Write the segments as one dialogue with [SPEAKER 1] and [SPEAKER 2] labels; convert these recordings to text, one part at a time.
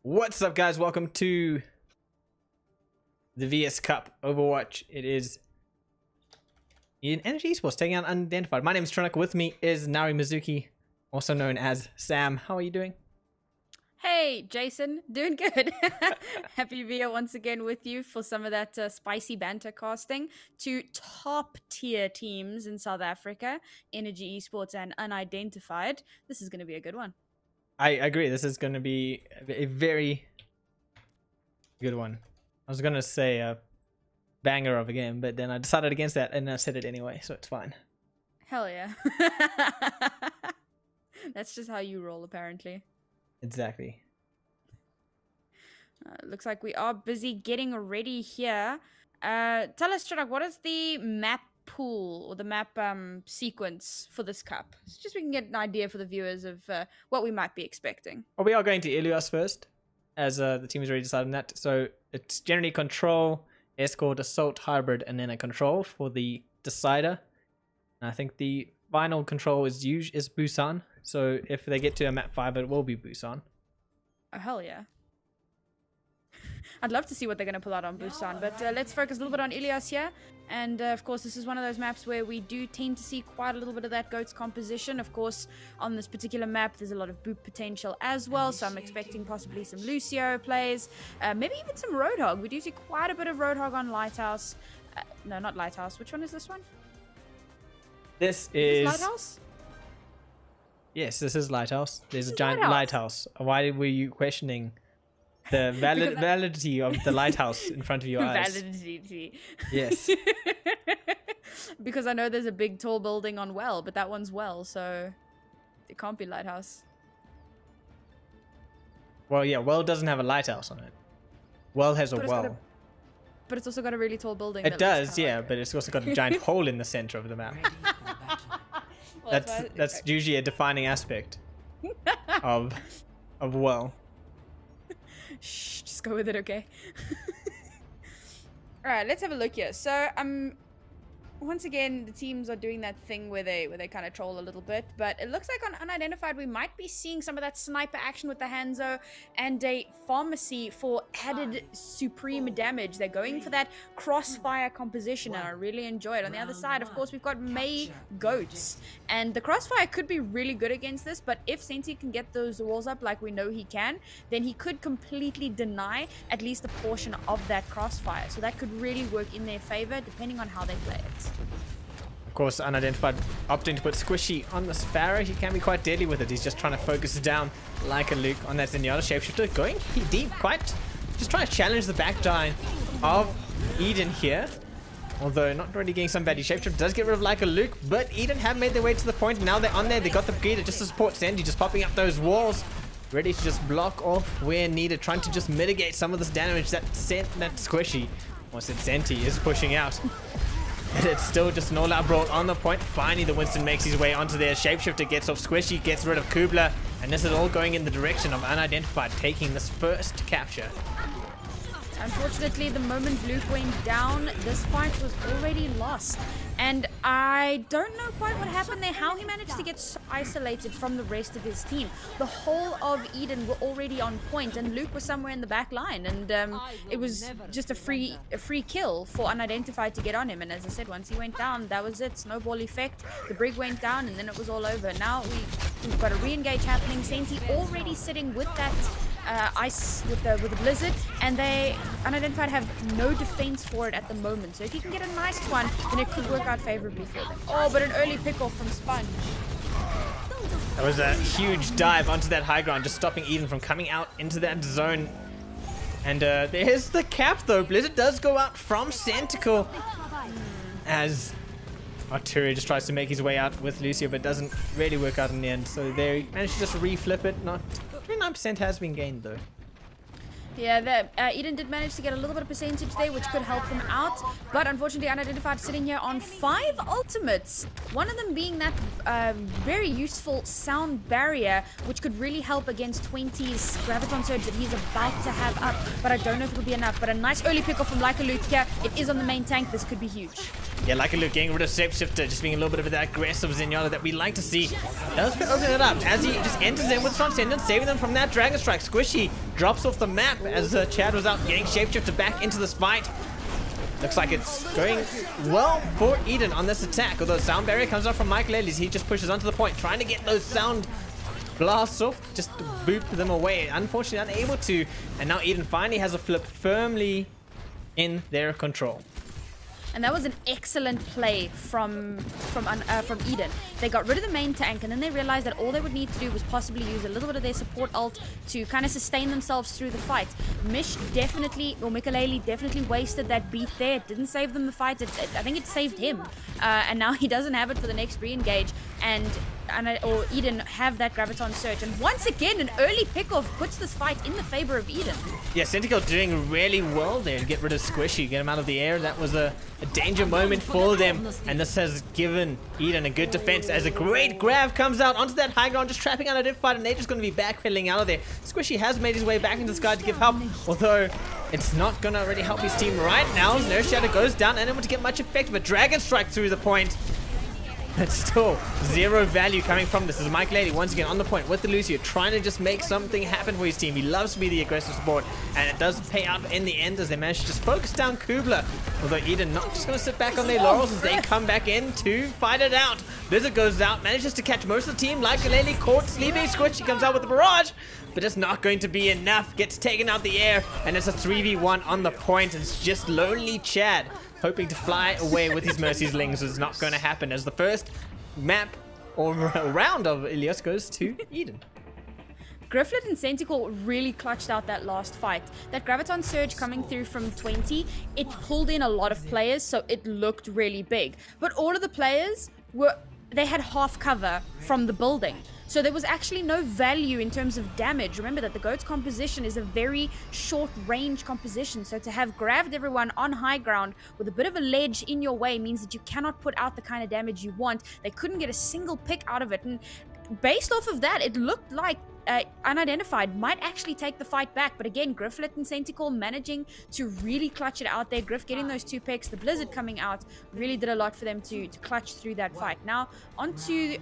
[SPEAKER 1] What's up, guys? Welcome to the VS Cup Overwatch. It is in Energy Esports taking out Unidentified. My name is Tronik. With me is Nari Mizuki, also known as Sam. How are you doing?
[SPEAKER 2] Hey, Jason. Doing good. Happy to be here once again with you for some of that spicy banter casting to top tier teams in South Africa, Energy Esports and Unidentified. This is going to be a good one.
[SPEAKER 1] I agree. This is going to be a very good one. I was going to say a banger of a game, but then I decided against that and I said it anyway, so it's fine.
[SPEAKER 2] Hell yeah. That's just how you roll, apparently.
[SPEAKER 1] Exactly.
[SPEAKER 2] Looks like we are busy getting ready here. Tell us, Tronik, what is the map pool or the map sequence for this cup? So just so we can get an idea for the viewers of what we might be expecting.
[SPEAKER 1] Well, we are going to Ilios first, as the team has already decided on that. So it's generally control, escort, assault, hybrid, and then a control for the decider. And I think the final control is Busan. So if they get to a map 5, it will be Busan.
[SPEAKER 2] Oh, hell yeah. I'd love to see what they're going to pull out on Busan, but let's focus a little bit on Ilios here. And of course, this is one of those maps where we do tend to see quite a little bit of that GOAT's composition. Of course, on this particular map, there's a lot of boot potential as well, so I'm expecting possibly some Lucio plays, maybe even some Roadhog. We do see quite a bit of Roadhog on Lighthouse. No, not Lighthouse. Which one is this one?
[SPEAKER 1] This is
[SPEAKER 2] Lighthouse?
[SPEAKER 1] Yes, this is Lighthouse. There's a giant lighthouse. Why were you questioning the validity of the lighthouse in front of your eyes?
[SPEAKER 2] Validity.
[SPEAKER 1] Yes.
[SPEAKER 2] Because I know there's a big tall building on Well, but that one's Well, so it can't be Lighthouse.
[SPEAKER 1] Well, yeah, Well doesn't have a lighthouse on it. Well has a well.
[SPEAKER 2] But it's also got a really tall building.
[SPEAKER 1] It does, yeah, but it's also got a giant hole in the center of the map.
[SPEAKER 2] Well,
[SPEAKER 1] that's usually a defining aspect of Well.
[SPEAKER 2] Shh, just go with it, okay? Alright, let's have a look here. So, once again, the teams are doing that thing where they kind of troll a little bit, but it looks like on Unidentified we might be seeing some of that sniper action with the Hanzo and a pharmacy for added supreme damage. They're going for that crossfire composition, and I really enjoy it. On the other side, of course, we've got May Goats, and the crossfire could be really good against this, but if Senti can get those walls up like we know he can, then he could completely deny at least a portion of that crossfire, so that could really work in their favor depending on how they play it.
[SPEAKER 1] Of course, Unidentified opting to put Squishy on the Sparrow. He can be quite deadly with it. He's just trying to focus it down like a Luke on that Zenyatta Shapeshifter. Going deep, just trying to challenge the back line of Eden here. Although not really getting some value. Shapeshifter does get rid of like a Luke, but Eden have made their way to the point. And now they're on there. They got the Brigade just to support Sandy, just popping up those walls. Ready to just block off where needed, trying to just mitigate some of this damage that Squishy, or Senti, is pushing out. And it's still just an all-out brawl on the point. Finally, the Winston makes his way onto there. Shapeshifter gets off Squishy, gets rid of Kubler. And this is all going in the direction of Unidentified taking this first capture.
[SPEAKER 2] Unfortunately, the moment Luke went down, this fight was already lost. And I don't know quite what happened there, how he managed to get so isolated from the rest of his team. The whole of Eden were already on point, and Luke was somewhere in the back line. And it was just a free kill for Unidentified to get on him. And as I said, once he went down, that was it. Snowball effect. The Brig went down, and then it was all over. Now we've got a re-engage happening. Senti already sitting with that ice with the blizzard, and they Unidentified have no defense for it at the moment. So if you can get a nice one, then it could work out favorably for them. Oh, but an early pick off from Sponge.
[SPEAKER 1] That was a huge dive onto that high ground, just stopping Eden from coming out into that zone. And there's the cap though. Blizzard does go out from Centicle as Arturia just tries to make his way out with Lucio, but doesn't really work out in the end. So they managed to just reflip it. Not 29% has been gained though.
[SPEAKER 2] Yeah, Eden did manage to get a little bit of percentage there, which could help them out. But unfortunately, Unidentified sitting here on 5 ultimates. One of them being that very useful sound barrier, which could really help against 20's Graviton Surge that he's about to have up. But I don't know if it'll be enough. But a nice early pick off from Like a Luke here. It is on the main tank. This could be huge.
[SPEAKER 1] Yeah, like a look, getting rid of Shapeshifter, just being a little bit of that aggressive Zenyatta that we like to see. Does open it up as he just enters in with Transcendence, saving them from that Dragon Strike. Squishy drops off the map as Chad was out getting Shapeshifter back into this fight. Looks like it's going well for Eden on this attack, although sound barrier comes up from Mike Lely's. He just pushes onto the point, trying to get those sound blasts off, just to boop them away. Unfortunately unable to, and now Eden finally has a flip firmly in their control.
[SPEAKER 2] And that was an excellent play from Eden. They got rid of the main tank, and then they realized that all they would need to do was possibly use a little bit of their support ult to kind of sustain themselves through the fight. Mikalele definitely wasted that beat there. It didn't save them the fight. I think it saved him. And now he doesn't have it for the next re-engage. Or Eden have that Graviton Surge. And once again, an early pickoff puts this fight in the favor of Eden.
[SPEAKER 1] Yeah, Centicle doing really well there to get rid of Squishy, get him out of the air. That was a danger moment for them. And this has given Eden a good defense as a great grab comes out onto that high ground, just trapping out a dip fight, and they're just going to be backpedaling out of there. Squishy has made his way back into the sky to give help, although it's not going to really help his team right now. Nurse Shadow goes down, unable to get much effect, but Dragon Strike through the point. But still, zero value coming from this. This is Mike Lady once again on the point with the Lucio, trying to just make something happen for his team. He loves to be the aggressive support, and it does pay out in the end as they manage to just focus down Kubler. Although Eden not just going to sit back on their laurels as they come back in to fight it out. Blizzard goes out, manages to catch most of the team. Like Lely caught sleeping Squitch. He comes out with the barrage, but it's not going to be enough. Gets taken out the air, and it's a 3v1 on the point. It's just lonely Chad hoping to fly away with his Mercy's Lings. Is not going to happen as the first map or round of Ilios goes to Eden.
[SPEAKER 2] Grifflet and Centicle really clutched out that last fight. That Graviton Surge coming through from 20, it pulled in a lot of players, so it looked really big. But all of the players they had half cover from the building. So there was actually no value in terms of damage. Remember that the GOAT's composition is a very short range composition. So to have grabbed everyone on high ground with a bit of a ledge in your way means that you cannot put out the kind of damage you want. They couldn't get a single pick out of it. And based off of that, it looked like Unidentified might actually take the fight back. But again, Grifflet and Centicle managing to really clutch it out there. Griff getting those 2 picks, the Blizzard coming out, really did a lot for them to clutch through that fight. Now, onto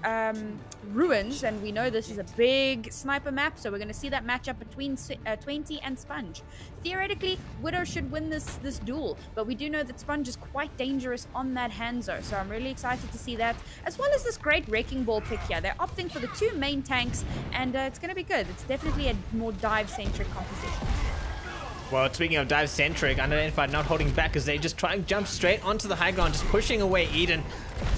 [SPEAKER 2] Ruins, and we know this is a big sniper map, so we're going to see that matchup between 20 and Sponge. Theoretically, Widow should win this duel, but we do know that Sponge is quite dangerous on that Hanzo, so I'm really excited to see that, as well as this great Wrecking Ball pick here. They're opting for the 2 main tanks, and it's going to be good. It's definitely a more dive-centric composition.
[SPEAKER 1] Well, speaking of dive-centric, Unidentified not holding back as they just try and jump straight onto the high ground, just pushing away Eden.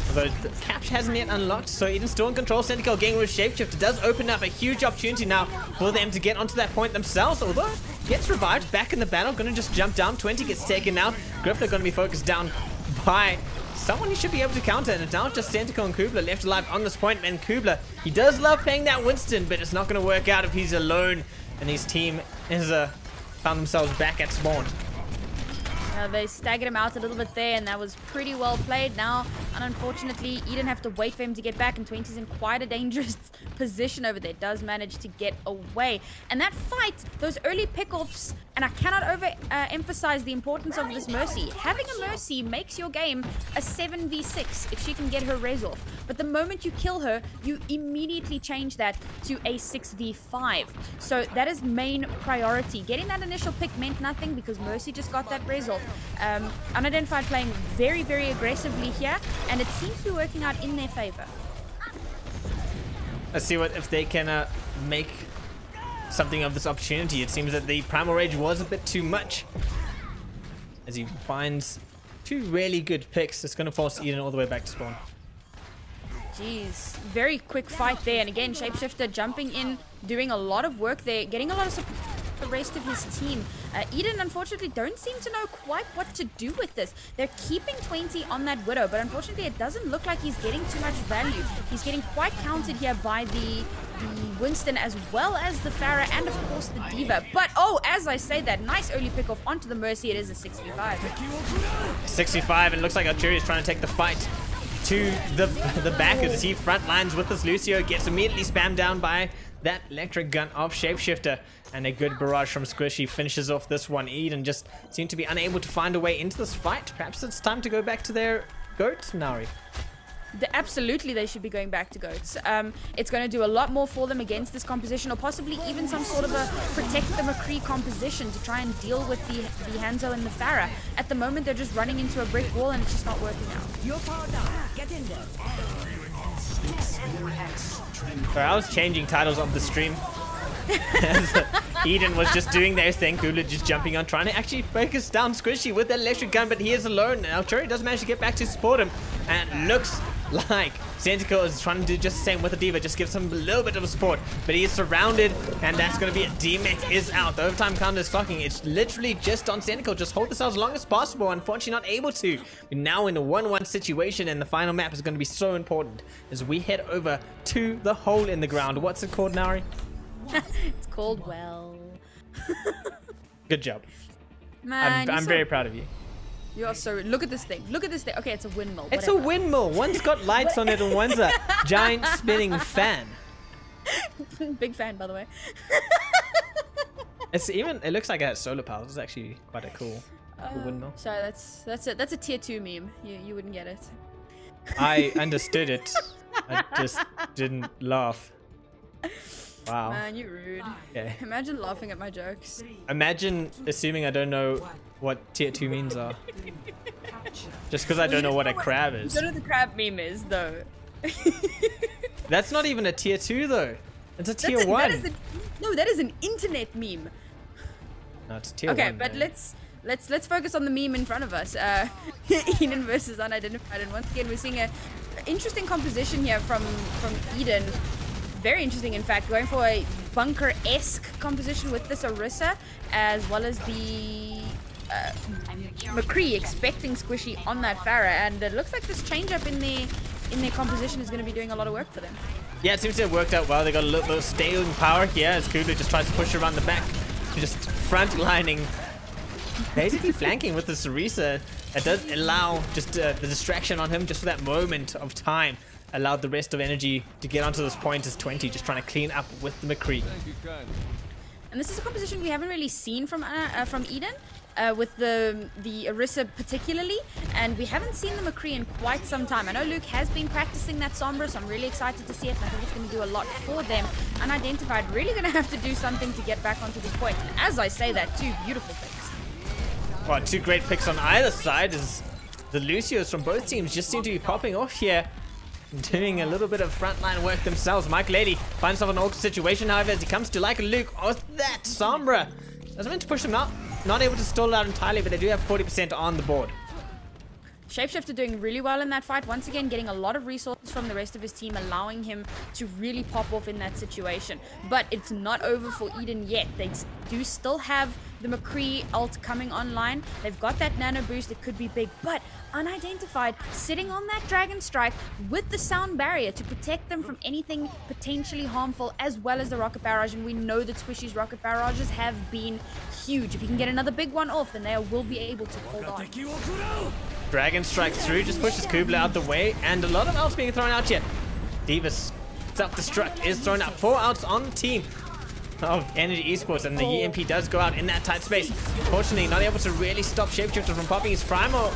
[SPEAKER 1] Although the capture hasn't yet unlocked, so Eden's still in control. Centicle getting rid of Shapeshifter does open up a huge opportunity now for them to get onto that point themselves, although gets revived back in the battle. Gonna just jump down. 20 gets taken out. Griffler gonna be focused down by someone he should be able to counter, and it's now just Centicle and Kubler left alive on this point. And Kubler, he does love playing that Winston, but it's not going to work out if he's alone, and his team has found themselves back at spawn.
[SPEAKER 2] They staggered him out a little bit there, and that was pretty well played. Now, unfortunately, Eden have to wait for him to get back, and 20's in quite a dangerous position over there. Does manage to get away. And that fight, those early pickoffs, and I cannot emphasize the importance of this Mercy. Having a Mercy makes your game a 7v6 if she can get her res off. But the moment you kill her, you immediately change that to a 6v5. So that is main priority. Getting that initial pick meant nothing because Mercy just got that res off. Unidentified playing very, very aggressively here, and it seems to be working out in their favor.
[SPEAKER 1] Let's see if they can make something of this opportunity. It seems that the Primal Rage was a bit too much, as he finds 2 really good picks. It's going to force Eden all the way back to spawn.
[SPEAKER 2] Jeez, very quick fight there, and again, Shapeshifter jumping in, doing a lot of work there, getting a lot of support the rest of his team. Eden, unfortunately, don't seem to know quite what to do with this. They're keeping 20 on that Widow, but unfortunately, it doesn't look like he's getting too much value. He's getting quite counted here by the Winston as well as the Pharah and, of course, the D.Va. But, oh, as I say that, nice early pick off onto the Mercy. It is a 65.
[SPEAKER 1] 65, and it looks like Archery is trying to take the fight to the back as he front lines with this Lucio. Gets immediately spammed down by that electric gun of Shapeshifter, and a good barrage from Squishy finishes off this one. Eden just seem to be unable to find a way into this fight. Perhaps it's time to go back to their goats, Nari?
[SPEAKER 2] Absolutely, they should be going back to goats. It's going to do a lot more for them against this composition, or possibly even some sort of a protect the McCree composition to try and deal with the Hanzo and the Pharah. At the moment, they're just running into a brick wall, and it's just not working out.
[SPEAKER 3] You're powered down. Get in there.
[SPEAKER 1] So I was changing titles of the stream. Eden was just doing their thing. Goliath just jumping on, trying to actually focus down Squishy with that electric gun, but he is alone. Now Cherry does manage to get back to support him, and it looks like Sentico is trying to do just the same with the Diva, just gives him a little bit of support, but he is surrounded, and that's going to be it. D-Mech is out. The overtime counter is clocking. It's literally just on Sentico. Just hold this out as long as possible. Unfortunately, not able to. We're now in a 1-1 situation, and the final map is going to be so important as we head over to the hole in the ground. What's it called, Nari?
[SPEAKER 2] It's called well.
[SPEAKER 1] Good job.
[SPEAKER 2] Man,
[SPEAKER 1] I'm very proud of you.
[SPEAKER 2] You are so. Look at this thing. Look at this thing. Okay, it's a windmill.
[SPEAKER 1] It's
[SPEAKER 2] whatever.
[SPEAKER 1] a windmill. One's got lights on it and one's a giant spinning fan.
[SPEAKER 2] Big fan, by the way.
[SPEAKER 1] It looks like it has solar power. It's actually quite a cool windmill.
[SPEAKER 2] Sorry, that's a tier 2 meme. You wouldn't get it.
[SPEAKER 1] I understood it. I just didn't laugh. Wow.
[SPEAKER 2] Man, you're rude.
[SPEAKER 1] Okay.
[SPEAKER 2] Imagine laughing at my jokes.
[SPEAKER 1] Imagine assuming I don't know what tier 2 memes are. Just because I don't know what a crab is.
[SPEAKER 2] You don't know what the crab meme is, though.
[SPEAKER 1] That's not even a tier 2 though. It's a tier 1.
[SPEAKER 2] That is an internet meme.
[SPEAKER 1] No, it's a tier 1.
[SPEAKER 2] Okay, but
[SPEAKER 1] man.
[SPEAKER 2] let's focus on the meme in front of us. Eden versus Unidentified, and once again we're seeing a interesting composition here from Eden. Very interesting, in fact, going for a bunker-esque composition with this Orisa, as well as the McCree expecting Squishy on that Pharah, and it looks like this change-up in their composition is going to be doing a lot of work for them.
[SPEAKER 1] Yeah, it seems to have worked out well. They got a little bit of staying power here as Kudu just tries to push around the back, just front-lining, basically flanking with the Orisa. It does allow just the distraction on him just for that moment of time. Allowed the rest of energy to get onto this point as 20, just trying to clean up with the McCree.
[SPEAKER 2] And this is a composition we haven't really seen from Eden, with the Orisa particularly, and we haven't seen the McCree in quite some time. I know Luke has been practicing that Sombra, so I'm really excited to see it, and I think it's going to do a lot for them. Unidentified really going to have to do something to get back onto this point. And as I say that, 2 beautiful picks.
[SPEAKER 1] Well, 2 great picks on either side as the Lucios from both teams just seem to be popping off here, doing a little bit of frontline work themselves. Mike Lady finds himself in an awkward situation, however, as he comes to like a Luke with that Sombra. Doesn't meant to push him out. Not able to stall it out entirely, but they do have 40% on the board.
[SPEAKER 2] Shapeshifter doing really well in that fight. Once again, getting a lot of resources from the rest of his team, allowing him to really pop off in that situation. But it's not over for Eden yet. They do still have the McCree ult coming online. They've got that nano boost. It could be big, but Unidentified sitting on that Dragon Strike with the sound barrier to protect them from anything potentially harmful, as well as the rocket barrage. And we know that Squishy's rocket barrages have been huge. If you can get another big one off, then they will be able to hold on.
[SPEAKER 1] Dragon Strike through, just pushes Kubla out the way, and a lot of outs being thrown out here. Divas self-destruct is thrown out. 4 outs on the team of Energy Esports, and the EMP does go out in that tight space. Unfortunately, not able to really stop Shapeshifter from popping his primal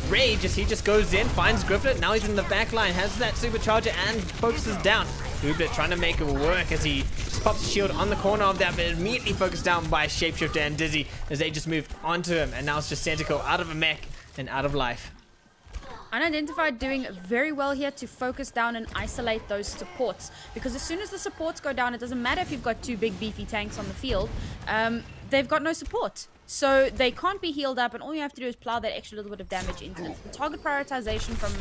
[SPEAKER 1] rage as he just goes in, finds Grifflet. Now he's in the back line, has that supercharger and focuses down. Kubla trying to make it work as he just pops a shield on the corner of that, but immediately focused down by Shapeshifter and Dizzy as they just moved onto him, and now it's just Sentico out of a mech and out of life.
[SPEAKER 2] Unidentified doing very well here to focus down and isolate those supports, because as soon as the supports go down, it doesn't matter if you've got 2 big beefy tanks on the field, they've got no support. So they can't be healed up, and all you have to do is plow that extra little bit of damage into them. The target prioritization from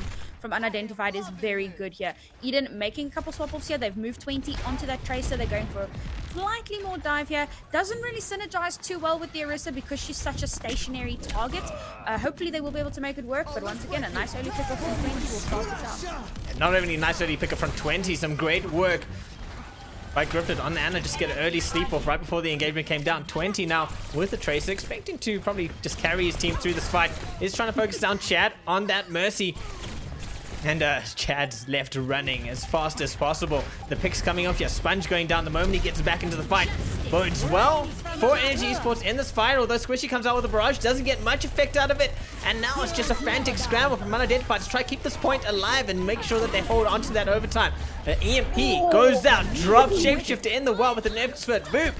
[SPEAKER 2] Unidentified is very good here. Eden making a couple swap-offs here. They've moved 20 onto that Tracer. They're going for slightly more dive here. Doesn't really synergize too well with the Orisa because she's such a stationary target. Hopefully they will be able to make it work, but once again, a nice early pick-up from 20 will start this out.
[SPEAKER 1] Not only nice early pick-up from 20, some great work by Griffith on Anna, just get an early sleep off right before the engagement came down. 20 now with the Tracer, expecting to probably just carry his team through this fight. He's trying to focus down Chad on that Mercy. And Chad's left running as fast as possible. The pick's coming off here. Sponge going down the moment he gets back into the fight. Bodes well for Energy Esports in this fight, although Squishy comes out with a barrage, doesn't get much effect out of it, and now it's just a frantic scramble from Unidentified to try to keep this point alive and make sure that they hold on to that overtime. The EMP goes out, drops Shapeshifter in the well with an expert boop.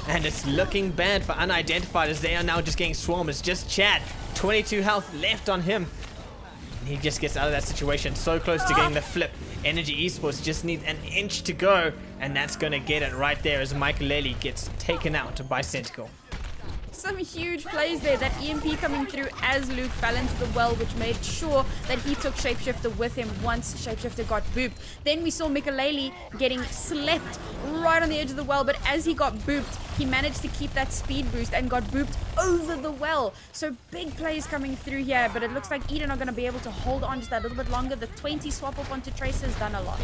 [SPEAKER 1] And it's looking bad for Unidentified as they are now just getting swarmed. It's just Chad. 22 health left on him. And he just gets out of that situation. So close to getting the flip. Energy Esports just needs an inch to go. And that's going to get it right there as Michael gets taken out by Centical.
[SPEAKER 2] Some huge plays there. That EMP coming through as Luke fell into the well, which made sure that he took Shapeshifter with him once Shapeshifter got booped. Then we saw Mikaleli getting slept right on the edge of the well, but as he got booped, he managed to keep that speed boost and got booped over the well. So big plays coming through here, but it looks like Eden are going to be able to hold on just a little bit longer. The 20 swap up onto Tracer has done a lot.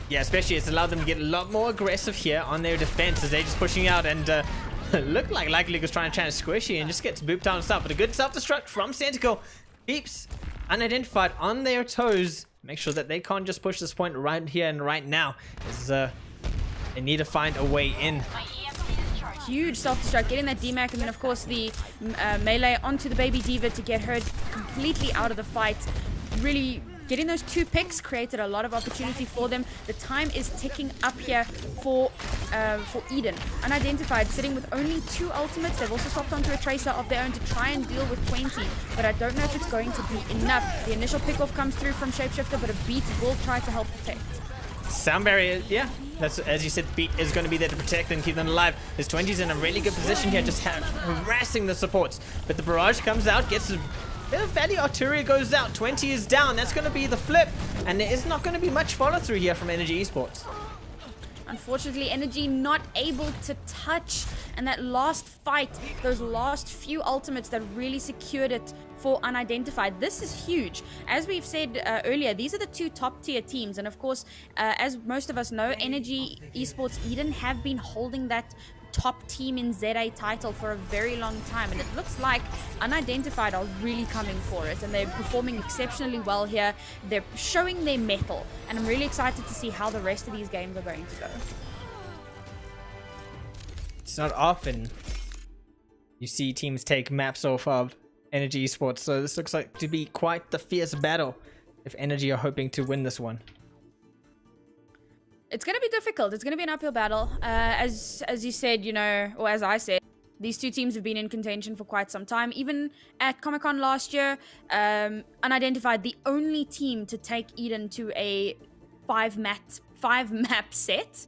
[SPEAKER 1] Yeah, especially it's allowed them to get a lot more aggressive here on their defense as they're just pushing out and looked like Luke was trying to challenge Squishy and just gets booped down and stuff. But a good self-destruct from Centical keeps Unidentified on their toes. Make sure that they can't just push this point right here and right now. As, they need to find a way in.
[SPEAKER 2] Huge self-destruct, getting that DMAC, and then of course the melee onto the baby diva to get her completely out of the fight. Really getting those 2 picks created a lot of opportunity for them. The time is ticking up here for Eden. Unidentified, sitting with only 2 ultimates. They've also swapped onto a Tracer of their own to try and deal with 20, but I don't know if it's going to be enough. The initial pick-off comes through from Shapeshifter, but a beat will try to help protect.
[SPEAKER 1] Sound barrier, yeah. That's, as you said, beat is going to be there to protect and keep them alive. His 20's in a really good position here, just harassing the supports. But the barrage comes out, gets a bit of value. Arturia goes out, 20 is down. That's going to be the flip. And there is not going to be much follow through here from Energy Esports.
[SPEAKER 2] Unfortunately, Energy not able to touch. And that last fight, those last few ultimates that really secured it for Unidentified. This is huge. As we've said earlier, these are the 2 top tier teams. And of course, as most of us know, Energy Esports Eden have been holding that top team in ZA title for a very long time, and it looks like Unidentified are really coming for it, and they're performing exceptionally well here. They're showing their mettle, and I'm really excited to see how the rest of these games are going to go.
[SPEAKER 1] It's not often you see teams take maps off of Energy Esports, so this looks like to be quite the fierce battle if Energy are hoping to win this one.
[SPEAKER 2] It's going to be difficult. It's going to be an uphill battle. As you said, you know, or as I said, these 2 teams have been in contention for quite some time. Even at Comic-Con last year, Unidentified, the only team to take Eden to a 5-map set.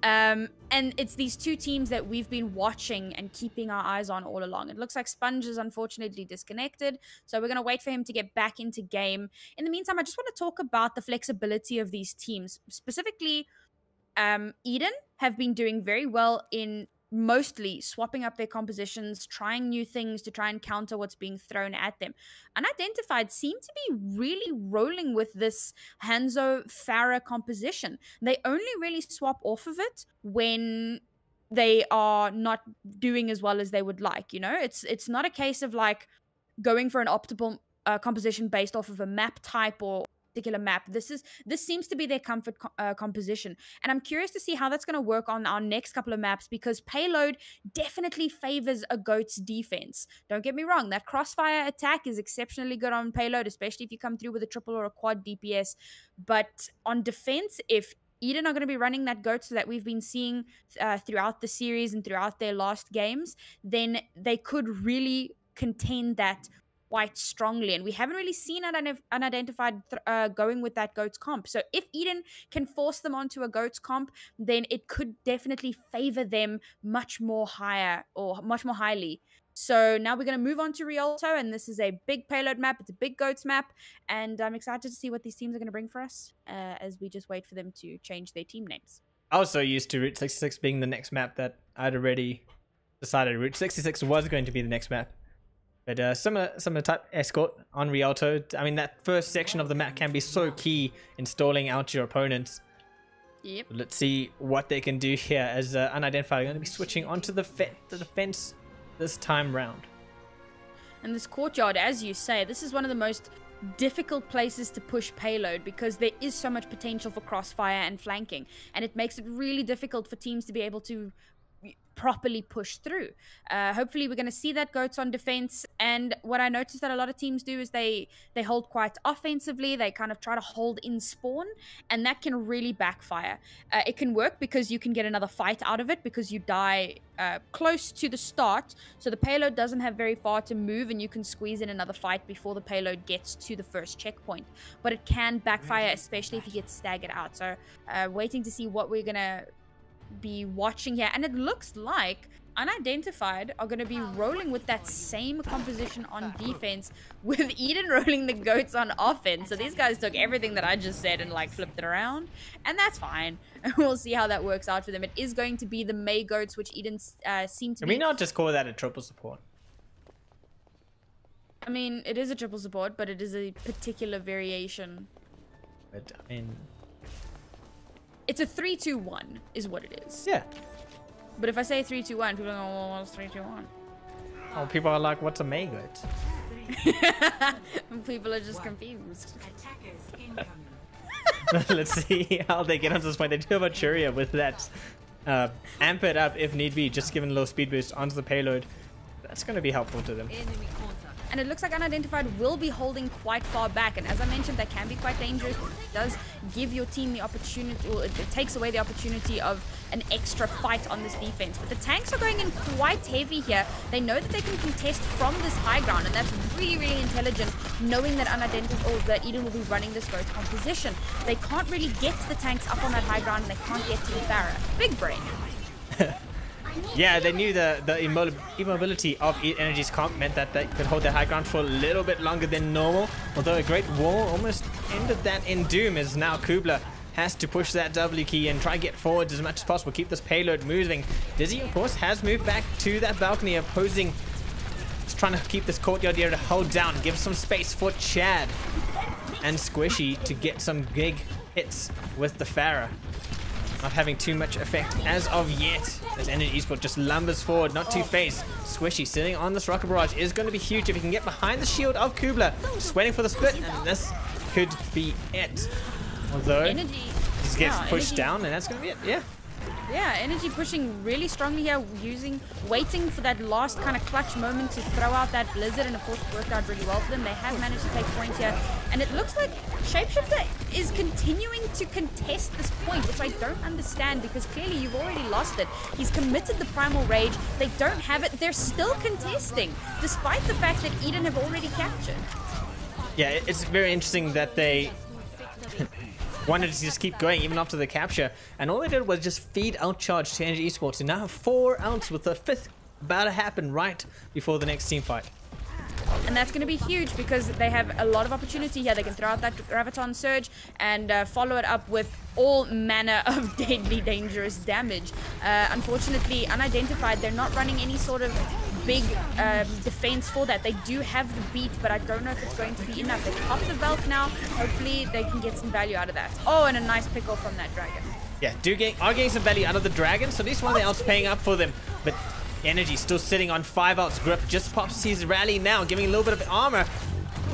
[SPEAKER 2] And it's these 2 teams that we've been watching and keeping our eyes on all along. It looks like Sponge is unfortunately disconnected, so we're going to wait for him to get back into game. In the meantime, I just want to talk about the flexibility of these teams. Specifically, Eden have been doing very well in mostly swapping up their compositions, trying new things to try and counter what's being thrown at them. Unidentified seem to be really rolling with this Hanzo Pharah composition. They only really swap off of it when they are not doing as well as they would like, you know? It's not a case of like going for an optimal composition based off of a map type or particular map. This seems to be their comfort composition, and I'm curious to see how that's going to work on our next couple of maps, because payload definitely favors a goat's defense. Don't get me wrong, that crossfire attack is exceptionally good on payload, especially if you come through with a triple or a quad DPS. But on defense, if Eden are going to be running that goat that we've been seeing throughout the series and throughout their last games, then they could really contain that quite strongly, and we haven't really seen Unidentified going with that goat's comp. So if Eden can force them onto a goat's comp, then it could definitely favor them much more highly. So now we're going to move on to Rialto, and this is a big payload map. It's a big goats map, and I'm excited to see what these teams are going to bring for us as we just wait for them to change their team names.
[SPEAKER 1] I was so used to Route 66 being the next map that I'd already decided Route 66 was going to be the next map. But similar type escort on Rialto. I mean, that first section of the map can be so key in stalling out your opponents.
[SPEAKER 2] Yep.
[SPEAKER 1] Let's see what they can do here as Unidentified are going to be switching onto the defense this time round.
[SPEAKER 2] And this courtyard, as you say, this is one of the most difficult places to push payload because there is so much potential for crossfire and flanking. And it makes it really difficult for teams to be able to properly push through. Hopefully we're going to see that Goats on defense. And what I noticed that a lot of teams do is they hold quite offensively. They kind of try to hold in spawn, and that can really backfire. It can work because you can get another fight out of it because you die close to the start, so the payload doesn't have very far to move and you can squeeze in another fight before the payload gets to the first checkpoint. But it can backfire, especially if you get staggered out. So waiting to see what we're gonna be watching here, and it looks like Unidentified are going to be rolling with that same composition on defense, with Eden rolling the Goats on offense. So these guys took everything that I just said and like flipped it around, and that's fine. We'll see how that works out for them. It is going to be the May Goats, which Eden seem to
[SPEAKER 1] Can
[SPEAKER 2] be.
[SPEAKER 1] we not just call that a triple support?
[SPEAKER 2] I mean, it is a triple support, but it is a particular variation.
[SPEAKER 1] But I mean,
[SPEAKER 2] it's a 3-2-1 is what it is.
[SPEAKER 1] yeah.
[SPEAKER 2] But if I say 3-2-1, people are going, well, what's 3-2-1?
[SPEAKER 1] Oh, people are like, what's a May Goat?
[SPEAKER 2] People are just confused.
[SPEAKER 1] Let's see how they get onto this point. They do have a Churia with that amp it up if need be, just giving a little speed boost onto the payload. That's going to be helpful to them.
[SPEAKER 2] And it looks like Unidentified will be holding quite far back. And as I mentioned, that can be quite dangerous. It does give your team the opportunity, or it takes away the opportunity of an extra fight on this defense. But the tanks are going in quite heavy here. They know that they can contest from this high ground, and that's really, really intelligent, knowing that Unidentified, or that Eden will be running this Goat composition. They can't really get the tanks up on that high ground, and they can't get to the Pharah. Big brain.
[SPEAKER 1] Yeah, they knew the immobility of Energy's comp meant that they could hold their high ground for a little bit longer than normal. Although a great wall almost ended that in doom, as now Kubler has to push that W key and try to get forwards as much as possible, keep this payload moving. Dizzy, of course, has moved back to that balcony, opposing, just trying to keep this courtyard here to hold down, give some space for Chad and Squishy to get some big hits with the Pharah. Not having too much effect as of yet, as Energy Esports just lumbers forward, not too phased. Squishy sitting on this rocket barrage is going to be huge if he can get behind the shield of Kubler. Just waiting for the split, and this could be it. Although,
[SPEAKER 2] Energy
[SPEAKER 1] he gets pushed down, and that's going to be it, yeah.
[SPEAKER 2] Yeah, Energy pushing really strongly here, waiting for that last kind of clutch moment to throw out that blizzard, and of course it worked out really well for them. They have managed to take point here, and it looks like Shapeshifter is continuing to contest this point, which I don't understand, because clearly you've already lost it. He's committed the Primal Rage, they don't have it, they're still contesting, despite the fact that Eden have already captured.
[SPEAKER 1] Yeah, it's very interesting that they wanted to just keep going even after the capture, and all they did was just feed out charge to Energy Esports, and now have 4 outs with the 5th about to happen right before the next team fight.
[SPEAKER 2] And that's going to be huge because they have a lot of opportunity here. They can throw out that Graviton Surge and follow it up with all manner of deadly dangerous damage. Unfortunately, Unidentified, they're not running any sort of big defense for that. They do have the beat, but I don't know if it's going to be enough. They pop the belt now. Hopefully they can get some value out of that. Oh, and a nice pickle from that dragon.
[SPEAKER 1] Yeah, are getting some value out of the dragon, so at least one of the outs paying up for them. But Energy still sitting on 5 outs. Grip just pops his rally now, giving a little bit of armor.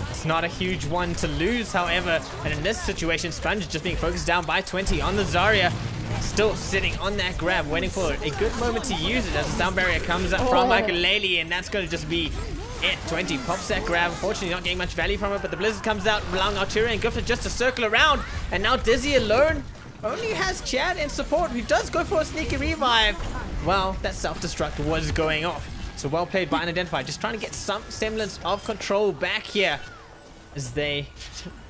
[SPEAKER 1] It's not a huge one to lose, however, and in this situation, Sponge just being focused down by 20 on the Zarya. Still sitting on that grab, waiting for a good moment to use it as the sound barrier comes up from Ukulele, and that's going to just be it. 20 pops that grab, unfortunately not getting much value from it, but the blizzard comes out, allowing Artillery and Gifted just to circle around, and now Dizzy alone only has Chad in support, who does go for a sneaky revive. Well, that self-destruct was going off, so well played by Unidentified, just trying to get some semblance of control back here as they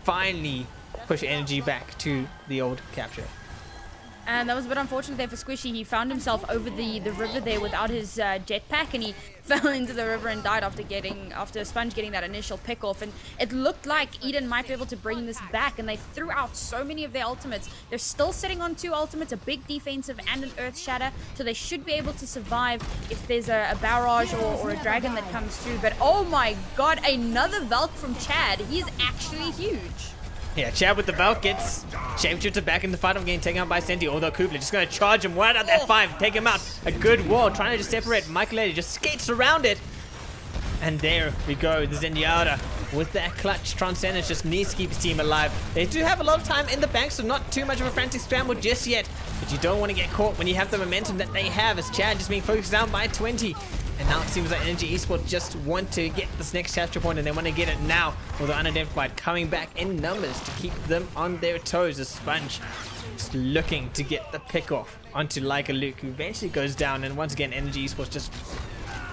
[SPEAKER 1] finally push Energy back to the old capture.
[SPEAKER 2] And that was a bit unfortunate there for Squishy. He found himself over the river there without his jetpack, and he fell into the river and died after Sponge getting that initial pick off. And it looked like Eden might be able to bring this back, and they threw out so many of their ultimates. They're still sitting on 2 ultimates, a big defensive and an Earth Shatter, so they should be able to survive if there's a barrage or a dragon that comes through. But oh my god, another Valk from Chad. He is actually huge.
[SPEAKER 1] Yeah, Chad with the Valk gets Shapeshifter back in the fight. I'm getting taken out by Senti, although Kubler just going to charge him right out that 5, take him out. A good wall, trying to just separate. Michael Lady just skates around it. And there we go, the Zenyatta with that clutch. Transcendence just needs to keep his team alive. They do have a lot of time in the bank, so not too much of a frantic scramble just yet. But you don't want to get caught when you have the momentum that they have, as Chad just being focused down by 20. And now it seems like Energy Esports just want to get this next capture point, and they want to get it now. Although Unidentified coming back in numbers to keep them on their toes. A Sponge just looking to get the pick off onto Like a Luke, who eventually goes down. And once again, Energy Esports just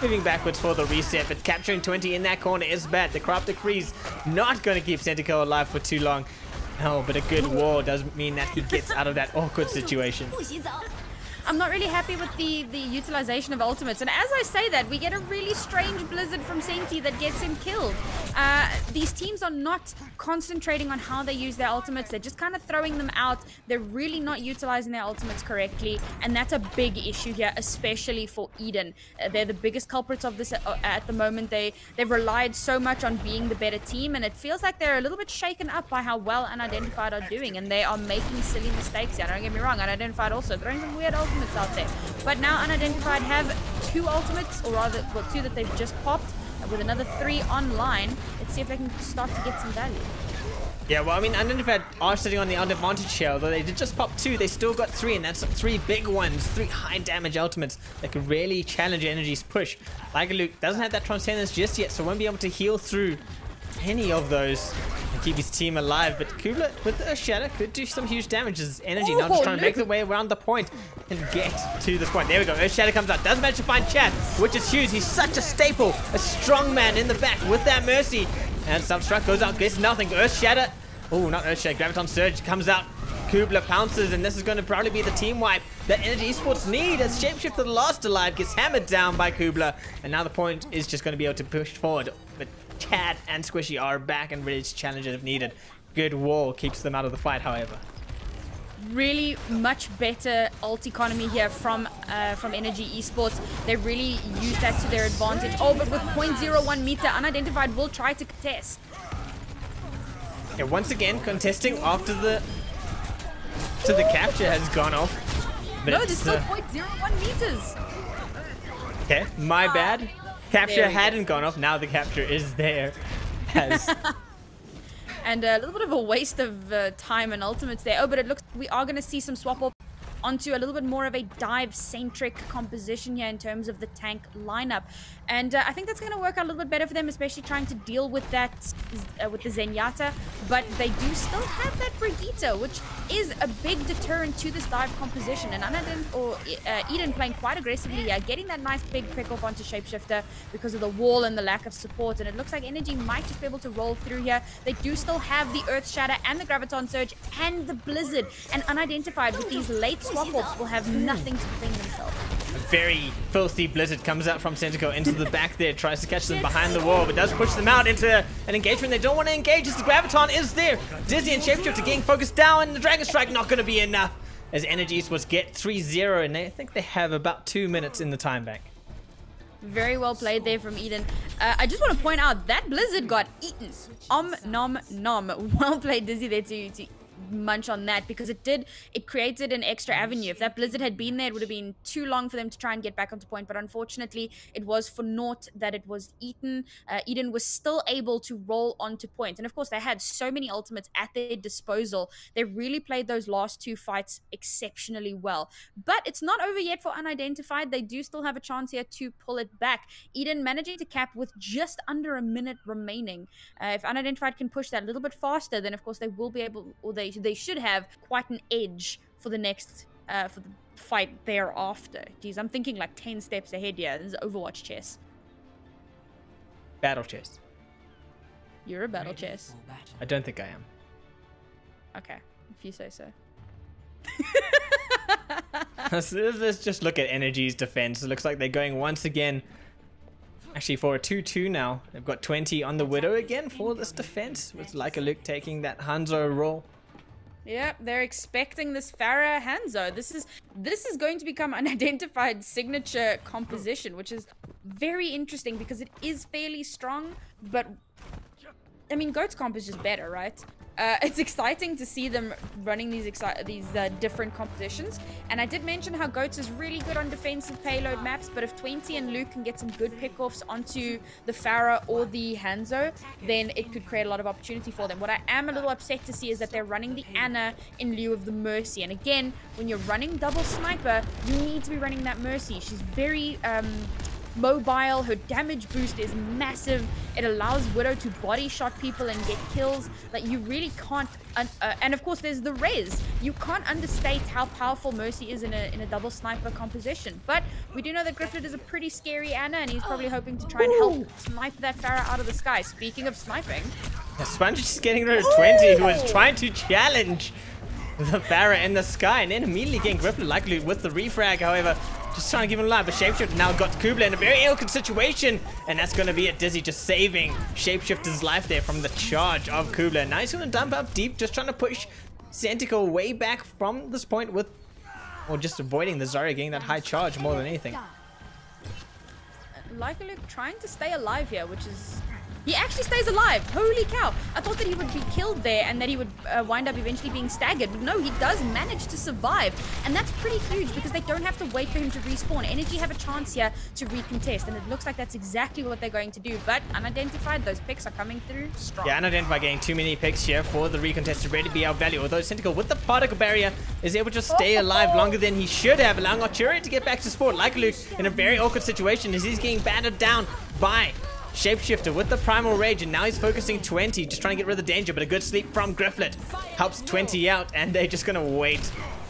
[SPEAKER 1] moving backwards for the reset, but capturing 20 in that corner is bad. The Corrupted Freeze not going to keep Centico alive for too long. Oh, but a good wall does mean that he gets out of that awkward situation.
[SPEAKER 2] I'm not really happy with the utilization of ultimates, and as I say that, we get a really strange blizzard from Senti that gets him killed. These teams are not concentrating on how they use their ultimates. They're just kind of throwing them out. They're really not utilizing their ultimates correctly, and that's a big issue here, especially for Eden. They're the biggest culprits of this at the moment. They've relied so much on being the better team, and it feels like they're a little bit shaken up by how well Unidentified are doing, and they are making silly mistakes here. Don't get me wrong, Unidentified also throwing some weird ultimates out there. But now Unidentified have 2 ultimates, or rather, well, 2 that they've just popped, with another 3 online. Let's see if they can start to get some value.
[SPEAKER 1] Yeah, well, I mean, Unidentified are sitting on the advantage here, although they did just pop 2. They still got 3, and that's 3 big ones, 3 high damage ultimates that could really challenge Energy's push. Like a Luke doesn't have that Transcendence just yet, so won't be able to heal through any of those and keep his team alive. But Kubler with the Shadow could do some huge damage as Energy now just trying to make their way around the point and get to this point. There we go. Earth Shadow comes out, doesn't manage to find Chad, which is huge. He's such a staple, a strong man in the back with that Mercy. And Substruct goes out, gets nothing. Earth Shadow, oh, not Earth Shadow, Graviton Surge comes out. Kubler pounces, and this is going to probably be the team wipe that Energy Esports need, as Shapeshifter the last alive gets hammered down by Kubler. And now the point is just going to be able to push forward. But Chad and Squishy are back and ready to challenge it if needed. Good wall keeps them out of the fight, however.
[SPEAKER 2] Really much better ult economy here from Energy Esports. They really use that to their advantage. Oh, but with 0.01 meter, Unidentified will try to contest.
[SPEAKER 1] Yeah, once again, contesting after the capture has gone off. But
[SPEAKER 2] no, there's still 0.01 meters.
[SPEAKER 1] Okay, my bad. Capture hadn't gone off. Now the capture is there.
[SPEAKER 2] And a little bit of a waste of time and ultimates there. Oh, but it looks like we are going to see some swap off onto a little bit more of a dive-centric composition here in terms of the tank lineup. And I think that's going to work out a little bit better for them, especially trying to deal with that with the Zenyatta. But they do still have that Brigitte, which is a big deterrent to this dive composition. And Eden playing quite aggressively, getting that nice big pick off onto Shapeshifter because of the wall and the lack of support. And it looks like Energy might just be able to roll through here. They do still have the Earth Shatter and the Graviton Surge and the Blizzard. And Unidentified with these late swap-offs will have nothing to defend themselves.
[SPEAKER 1] A very filthy Blizzard comes out from Centico into the back there, tries to catch them behind the wall, but does push them out into an engagement they don't want to engage as the Graviton is there. Dizzy and Shapeshifter getting focused down, and the Dragon Strike not going to be enough as Energy Esports get 3-0, and I think they have about 2 minutes in the time bank.
[SPEAKER 2] Very well played there from Eden. I just want to point out that Blizzard got eaten. Nom nom. Well played, Dizzy, there to munch on that, because it created an extra avenue. If that Blizzard had been there, it would have been too long for them to try and get back onto point, but unfortunately it was for naught that it was eaten. Eden was still able to roll onto point, and of course they had so many ultimates at their disposal. They really played those last 2 fights exceptionally well, but it's not over yet for Unidentified. They do still have a chance here to pull it back. Eden managing to cap with just under a minute remaining. If Unidentified can push that a little bit faster, then of course they will be able, or they should have quite an edge for the next for the fight thereafter. Geez, I'm thinking like 10 steps ahead here. This is Overwatch chess.
[SPEAKER 1] Battle chess.
[SPEAKER 2] You're a battle chess.
[SPEAKER 1] I don't think I am.
[SPEAKER 2] Okay, if you say so.
[SPEAKER 1] Let's just look at Energy's defense. It looks like they're going once again actually for a 2-2 now. They've got 20 on the Widow again for this defense, with Like a Luke taking that Hanzo role.
[SPEAKER 2] Yep, they're expecting this Pharah Hanzo. This is going to become Unidentified signature composition, which is very interesting because it is fairly strong, but I mean, Goat's comp is just better, right? It's exciting to see them running these different compositions. And I did mention how Goats is really good on defensive payload maps, but if 20 and Luke can get some good pickoffs onto the Pharah or the Hanzo, then it could create a lot of opportunity for them. What I am a little upset to see is that they're running the Ana in lieu of the Mercy. And again, when you're running double sniper, you need to be running that Mercy. She's very mobile, her damage boost is massive, it allows Widow to body shot people and get kills. Like, you really can't and of course there's the res. You can't understate how powerful Mercy is in a double sniper composition. But we do know that Grifflet is a pretty scary Ana, and he's probably hoping to try and help snipe that Pharah out of the sky. Speaking of sniping,
[SPEAKER 1] Sponge is getting rid of 20, who was trying to challenge the Pharah in the sky, and then immediately getting Grifflet likely with the refrag. However, just trying to give him life, but Shapeshifter now got Kubla in a very awkward situation, and that's going to be it. Dizzy just saving Shapeshifter's life there from the charge of Kubla. Now he's going to dump up deep, just trying to push Centical way back from this point with, or just avoiding the Zarya getting that high charge more than anything.
[SPEAKER 2] Luke trying to stay alive here, which is... He actually stays alive. Holy cow. I thought that he would be killed there and that he would wind up eventually being staggered. But no, he does manage to survive. And that's pretty huge because they don't have to wait for him to respawn. Energy have a chance here to recontest. And it looks like that's exactly what they're going to do. But unidentified, those picks are coming through strong.
[SPEAKER 1] Yeah, unidentified getting too many picks here for the recontest to really be our value. Although Centical with the particle barrier is able to stay alive longer than he should have, allowing Artillery to get back to sport. Like Luke in a very awkward situation as he's getting battered down by Shapeshifter with the Primal Rage, and now he's focusing 20, just trying to get rid of the danger, but a good sleep from Grifflet helps 20 out, and they're just going to wait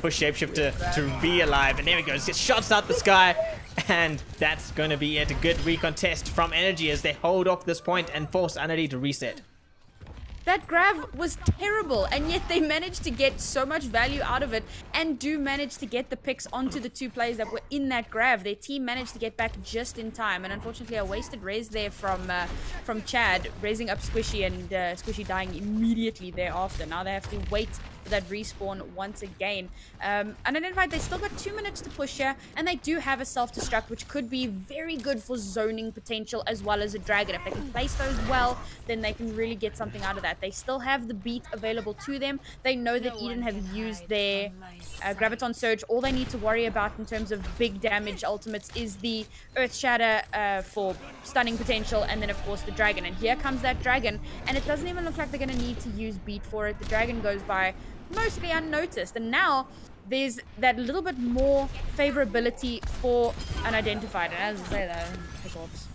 [SPEAKER 1] for Shapeshifter to be alive. And there he goes, gets shots out the sky, and that's going to be it. A good recontest from Energy as they hold off this point and force Anadi to reset.
[SPEAKER 2] That grab was terrible, and yet they managed to get so much value out of it and do manage to get the picks onto the two players that were in that grab. Their team managed to get back just in time, and unfortunately a wasted res there from Chad, raising up Squishy, and Squishy dying immediately thereafter. Now they have to wait for that respawn once again. Unidentified, they still got 2 minutes to push here, and they do have a self-destruct, which could be very good for zoning potential as well as a dragon. If they can place those well, then they can really get something out of that. They still have the beat available to them. They know that Eden have used their Graviton Surge. All they need to worry about in terms of big damage ultimates is the Earth Shatter for stunning potential, and then of course the dragon. And here comes that dragon, and it doesn't even look like they're going to need to use beat for it. The dragon goes by mostly unnoticed, and now there's that little bit more favorability for Unidentified. And as I say that, pickoffs.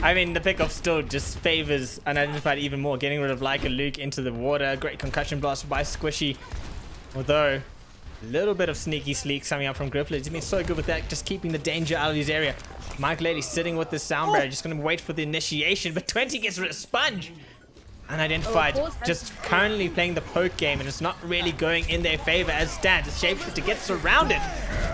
[SPEAKER 1] I mean, the pickoff still just favors Unidentified even more, getting rid of Leica Luke into the water. Great concussion blast by Squishy, although a little bit of sneaky sleek coming up from Grifflet. He's been so good with that, just keeping the danger out of his area. Mike Lady sitting with the sound barrier, just going to wait for the initiation, but 20 gets rid of Sponge. Unidentified, just currently playing the poke game, and it's not really going in their favor as stands. Shapeshifter gets surrounded.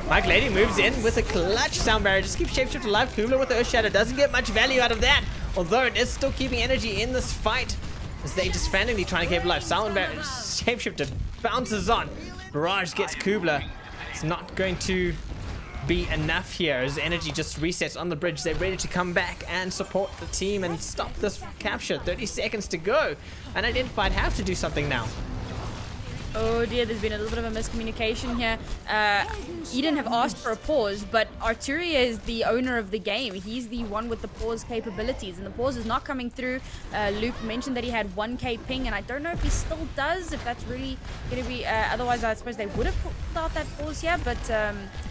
[SPEAKER 1] Mike Lady moves in with a clutch sound barrier, just keeps Shapeshifter alive. Kubla with the Earth Shadow doesn't get much value out of that, although it is still keeping energy in this fight as they just frantically trying to keep alive. Sound barrier, Shapeshifter bounces on. Barrage gets Kubla. It's not going to be enough here as energy just resets on the bridge. They're ready to come back and support the team and stop this capture. 30 seconds to go. Unidentified have to do something now.
[SPEAKER 2] Oh dear, there's been a little bit of a miscommunication here. Eden have asked for a pause, but Arturia is the owner of the game. He's the one with the pause capabilities, and the pause is not coming through. Luke mentioned that he had 1k ping, and I don't know if he still does, if that's really going to be... otherwise, I suppose they would have put out that pause here, but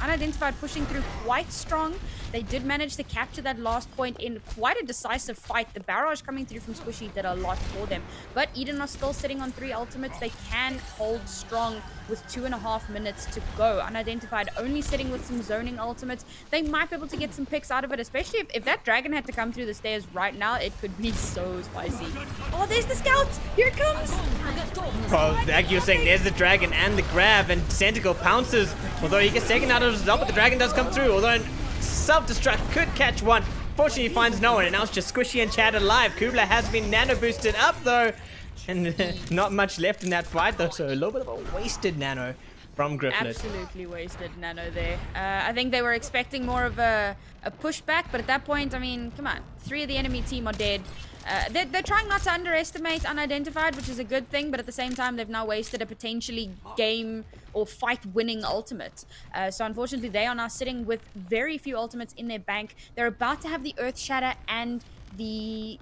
[SPEAKER 2] Unidentified pushing through quite strong. They did manage to capture that last point in quite a decisive fight. The barrage coming through from Squishy did a lot for them, but Eden are still sitting on 3 ultimates. They can hold strong with 2.5 minutes to go. Unidentified only sitting with some zoning ultimates. They might be able to get some picks out of it, especially if that dragon had to come through the stairs right now. It could be so spicy. Oh, there's the scout! Here it comes!
[SPEAKER 1] Well, like you were saying, there's the dragon and the grab, and Centical pounces, although he gets taken out of his result, but the dragon does come through, although self-destruct could catch one. Fortunately, he finds no one, and now it's just Squishy and Chad alive. Kubla has been nano boosted up though, and not much left in that fight though, so a little bit of a wasted nano from Grifflet.
[SPEAKER 2] Absolutely wasted Nano there. I think they were expecting more of a pushback, but at that point, I mean, come on. 3 of the enemy team are dead. They're trying not to underestimate Unidentified, which is a good thing, but at the same time, they've now wasted a potentially game or fight-winning ultimate. So unfortunately, they are now sitting with very few ultimates in their bank. They're about to have the Earth Shatter and the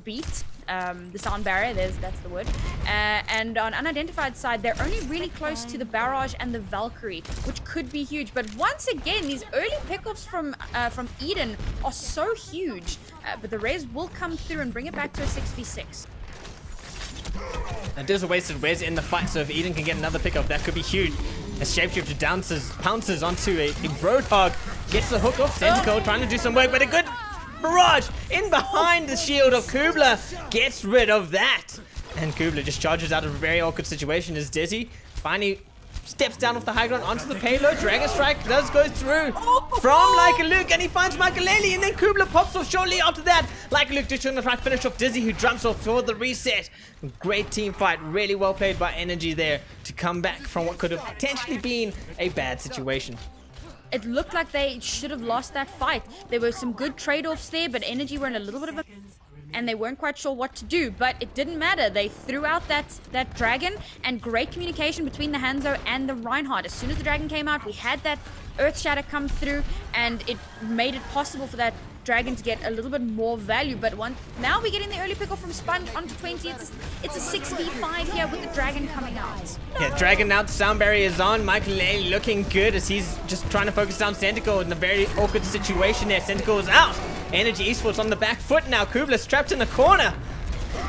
[SPEAKER 2] beat, the sound barrier, that's the word. And on Unidentified side, they're only really close to the barrage and the Valkyrie, which could be huge. But once again, these early pickups from Eden are so huge. But the res will come through and bring it back to a 6v6.
[SPEAKER 1] And there's a wasted res in the fight, so if Eden can get another pickup, that could be huge. As Shapeshifter pounces onto a Roadhog, gets the hook off Sentico, trying to do some work, but a good barrage in behind the shield of Kubler gets rid of that. And Kubler just charges out of a very awkward situation as Dizzy finally steps down off the high ground onto the payload. Dragon Strike does go through from Like a Luke, and he finds Michaelele, and then Kubler pops off shortly after that. Like a Luke just trying to try to finish off Dizzy, who jumps off for the reset. Great team fight, really well played by Energy there to come back from what could have potentially been a bad situation.
[SPEAKER 2] It looked like they should have lost that fight. There were some good trade-offs there, but Energy were in a little bit of a... and they weren't quite sure what to do, but it didn't matter. They threw out that dragon, and great communication between the Hanzo and the Reinhardt. As soon as the dragon came out, we had that Earth Shatter come through, and it made it possible for that dragon to get a little bit more value. But now we're getting the early pick off from Sponge onto 20. It's a 6v5 here with the dragon coming out.
[SPEAKER 1] Yeah, dragon out, sound barrier is on. Michaelele looking good as he's just trying to focus down Sentico in a very awkward situation there. Sentico is out. Energy Esports on the back foot now. Kubler's trapped in the corner.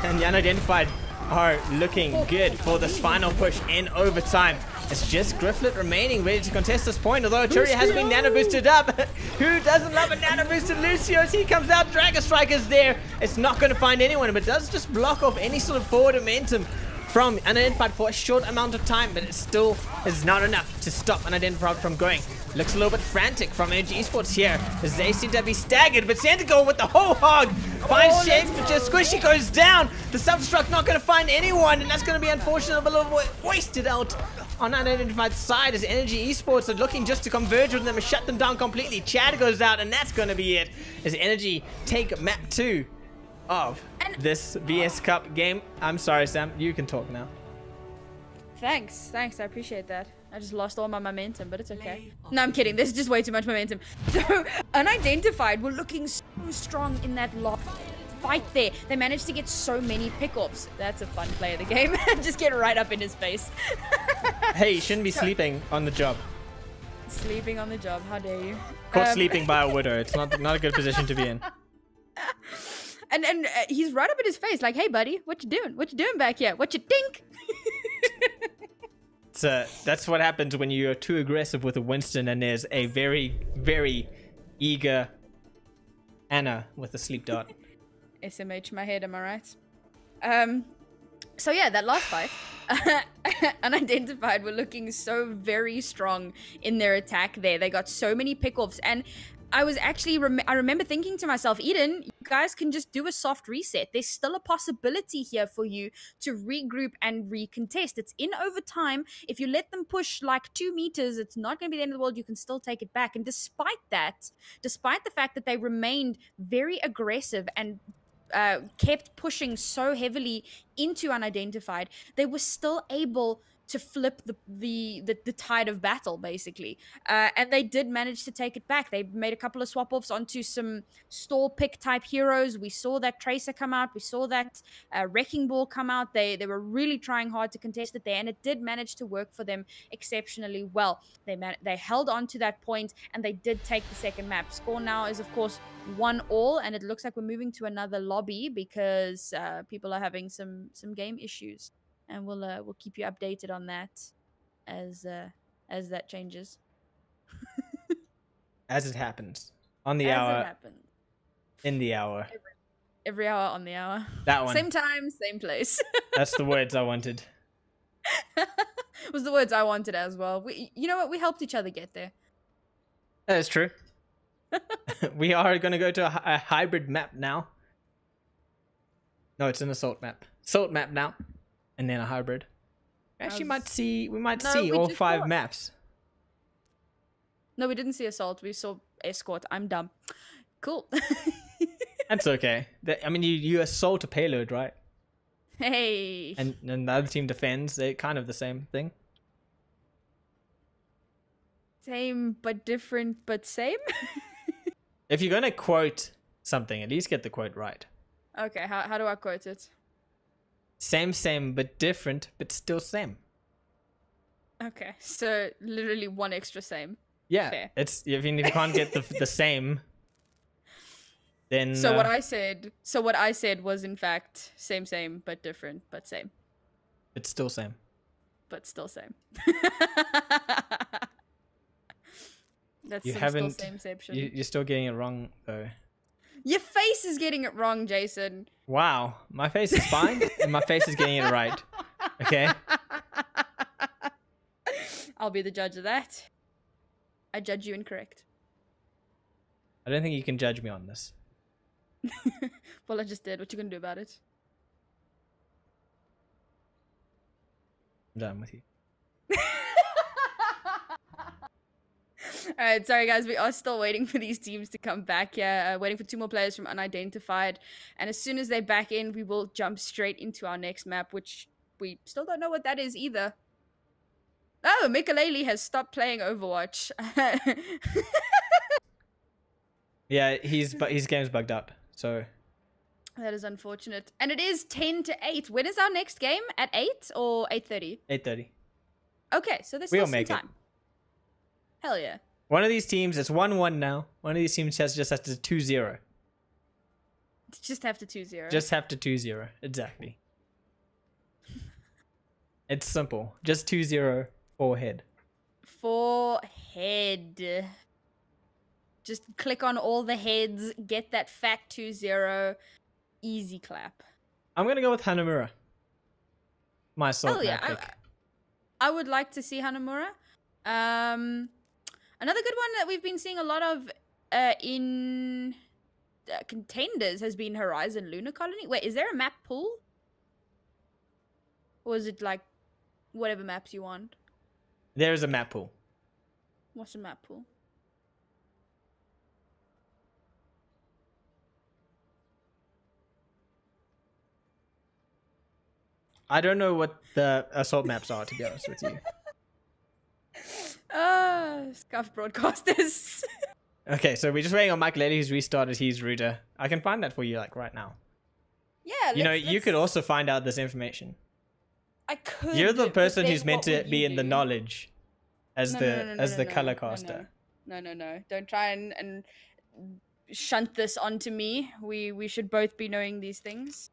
[SPEAKER 1] And the Unidentified are looking good for this final push in overtime. It's just Grifflet remaining ready to contest this point, although Arturia has been nano boosted up. Who doesn't love a nano boosted Lucio as he comes out? Dragon Strike is there. It's not going to find anyone, but it does just block off any sort of forward momentum from Unidentified for a short amount of time, but it still is not enough to stop Unidentified from going. Looks a little bit frantic from Energy Esports here as they seem to be staggered, but Santigo with the whole hog finds shape, but just Squishy goes down. The self-destruct not going to find anyone, and that's going to be unfortunate, but a little bit wasted out on Unidentified side as Energy Esports are looking just to converge with them and shut them down completely. Chad goes out, and that's going to be it as Energy take map 2 of this VS Cup game. I'm sorry, Sam. You can talk now.
[SPEAKER 2] Thanks. I appreciate that. I just lost all my momentum, but it's okay. No, I'm kidding. There's just way too much momentum. So, Unidentified were looking so strong in that last fight there. They managed to get so many pickups. That's a fun play of the game. Just get right up in his face.
[SPEAKER 1] Hey, you shouldn't be sleeping on the job.
[SPEAKER 2] Sleeping on the job. How dare you?
[SPEAKER 1] Caught sleeping by a widow. It's not a good position to be in.
[SPEAKER 2] And he's right up in his face, like, "Hey, buddy, what you doing? What you doing back here? What you think?"
[SPEAKER 1] That's what happens when you're too aggressive with a Winston and there's a very, very eager Anna with a sleep dart.
[SPEAKER 2] SMH my head, am I right? So yeah, that last fight, Unidentified were looking so very strong in their attack there. They got so many pickoffs, and I was actually, I remember thinking to myself, Eden, you guys can just do a soft reset. There's still a possibility here for you to regroup and recontest. It's in overtime. If you let them push like 2 meters, it's not going to be the end of the world. You can still take it back. And despite that, despite the fact that they remained very aggressive and kept pushing so heavily into Unidentified, they were still able to flip the tide of battle, basically. And they did manage to take it back. They made a couple of swap-offs onto some stall pick type heroes. We saw that Tracer come out. We saw that Wrecking Ball come out. They were really trying hard to contest it there, and it did manage to work for them exceptionally well. They held on to that point, and they did take the second map. Score now is, of course, 1-1, and it looks like we're moving to another lobby because people are having some game issues. And we'll keep you updated on that as that changes.
[SPEAKER 1] As it happens. On the hour.
[SPEAKER 2] As it happens.
[SPEAKER 1] In the hour.
[SPEAKER 2] Every hour on the hour.
[SPEAKER 1] That one.
[SPEAKER 2] Same time, same place.
[SPEAKER 1] That's the words I wanted.
[SPEAKER 2] Was the words I wanted as well. You know what? We helped each other get there.
[SPEAKER 1] That is true. We are going to go to a hybrid map now. No, it's an assault map. Assault map now. And then a hybrid. Actually, we might
[SPEAKER 2] No,
[SPEAKER 1] see
[SPEAKER 2] we
[SPEAKER 1] all
[SPEAKER 2] just
[SPEAKER 1] 5
[SPEAKER 2] saw-
[SPEAKER 1] maps.
[SPEAKER 2] No, we didn't see assault. We saw escort. I'm dumb. Cool.
[SPEAKER 1] That's okay. I mean, you assault a payload, right?
[SPEAKER 2] Hey.
[SPEAKER 1] And the other team defends. They're kind of the same thing.
[SPEAKER 2] Same but different but same.
[SPEAKER 1] If you're gonna quote something, at least get the quote right.
[SPEAKER 2] Okay, how do I quote it?
[SPEAKER 1] Same, but different, but still same.
[SPEAKER 2] Okay, so literally one extra same.
[SPEAKER 1] Yeah,
[SPEAKER 2] Fair.
[SPEAKER 1] it's if you can't get the same, then
[SPEAKER 2] So what I said was in fact same but different but same.
[SPEAKER 1] it's still same.
[SPEAKER 2] But still same. That's
[SPEAKER 1] You
[SPEAKER 2] some
[SPEAKER 1] haven't.
[SPEAKER 2] still sameception.
[SPEAKER 1] You're still getting it wrong though.
[SPEAKER 2] Your face is getting it wrong, Jason.
[SPEAKER 1] Wow, my face is fine, and my face is getting it right. Okay.
[SPEAKER 2] I'll be the judge of that. I judge you incorrect.
[SPEAKER 1] I don't think you can judge me on this.
[SPEAKER 2] Well, I just did. What you gonna do about it?
[SPEAKER 1] I'm done with you.
[SPEAKER 2] Alright, sorry guys, we are still waiting for these teams to come back here. Waiting for 2 more players from Unidentified. And as soon as they back in, we will jump straight into our next map, which we still don't know what that is either. Oh, Mikaleli has stopped playing Overwatch.
[SPEAKER 1] Yeah, his game's bugged up, so
[SPEAKER 2] That is unfortunate. And it is 10-8. When is our next game? At 8 or 8:30?
[SPEAKER 1] 8:30.
[SPEAKER 2] Okay, so there's
[SPEAKER 1] We'll
[SPEAKER 2] still some
[SPEAKER 1] make it.
[SPEAKER 2] time. Hell yeah.
[SPEAKER 1] One of these teams, it's 1-1 now. One of these teams just has to 2-0.
[SPEAKER 2] Just have to 2-0.
[SPEAKER 1] Just have to 2-0. Exactly. It's simple. Just 2-0 for head.
[SPEAKER 2] For head. Just click on all the heads, get that fat 2-0. Easy clap.
[SPEAKER 1] I'm gonna go with Hanamura. My assault
[SPEAKER 2] Hell yeah.
[SPEAKER 1] map pick.
[SPEAKER 2] I would like to see Hanamura. Another good one that we've been seeing a lot of in contenders has been Horizon Lunar Colony. Wait, is there a map pool? Or is it like whatever maps you want?
[SPEAKER 1] There is a map pool.
[SPEAKER 2] What's a map pool?
[SPEAKER 1] I don't know what the assault maps are, to be honest with you.
[SPEAKER 2] Scuff broadcasters.
[SPEAKER 1] Okay, so we're just waiting on Mike Lely, who's restarted his router. I can find that for you, like, right now.
[SPEAKER 2] Yeah,
[SPEAKER 1] You know, you could also find out this information.
[SPEAKER 2] I could.
[SPEAKER 1] You're the
[SPEAKER 2] but
[SPEAKER 1] person
[SPEAKER 2] then
[SPEAKER 1] who's meant
[SPEAKER 2] what
[SPEAKER 1] to
[SPEAKER 2] would
[SPEAKER 1] be
[SPEAKER 2] you
[SPEAKER 1] in the
[SPEAKER 2] do?
[SPEAKER 1] knowledge as the color
[SPEAKER 2] no,
[SPEAKER 1] caster.
[SPEAKER 2] No. Don't try and shunt this onto me. We should both be knowing these things.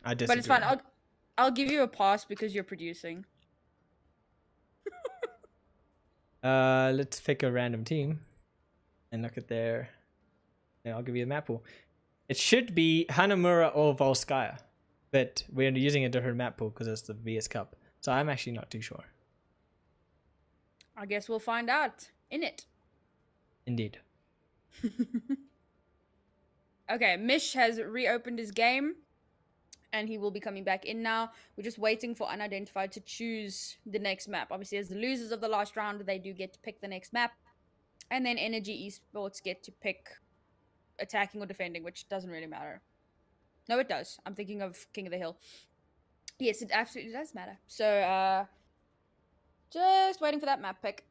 [SPEAKER 1] I disagree.
[SPEAKER 2] But it's fine. I'll give you a pass because you're producing.
[SPEAKER 1] Let's pick a random team and look at their. Yeah, I'll give you a map pool. It should be Hanamura or Volskaya, but we're using a different map pool because it's the VS Cup. So I'm actually not too sure.
[SPEAKER 2] I guess we'll find out in it.
[SPEAKER 1] Indeed.
[SPEAKER 2] Okay, Mish has reopened his game. And he will be coming back in now. We're just waiting for Unidentified to choose the next map. Obviously, as the losers of the last round, they do get to pick the next map. And then Energy Esports get to pick attacking or defending, which doesn't really matter. No, it does. I'm thinking of King of the Hill. Yes, it absolutely does matter. So, just waiting for that map pick.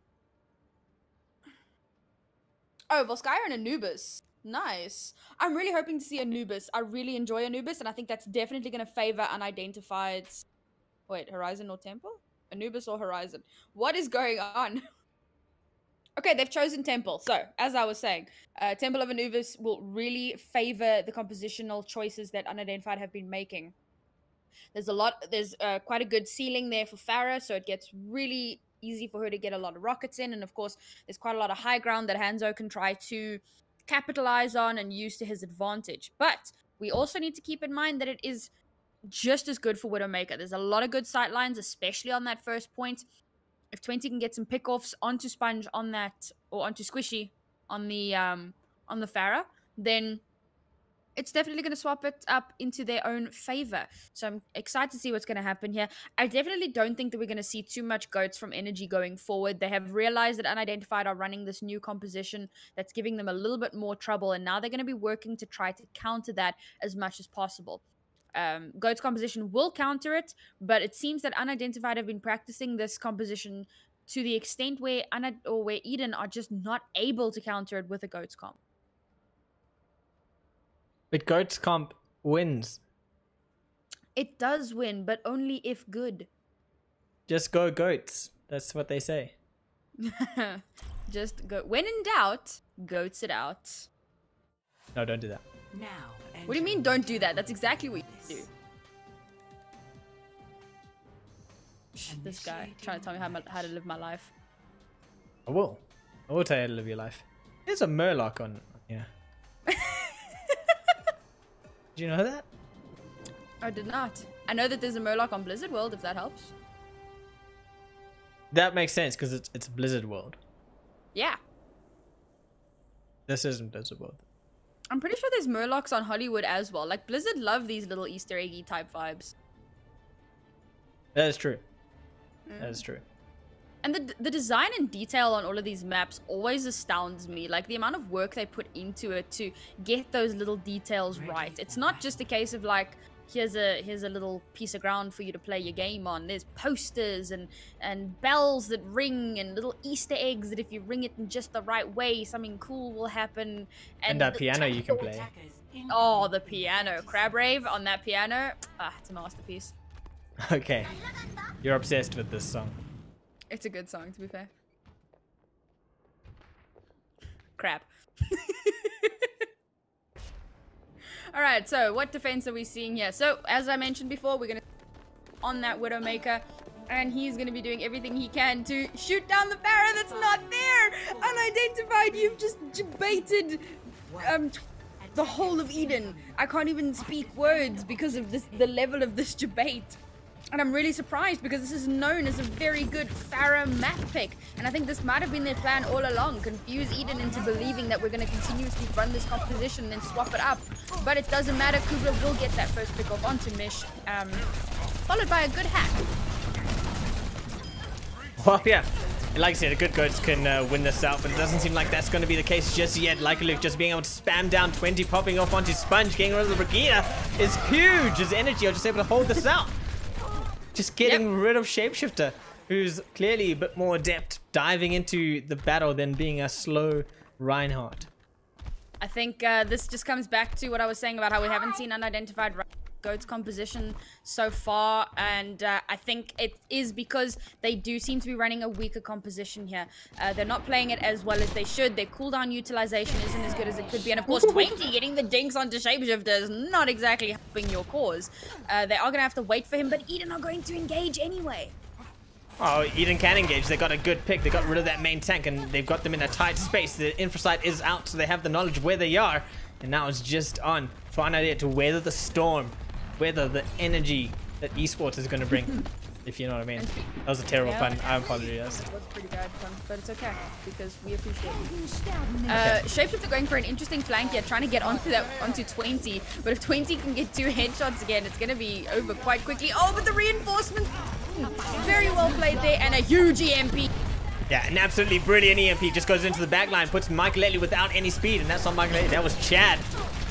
[SPEAKER 2] Oh, Volskaya and Anubis. Nice. I'm really hoping to see Anubis. I really enjoy Anubis, and I think that's definitely going to favor Unidentified. Wait, Horizon or Temple? Anubis or Horizon? What is going on? Okay, they've chosen Temple. So, as I was saying, Temple of Anubis will really favor the compositional choices that Unidentified have been making. There's quite a good ceiling there for Farah, so it gets really easy for her to get a lot of rockets in, and of course, there's quite a lot of high ground that Hanzo can try to capitalize on and use to his advantage. But we also need to keep in mind that it is just as good for Widowmaker. There's a lot of good sight lines, especially on that first point. If 20 can get some pickoffs onto Sponge on that, or onto Squishy on the Farah, then It's definitely going to swap it up into their own favor. So I'm excited to see what's going to happen here. I definitely don't think that we're going to see too much goats from Energy going forward. They have realized that Unidentified are running this new composition that's giving them a little bit more trouble, and now they're going to be working to try to counter that as much as possible. Goat's composition will counter it, but it seems that Unidentified have been practicing this composition to the extent where where Eden are just not able to counter it with a Goat's comp.
[SPEAKER 1] But Goat's comp wins.
[SPEAKER 2] It does win, but only if good.
[SPEAKER 1] Just go Goats. That's what they say.
[SPEAKER 2] Just go. When in doubt, goats it out.
[SPEAKER 1] No, don't do that.
[SPEAKER 3] Now.
[SPEAKER 2] What do you mean don't do that? That's exactly what you do. This guy trying to tell me how to live my life.
[SPEAKER 1] I will. I will tell you how to live your life. There's a Murloc on here. Do you know that?
[SPEAKER 2] I did not. I know that there's a Murloc on Blizzard World, if that helps.
[SPEAKER 1] That makes sense because it's Blizzard World.
[SPEAKER 2] Yeah.
[SPEAKER 1] This isn't Blizzard World.
[SPEAKER 2] I'm pretty sure there's Murlocs on Hollywood as well. Like, Blizzard love these little Easter eggy type vibes.
[SPEAKER 1] That is true. That is true.
[SPEAKER 2] And the design and detail on all of these maps always astounds me. Like, the amount of work they put into it to get those little details right. It's not just a case of, like, here's a little piece of ground for you to play your game on. There's posters and bells that ring and little Easter eggs that if you ring it in just the right way, something cool will happen.
[SPEAKER 1] And that piano you can play.
[SPEAKER 2] Oh, the piano. Crab Rave on that piano. Ah, it's a masterpiece.
[SPEAKER 1] Okay. You're obsessed with this song.
[SPEAKER 2] It's a good song, to be fair. Crap. Alright, so what defense are we seeing here? So, as I mentioned before, we're going to on that Widowmaker, and he's going to be doing everything he can to shoot down the Pharah that's not there! Unidentified, you've just debated the whole of Eden. I can't even speak words because of the level of this debate. And I'm really surprised because this is known as a very good Pharah map pick. And I think this might have been their plan all along. Confuse Eden into believing that we're going to continuously run this composition and then swap it up. But it doesn't matter. Kubra will get that first pick off onto Mish. Followed by a good hack.
[SPEAKER 1] Well, yeah. Like I said, a good Goats can win this out, but it doesn't seem like that's going to be the case just yet. Like Luke just being able to spam down 20, popping off onto Sponge, getting rid of the Brigida is huge. His energy are just able to hold this out. Just getting rid of Shapeshifter, who's clearly a bit more adept diving into the battle than being a slow Reinhardt.
[SPEAKER 2] I think this just comes back to what I was saying about how we haven't seen Unidentified Goat's composition so far, and I think it is because they do seem to be running a weaker composition here. They're not playing it as well as they should. Their cooldown utilization isn't as good as it could be, and of course 20 getting the dinks onto Shapeshifter is not exactly helping your cause. They are going to have to wait for him, but Eden are going to engage anyway.
[SPEAKER 1] Oh, Eden can engage. They got a good pick. They got rid of that main tank, and they've got them in a tight space. The infrasight is out, so they have the knowledge of where they are, and now it's just on for an idea to weather the storm. Weather the energy that Esports is going to bring, if you know what I mean. That was a terrible pun. I apologize.
[SPEAKER 2] It was a pretty bad pun, but it's okay because we appreciate it. Shapeshifter going for an interesting flank here, trying to get onto 20, but if 20 can get 2 headshots again, it's going to be over quite quickly. Oh, but the reinforcement, very well played there, and a huge EMP.
[SPEAKER 1] Yeah, an absolutely brilliant EMP just goes into the back line, puts Michael without any speed, and that's not Michael. That was Chad.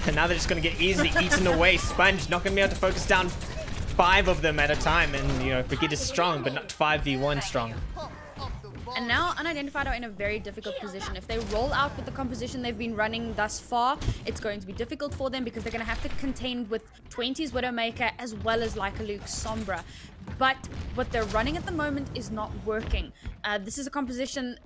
[SPEAKER 1] And now they're just going to get easily eaten away. Sponge not going to be able to focus down 5 of them at a time. And, you know, Brigitte is strong, but not 5v1 strong.
[SPEAKER 2] And now Unidentified are in a very difficult position. If they roll out with the composition they've been running thus far, it's going to be difficult for them because they're going to have to contend with 20's Widowmaker as well as like a Luke Sombra. But what they're running at the moment is not working. This is a composition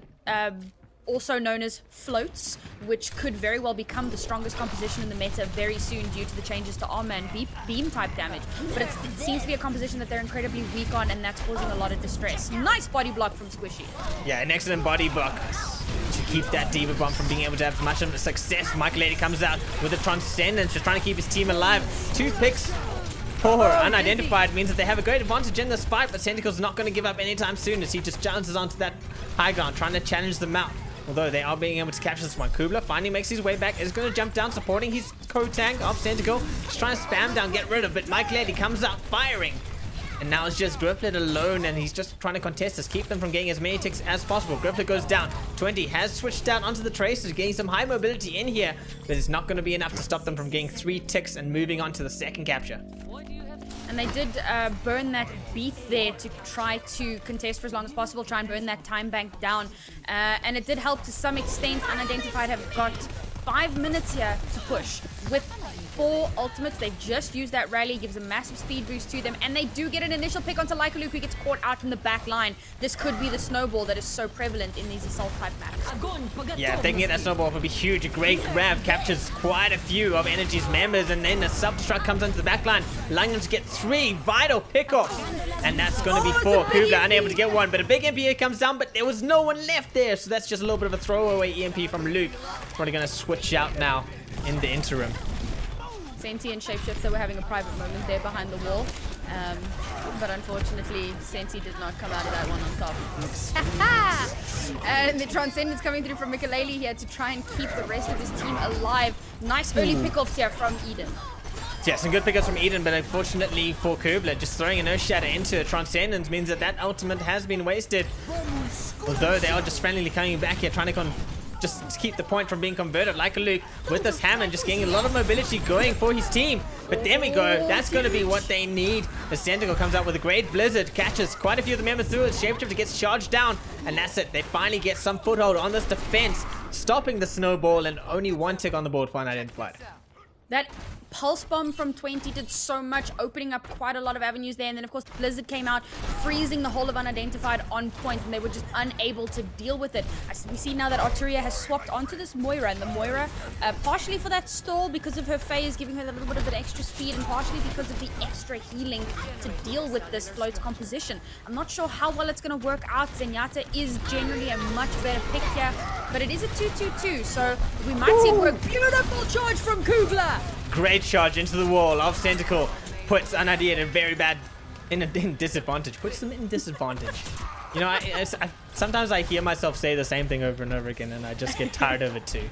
[SPEAKER 2] also known as floats, which could very well become the strongest composition in the meta very soon due to the changes to armor and beam type damage. But it seems to be a composition that they're incredibly weak on, and that's causing a lot of distress. Nice body block from Squishy.
[SPEAKER 1] Yeah, an excellent body block to keep that Diva Bomb from being able to have much of a success. Michael comes out with a Transcendence, just trying to keep his team alive. 2 picks for Unidentified means that they have a great advantage in this fight, but Tentacle's not going to give up anytime soon as he just bounces onto that high ground, trying to challenge them out. Although they are being able to capture this one. Kubler finally makes his way back. Is going to jump down, supporting his co-tank of Centacle. Just trying to spam down, get rid of it. Mike Lady comes out firing. And now it's just Grifflet alone, and he's just trying to contest this, keep them from getting as many ticks as possible. Grifflet goes down. 20 has switched down onto the Tracers, getting some high mobility in here, but it's not going to be enough to stop them from getting 3 ticks and moving on to the second capture.
[SPEAKER 2] And they did burn that beat there to try to contest for as long as possible, try and burn that time bank down. And it did help to some extent. Unidentified have got 5 minutes here to push with 4 ultimates. They just used that rally, gives a massive speed boost to them, and they do get an initial pick onto Lycaluke, who gets caught out in the back line. This could be the snowball that is so prevalent in these assault type maps.
[SPEAKER 1] Yeah, if they can get that snowball, it would be huge. A great grab, captures quite a few of Energy's members, and then the self-destruct comes onto the back line, allowing them to get 3 vital pickoffs. And that's going to be 4. Kubler unable to get one, but a big EMP here comes down, but there was no one left there, so that's just a little bit of a throwaway EMP from Luke. Probably going to switch out now in the interim.
[SPEAKER 2] Senti and Shapeshifter were having a private moment there behind the wall. But unfortunately, Senti did not come out of that one on top. And the Transcendence coming through from Mikalele here to try and keep the rest of his team alive. Nice early pickoffs here from Eden.
[SPEAKER 1] Yeah, some good pickups from Eden, but unfortunately for Kubler, just throwing an Earth Shatter into a Transcendence means that that ultimate has been wasted. Although they are just friendly coming back here, trying to just keep the point from being converted. Like a Luke with this Hammond, just getting a lot of mobility going for his team. But there we go. That's going to be what they need. The Centacle comes out with a great Blizzard, catches quite a few of the members through it. Shapeshifter gets charged down, and that's it. They finally get some foothold on this defense, stopping the snowball, and only 1 tick on the board for Unidentified.
[SPEAKER 2] That Pulse Bomb from 20 did so much, opening up quite a lot of avenues there. And then, of course, Blizzard came out, freezing the whole of Unidentified on point, and they were just unable to deal with it. As we see now that Arturia has swapped onto this Moira, and the Moira, partially for that stall because of her phase, giving her a little bit of an extra speed, and partially because of the extra healing to deal with this float composition. I'm not sure how well it's going to work out. Zenyatta is generally a much better pick here, but it is a 2-2-2, so we might see it work. Beautiful charge from Kugler!
[SPEAKER 1] Great charge into the wall of Centacle. Puts Unadi in a very bad, in disadvantage. Puts them in disadvantage. You know, sometimes I hear myself say the same thing over and over again, and I just get tired of it too.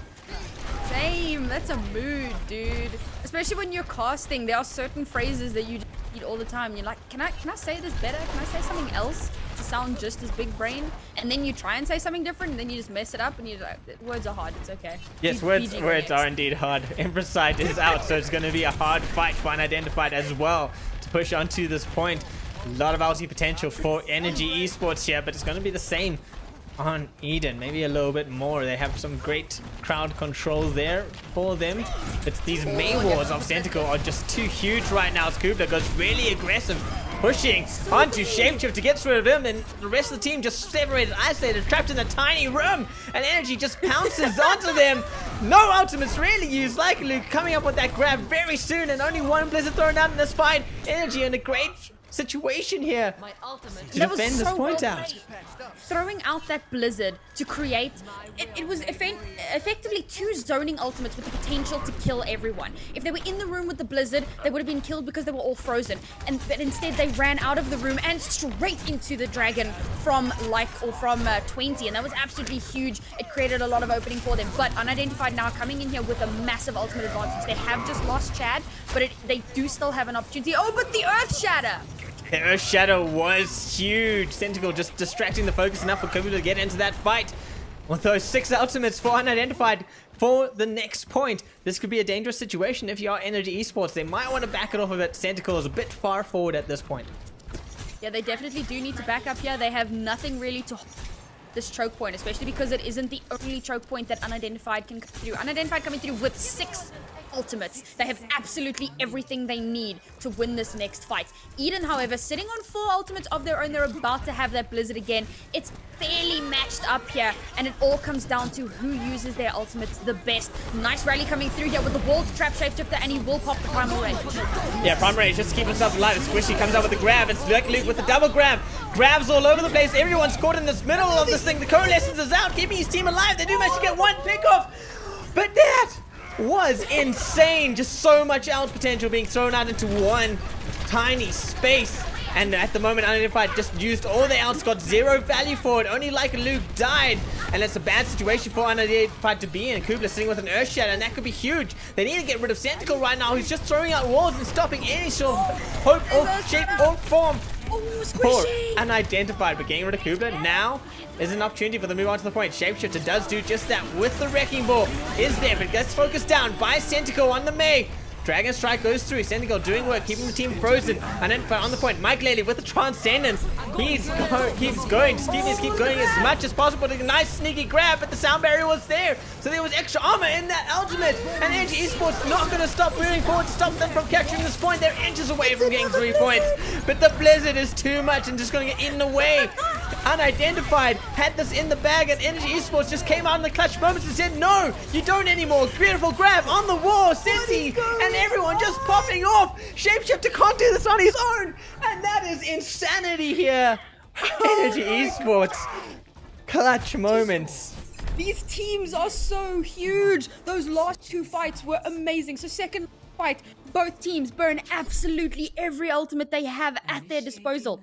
[SPEAKER 2] Same. That's a mood, dude. Especially when you're casting, there are certain phrases that you just read all the time. You're like, can I say this better? Can I say something else to sound just as big brain? And then you try and say something different, and then you just mess it up, and you're like, words are hard. It's okay.
[SPEAKER 1] Yes, words are indeed hard. Empress side is out, so it's going to be a hard fight for Unidentified as well to push onto this point. A lot of ulti potential for Energy Esports here, but it's going to be the same on Eden, maybe a little bit more. They have some great crowd control there for them, but these main wars of Centacle are just too huge right now. Kubler goes really aggressive, pushing onto Shapeshift to get through of him, and the rest of the team just separated, isolated, trapped in a tiny room, and Energy just pounces onto them. No ultimates really used. Like Luke coming up with that grab very soon, and only 1 Blizzard thrown out in this fight. Energy in a great situation here to defend this point out.
[SPEAKER 2] Throwing out that Blizzard to create, it was effectively 2 zoning ultimates with the potential to kill everyone. If they were in the room with the Blizzard, they would have been killed because they were all frozen. But instead they ran out of the room and straight into the dragon from 20, and that was absolutely huge. It created a lot of opening for them. But Unidentified now coming in here with a massive ultimate advantage. They have just lost Chad, but they do still have an opportunity. Oh, but the Earth Shatter!
[SPEAKER 1] The Earth Shadow was huge. Centacle just distracting the focus enough for Kubler to get into that fight. With those 6 ultimates for Unidentified for the next point. This could be a dangerous situation if you are Energy Esports. They might want to back it off a bit. Centacle is a bit far forward at this point.
[SPEAKER 2] Yeah, they definitely do need to back up here. They have nothing really to this choke point, especially because it isn't the only choke point that Unidentified can come through. Unidentified coming through with 6 ultimates. They have absolutely everything they need to win this next fight. Eden, however, sitting on 4 ultimates of their own. They're about to have that Blizzard again. It's fairly matched up here, and it all comes down to who uses their ultimates the best. Nice rally coming through here with the wall to trap Shapeshifter, and he will pop the Primal Rage.
[SPEAKER 1] Yeah, Primal Rage just to keep himself alive. Squishy comes out with the grab. It's Luke with the double grab. Grabs all over the place. Everyone's caught in this middle of this thing. The Coalescence is out, keeping his team alive. They do manage to get 1 pick off, but that was insane. Just so much out potential being thrown out into one tiny space. And at the moment, Unidentified just used all their outs, got 0 value for it. Only like Luke died. And it's a bad situation for Unidentified to be in. Kubler sitting with an Earth Shatter, and that could be huge. They need to get rid of Senticle right now. He's just throwing out walls and stopping any sort of hope or shape or form.
[SPEAKER 2] Oh, squishy!
[SPEAKER 1] Unidentified, but getting rid of Kubler now is an opportunity for them to move on to the point. Shapeshifter does do just that with the Wrecking Ball. Is there, but gets focused down by Senticle on the Mei. Dragon Strike goes through. Senticle doing work, keeping the team frozen. Identified on the point. Mike Lely with the Transcendence. Keeps going. Just keep going as much as possible. A nice sneaky grab, but the sound barrier was there. So there was extra armor in that ultimate. And Energy Esports not going to stop moving forward to stop them from capturing this point. They're inches away from getting 3 points. But the Blizzard is too much and just going to get eaten away. Unidentified had this in the bag, and Energy Esports just came out in the clutch moments and said, no, you don't anymore. Beautiful grab on the wall. Senti and everyone just popping off. Shapeshifter can't do this on his own, and that is insanity here. Energy Esports, clutch moments.
[SPEAKER 2] These teams are so huge. Those last 2 fights were amazing. So second fight, both teams burn absolutely every ultimate they have at their disposal.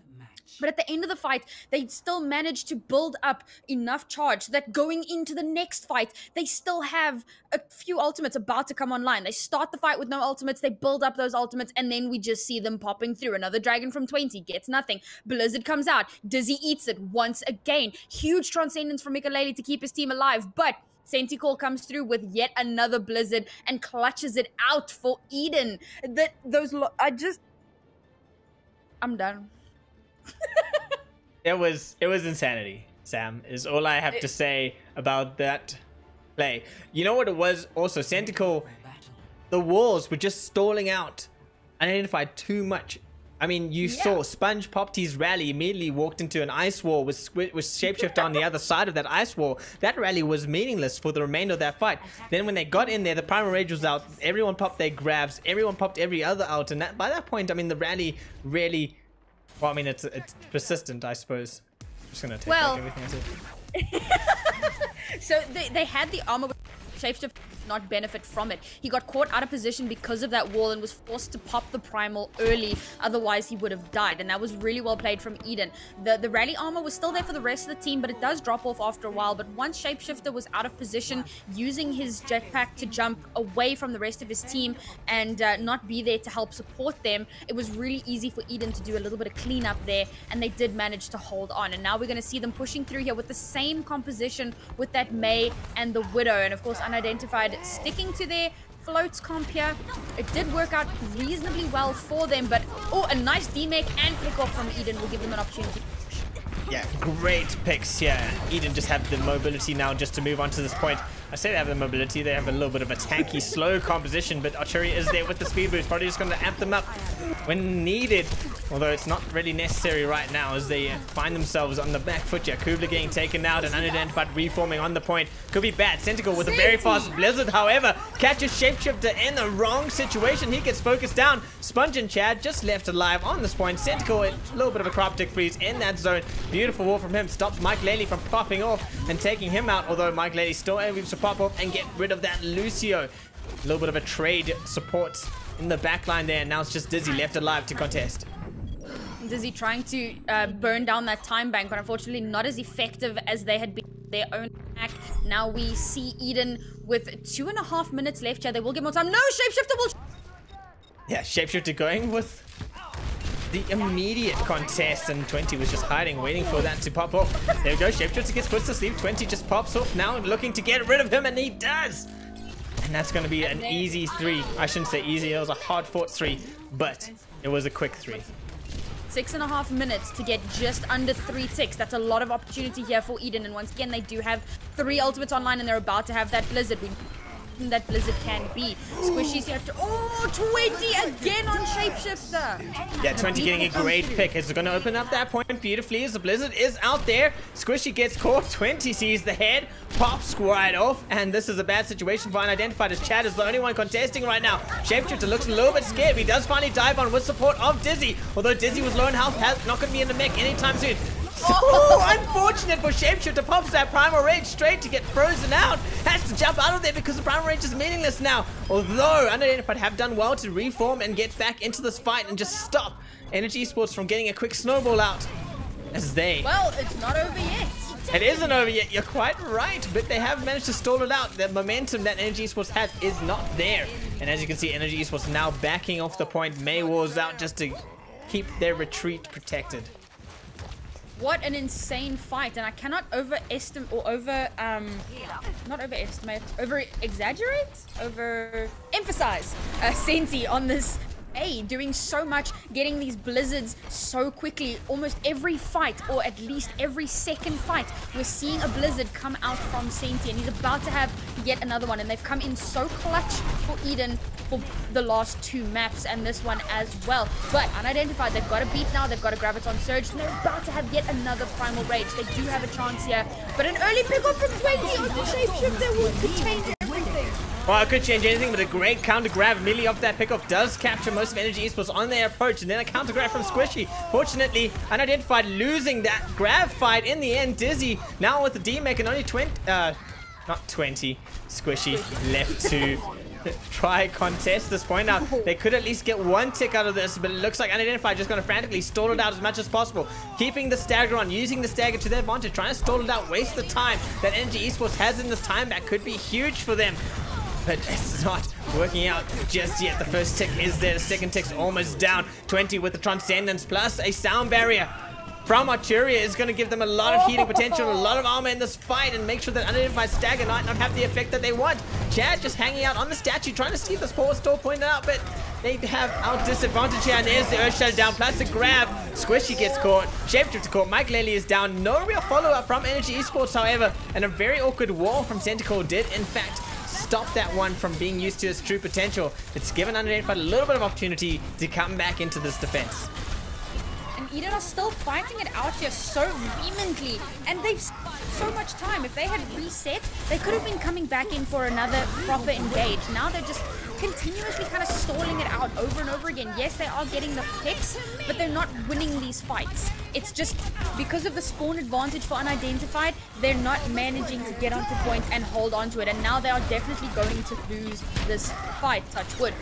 [SPEAKER 2] But at the end of the fight, they still managed to build up enough charge so that going into the next fight, they still have a few ultimates about to come online. They start the fight with no ultimates, they build up those ultimates, and then we just see them popping through. Another Dragon from 20 gets nothing. Blizzard comes out. Dizzy eats it once again. Huge Transcendence from Mikaleli to keep his team alive, but Senticle comes through with yet another Blizzard and clutches it out for Eden. I'm done.
[SPEAKER 1] It was insanity, Sam, is all I have to say about that play. You know what it was also? Senticle, the walls were just stalling out. Unidentified too much. I mean, you saw Sponge popped his rally, immediately walked into an ice wall with Shapeshifter on the other side of that ice wall. That rally was meaningless for the remainder of that fight. Then when they got in there, the Primal Rage was out. Everyone popped their grabs. Everyone popped every other out. And by that point, I mean, the rally really... Well, I mean, it's persistent, I suppose. I'm just going to take back everything I said.
[SPEAKER 2] So they had the armor, Shapeshifter not benefit from it. He got caught out of position because of that wall and was forced to pop the primal early, otherwise he would have died, and that was really well played from Eden. The rally armor was still there for the rest of the team, but it does drop off after a while. But once Shapeshifter was out of position, using his jetpack to jump away from the rest of his team and not be there to help support them, it was really easy for Eden to do a little bit of cleanup there, and they did manage to hold on. And now we're going to see them pushing through here with the same composition with that Mei and the Widow, and of course Unidentified sticking to their floats comp here. It did work out reasonably well for them, but a nice D-make and pick off from Eden will give them an opportunity.
[SPEAKER 1] Yeah, great picks here. Eden just have the mobility now just to move on to this point. I say they have the mobility, they have a little bit of a tanky, slow composition, but Archery is there with the speed boost, probably just going to amp them up when needed. Although it's not really necessary right now as they find themselves on the back foot here. Kubler getting taken out and Unidentified reforming on the point. Could be bad. Senticle with a very fast Blizzard, however, catches Shapeshifter in the wrong situation. He gets focused down. Sponge and Chad just left alive on this point. Senticle, a little bit of a cryptic freeze in that zone. Beautiful wall from him. Stops Mike Lely from popping off and taking him out, although Mike Lely still able to pop off and get rid of that Lucio. A little bit of a trade support in the back line there. Now it's just Dizzy left alive to contest.
[SPEAKER 2] Dizzy trying to burn down that time bank, but unfortunately not as effective as they had been their own attack. Now we see Eden with 2.5 minutes left here. They will get more time. No, Shapeshifter will...
[SPEAKER 1] Yeah, Shapeshifter going with the immediate contest, and 20 was just hiding, waiting for that to pop off. There we go, Shapeshifter gets put to sleep. 20 just pops off now, looking to get rid of him, and he does. And that's going to be an easy 3. I shouldn't say easy, it was a hard-fought 3, but it was a quick 3.
[SPEAKER 2] 6.5 minutes to get just under 3 ticks. That's a lot of opportunity here for Eden, and once again they do have 3 ultimates online and they're about to have that Blizzard. That Blizzard can be. Squishy's here to... 20 again on Shapeshifter.
[SPEAKER 1] Yeah, 20 getting a great pick. Is it going to open up that point beautifully as the Blizzard is out there. Squishy gets caught. 20 sees the head. Pops right off. And this is a bad situation for Unidentified as Chad is the only one contesting right now. Shapeshifter looks a little bit scared. He does finally dive on with support of Dizzy. Although Dizzy was low in health, not going to be in the mech anytime soon. Oh, unfortunate for Shapeshifter. Pops that Primal Rage straight to get frozen out. Has to jump out of there because the Primal Rage is meaningless now. Although Unidentified have done well to reform and get back into this fight and just stop Energy Esports from getting a quick snowball out. As they...
[SPEAKER 2] Well, it's not over yet.
[SPEAKER 1] It isn't over yet, you're quite right, but they have managed to stall it out. The momentum that Energy Esports have is not there. And as you can see, Energy Esports now backing off the point. May War's out just to keep their retreat protected.
[SPEAKER 2] What an insane fight, and I cannot overestimate or overemphasize Senti on this doing so much, getting these blizzards so quickly. Almost every fight, or at least every second fight, we're seeing a blizzard come out from Senti, and he's about to have yet another one, and they've come in so clutch for Eden for the last 2 maps and this one as well. But Unidentified, they've got a beat now, they've got a Graviton Surge, and they're about to have yet another Primal Rage. They do have a chance here, but an early pickup from 20 on the Shapeshifter could change everything.
[SPEAKER 1] Well, it could change anything, but a great counter grab immediately off that pickoff does capture most of Energy Esports on their approach, and then a counter grab from Squishy. Fortunately, Unidentified losing that grab fight in the end. Dizzy now with the D-Mech and only 20, not 20, Squishy left to try contest this point. Now, they could at least get 1 tick out of this, but it looks like Unidentified just going to frantically stall it out as much as possible. Keeping the stagger on, using the stagger to their advantage, trying to stall it out, waste the time that Energy Esports has in this time. That could be huge for them. But it's not working out just yet. The first tick is there. The second tick's almost down. 20 with the Transcendence plus a sound barrier from Arturia is going to give them a lot of healing potential, a lot of armor in this fight, and make sure that Unidentified stagger might not have the effect that they want. Chad just hanging out on the statue, trying to see this poor store pointed out, but they have our disadvantage here, and there's the Earth Shadow down, plus the grab. Squishy gets caught, Shapeshifter caught, Mike Lely is down. No real follow-up from Energy Esports, however, and a very awkward wall from Centacore did, in fact, stop that one from being used to its true potential. It's given Unidentified a little bit of opportunity to come back into this defense.
[SPEAKER 2] And Eden are still fighting it out here so vehemently, and they've so much time. If they had reset, they could have been coming back in for another proper engage. Now they're just continuously kind of stalling it out over and over again. Yes, they are getting the picks, but they're not winning these fights. It's just because of the spawn advantage for Unidentified, they're not managing to get onto point and hold on to it. And now they are definitely going to lose this fight, touch wood.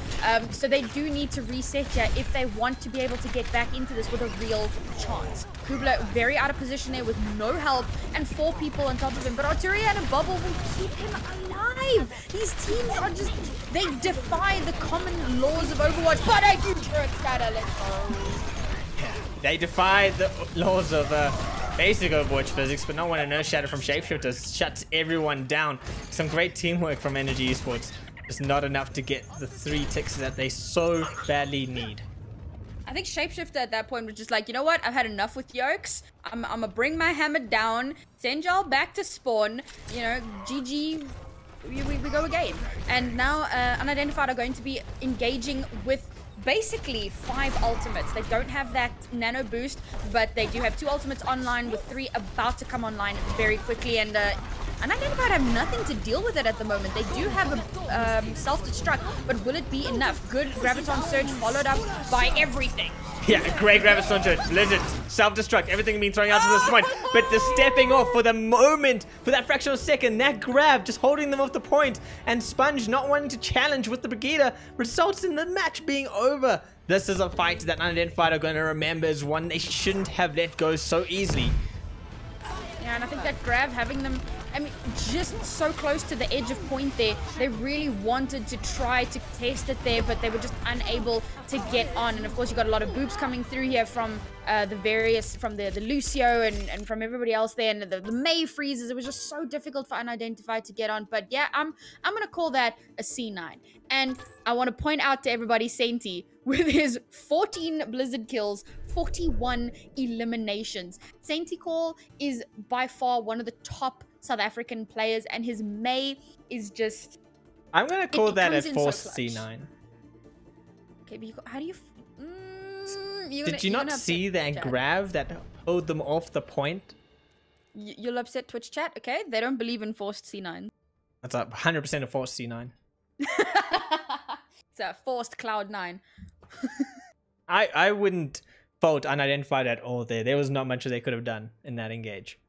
[SPEAKER 2] So they do need to reset here if they want to be able to get back into this with a real chance. Kubla very out of position there with no help and 4 people on top of him. But Arturia and a bubble will keep him alive. These teams are just, they defy the common laws of Overwatch. But a huge Earth Shatter, let's go.
[SPEAKER 1] They defy the laws of basic Overwatch physics, but not when an Earth Shatter from Shapeshifter shuts everyone down. Some great teamwork from Energy Esports. Just not enough to get the 3 ticks that they so badly need.
[SPEAKER 2] I think Shapeshifter at that point was just like, you know what? I've had enough with yokes. I'm gonna bring my hammer down, send y'all back to spawn. You know, GG, we go again. And now Unidentified are going to be engaging with basically 5 ultimates. They don't have that nano boost, but they do have 2 ultimates online, with 3 about to come online very quickly. And Unidentified have nothing to deal with it at the moment. They do have a self-destruct, but will it be enough? Good Graviton Surge followed up by everything.
[SPEAKER 1] Yeah, great Graviton Surge, Blizzard, self-destruct, everything being thrown out to this point. But the stepping off for the moment, for that fraction of a second, that grab just holding them off the point, and Sponge not wanting to challenge with the Brigida results in the match being over. This is a fight that Unidentified are going to remember as one they shouldn't have let go so easily.
[SPEAKER 2] Yeah, and I think that grab, having them, I mean, just so close to the edge of point there, they really wanted to try to test it there, but they were just unable to get on. And of course, you got a lot of boops coming through here from the various, from the Lucio and from everybody else there, and the May freezes. It was just so difficult for Unidentified to get on. But yeah, I'm gonna call that a C9. And I want to point out to everybody, Senti, with his 14 Blizzard kills, 41 eliminations. Senti Call is by far one of the top South African players, and his May is just...
[SPEAKER 1] I'm going to call that a forced C9.
[SPEAKER 2] Okay, but how do you...
[SPEAKER 1] Did you not see that grab that hold them off the point?
[SPEAKER 2] You'll upset Twitch chat, okay? They don't believe in forced C9.
[SPEAKER 1] That's 100% a forced C9.
[SPEAKER 2] It's a forced Cloud9.
[SPEAKER 1] I wouldn't fault unidentified at all there. There was not much they could have done in that engage.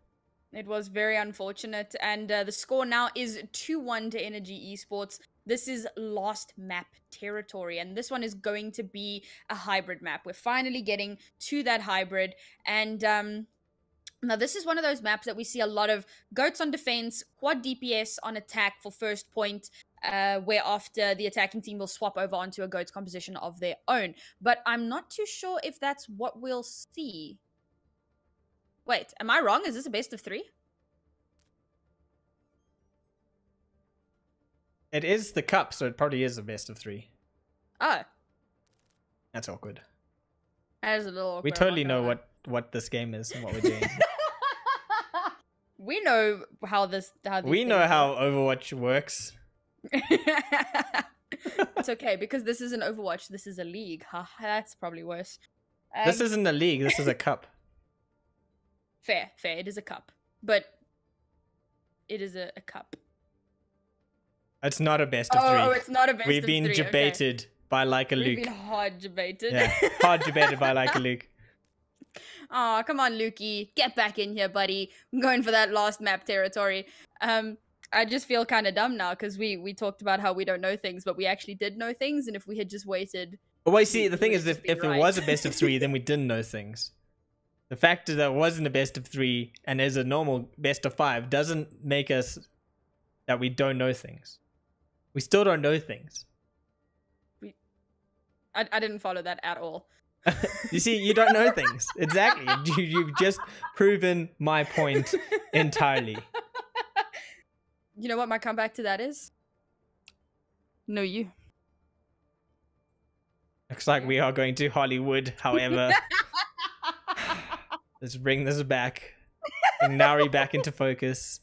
[SPEAKER 2] It was very unfortunate, and the score now is 2-1 to Energy Esports. This is last map territory, and this one is going to be a hybrid map. We're finally getting to that hybrid, and now this is one of those maps that we see a lot of goats on defense, quad DPS on attack for first point, where after the attacking team will swap over onto a goats composition of their own. But I'm not too sure if that's what we'll see. Wait, am I wrong? Is this a best of 3?
[SPEAKER 1] It is the cup, so it probably is a best of 3.
[SPEAKER 2] Oh.
[SPEAKER 1] That's awkward.
[SPEAKER 2] That is a little awkward.
[SPEAKER 1] We totally know what this game is and what we're doing.
[SPEAKER 2] We know how
[SPEAKER 1] we know how Overwatch works.
[SPEAKER 2] It's okay, because this isn't Overwatch, this is a league. That's probably worse.
[SPEAKER 1] This isn't a league, this is a cup.
[SPEAKER 2] Fair. It is a cup. But it is a cup.
[SPEAKER 1] It's not a best of 3.
[SPEAKER 2] Oh, it's not a best
[SPEAKER 1] We've
[SPEAKER 2] of
[SPEAKER 1] been
[SPEAKER 2] 3.
[SPEAKER 1] debated by Like a Luke.
[SPEAKER 2] We've been hard debated.
[SPEAKER 1] Yeah, hard debated by Like a Luke.
[SPEAKER 2] Oh, come on, Lukey. Get back in here, buddy. I'm going for that last map territory. I just feel kind of dumb now because we talked about how we don't know things, but we actually did know things, and if we had just waited...
[SPEAKER 1] Well, see, the thing is, if
[SPEAKER 2] right.
[SPEAKER 1] it was a best of 3, then we didn't know things. The fact that it wasn't a best of 3 and is a normal best of 5 doesn't make us that we don't know things. We still don't know things.
[SPEAKER 2] I didn't follow that at all.
[SPEAKER 1] You see, you don't know things. Exactly. You've just proven my point entirely.
[SPEAKER 2] You know what my comeback to that is? No, you.
[SPEAKER 1] Looks like we are going to Hollywood, however. Let's bring this back. Bring Nari back into focus.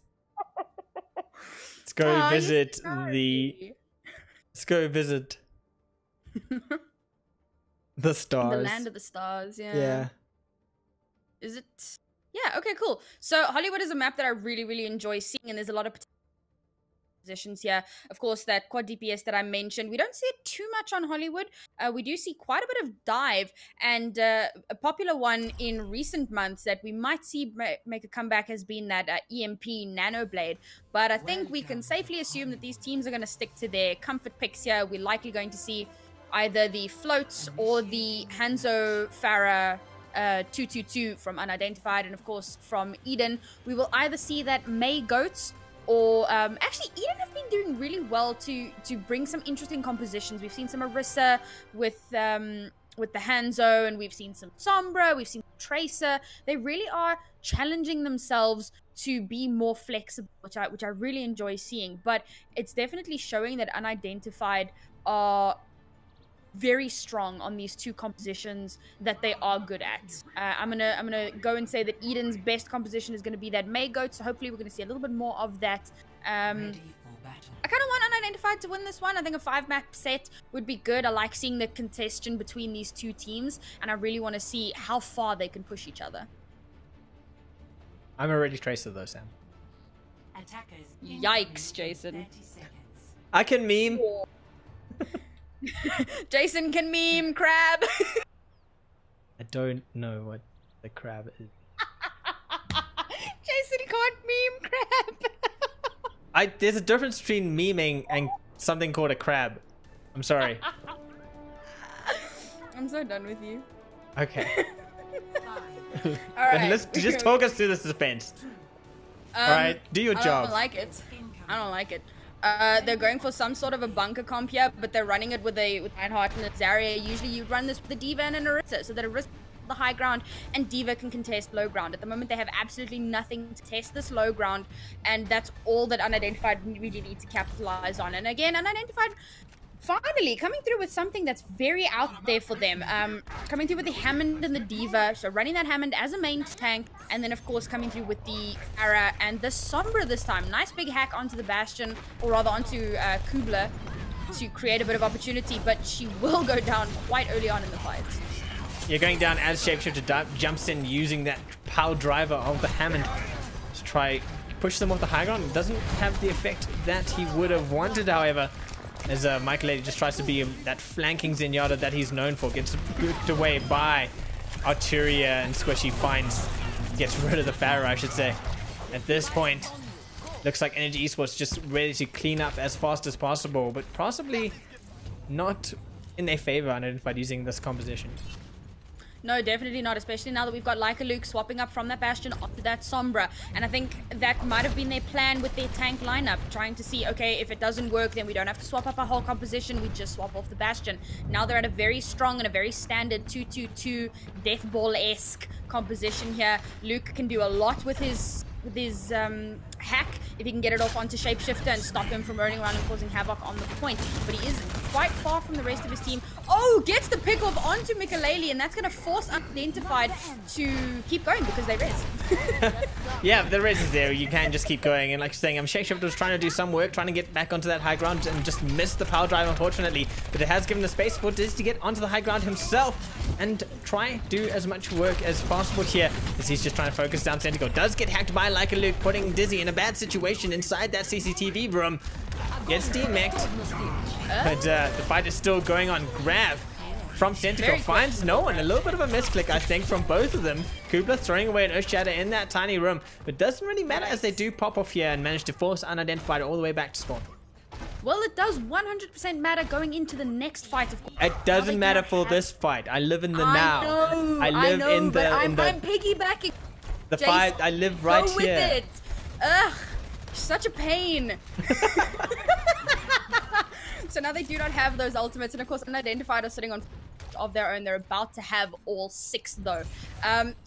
[SPEAKER 1] Let's go visit the... Let's go visit... the stars.
[SPEAKER 2] The land of the stars, yeah.
[SPEAKER 1] Yeah.
[SPEAKER 2] Is it? Yeah, okay, cool. So Hollywood is a map that I really, really enjoy seeing, and there's a lot of positions here. Of course, that quad DPS that I mentioned, we don't see it too much on Hollywood. We do see quite a bit of dive, and a popular one in recent months that we might see make a comeback has been that EMP Nano Blade. But I think we can safely assume that these teams are going to stick to their comfort picks here. We're likely going to see either the floats or the Hanzo Farah 222 from Unidentified, and of course from Eden. We will either see that May Goats or actually Eden have been doing really well to bring some interesting compositions. We've seen some Orisa with the Hanzo, and we've seen some Sombra, we've seen Tracer. They really are challenging themselves to be more flexible, which I really enjoy seeing. But it's definitely showing that Unidentified are very strong on these two compositions that they are good at. I'm gonna go and say that Eden's best composition is gonna be that May Goat, so hopefully we're gonna see a little bit more of that. I kind of want Unidentified to win this one. I think a 5-map set would be good. I like seeing the contestation between these two teams, and I really want to see how far they can push each other.
[SPEAKER 1] I'm already Tracer though, Sam.
[SPEAKER 2] Yikes, Jason.
[SPEAKER 1] I can meme.
[SPEAKER 2] Jason can meme crab.
[SPEAKER 1] I don't know what the crab is.
[SPEAKER 2] Jason can't meme crab.
[SPEAKER 1] There's a difference between memeing and something called a crab. I'm sorry.
[SPEAKER 2] I'm so done with you.
[SPEAKER 1] Okay.
[SPEAKER 2] Alright.
[SPEAKER 1] Let's just talk us through this defense. Alright, do your job.
[SPEAKER 2] I don't like it. I don't like it. They're going for some sort of a bunker comp here, but they're running it with Reinhardt and a Zarya. Usually you run this with a D.Va and an Orisa, so that Orisa the high ground and D.Va can contest low ground. At the moment they have absolutely nothing to test this low ground, and that's all that Unidentified really need to capitalize on. And again, Unidentified finally coming through with something that's very out there for them. Coming through with the Hammond and the D.Va, so running that Hammond as a main tank, and then of course coming through with the Farah and the Sombra this time. Nice big hack onto the Bastion, or rather onto Kubla, to create a bit of opportunity, but she will go down quite early on in the fight.
[SPEAKER 1] You're going down as Shapeshifter jumps in using that power driver of the Hammond to try push them off the high ground. It doesn't have the effect that he would have wanted, however, as Michael Lady just tries to be that flanking Zenyatta that he's known for. Gets goofed away by Arturia and Squishy gets rid of the Pharaoh, I should say. At this point, looks like Energy Esports just ready to clean up as fast as possible, but possibly not in their favor unidentified using this composition.
[SPEAKER 2] No, definitely not, especially now that we've got Leica Luke swapping up from that Bastion onto that Sombra. And I think that might have been their plan with their tank lineup, trying to see, okay, if it doesn't work, then we don't have to swap up our whole composition, we just swap off the Bastion. Now they're at a very strong and a very standard 2-2-2 Death Ball-esque composition here. Luke can do a lot with his hack if he can get it off onto Shapeshifter and stop him from running around and causing havoc on the point. But he is quite far from the rest of his team. Oh, gets the pick off onto Mikaleli, and that's going to force Unidentified to keep going because they res.
[SPEAKER 1] Yeah, the res is there. You can just keep going. And like you're saying, Shapeshifter was trying to do some work, trying to get back onto that high ground and just missed the power drive, unfortunately. But it has given the space for Diz to get onto the high ground himself and try do as much work as possible here, as he's just trying to focus down Centigo. Does get hacked by Leica Luke, putting Dizzy in a bad situation inside that CCTV room. Gets DMA'd, but the fight is still going on. Grab from Centigo finds no one. A little bit of a misclick, I think, from both of them. Kubler throwing away an Earth Shatter in that tiny room, but doesn't really matter as they do pop off here and manage to force Unidentified all the way back to spawn.
[SPEAKER 2] Well, it does 100% matter going into the next fight, of course.
[SPEAKER 1] It doesn't matter for this fight. I live in the now.
[SPEAKER 2] I live
[SPEAKER 1] in the
[SPEAKER 2] I'm piggybacking.
[SPEAKER 1] The fight. I live right
[SPEAKER 2] go with
[SPEAKER 1] here.
[SPEAKER 2] It. Ugh, such a pain. So now they do not have those ultimates, and of course Unidentified are sitting on of their own. They're about to have all 6 though.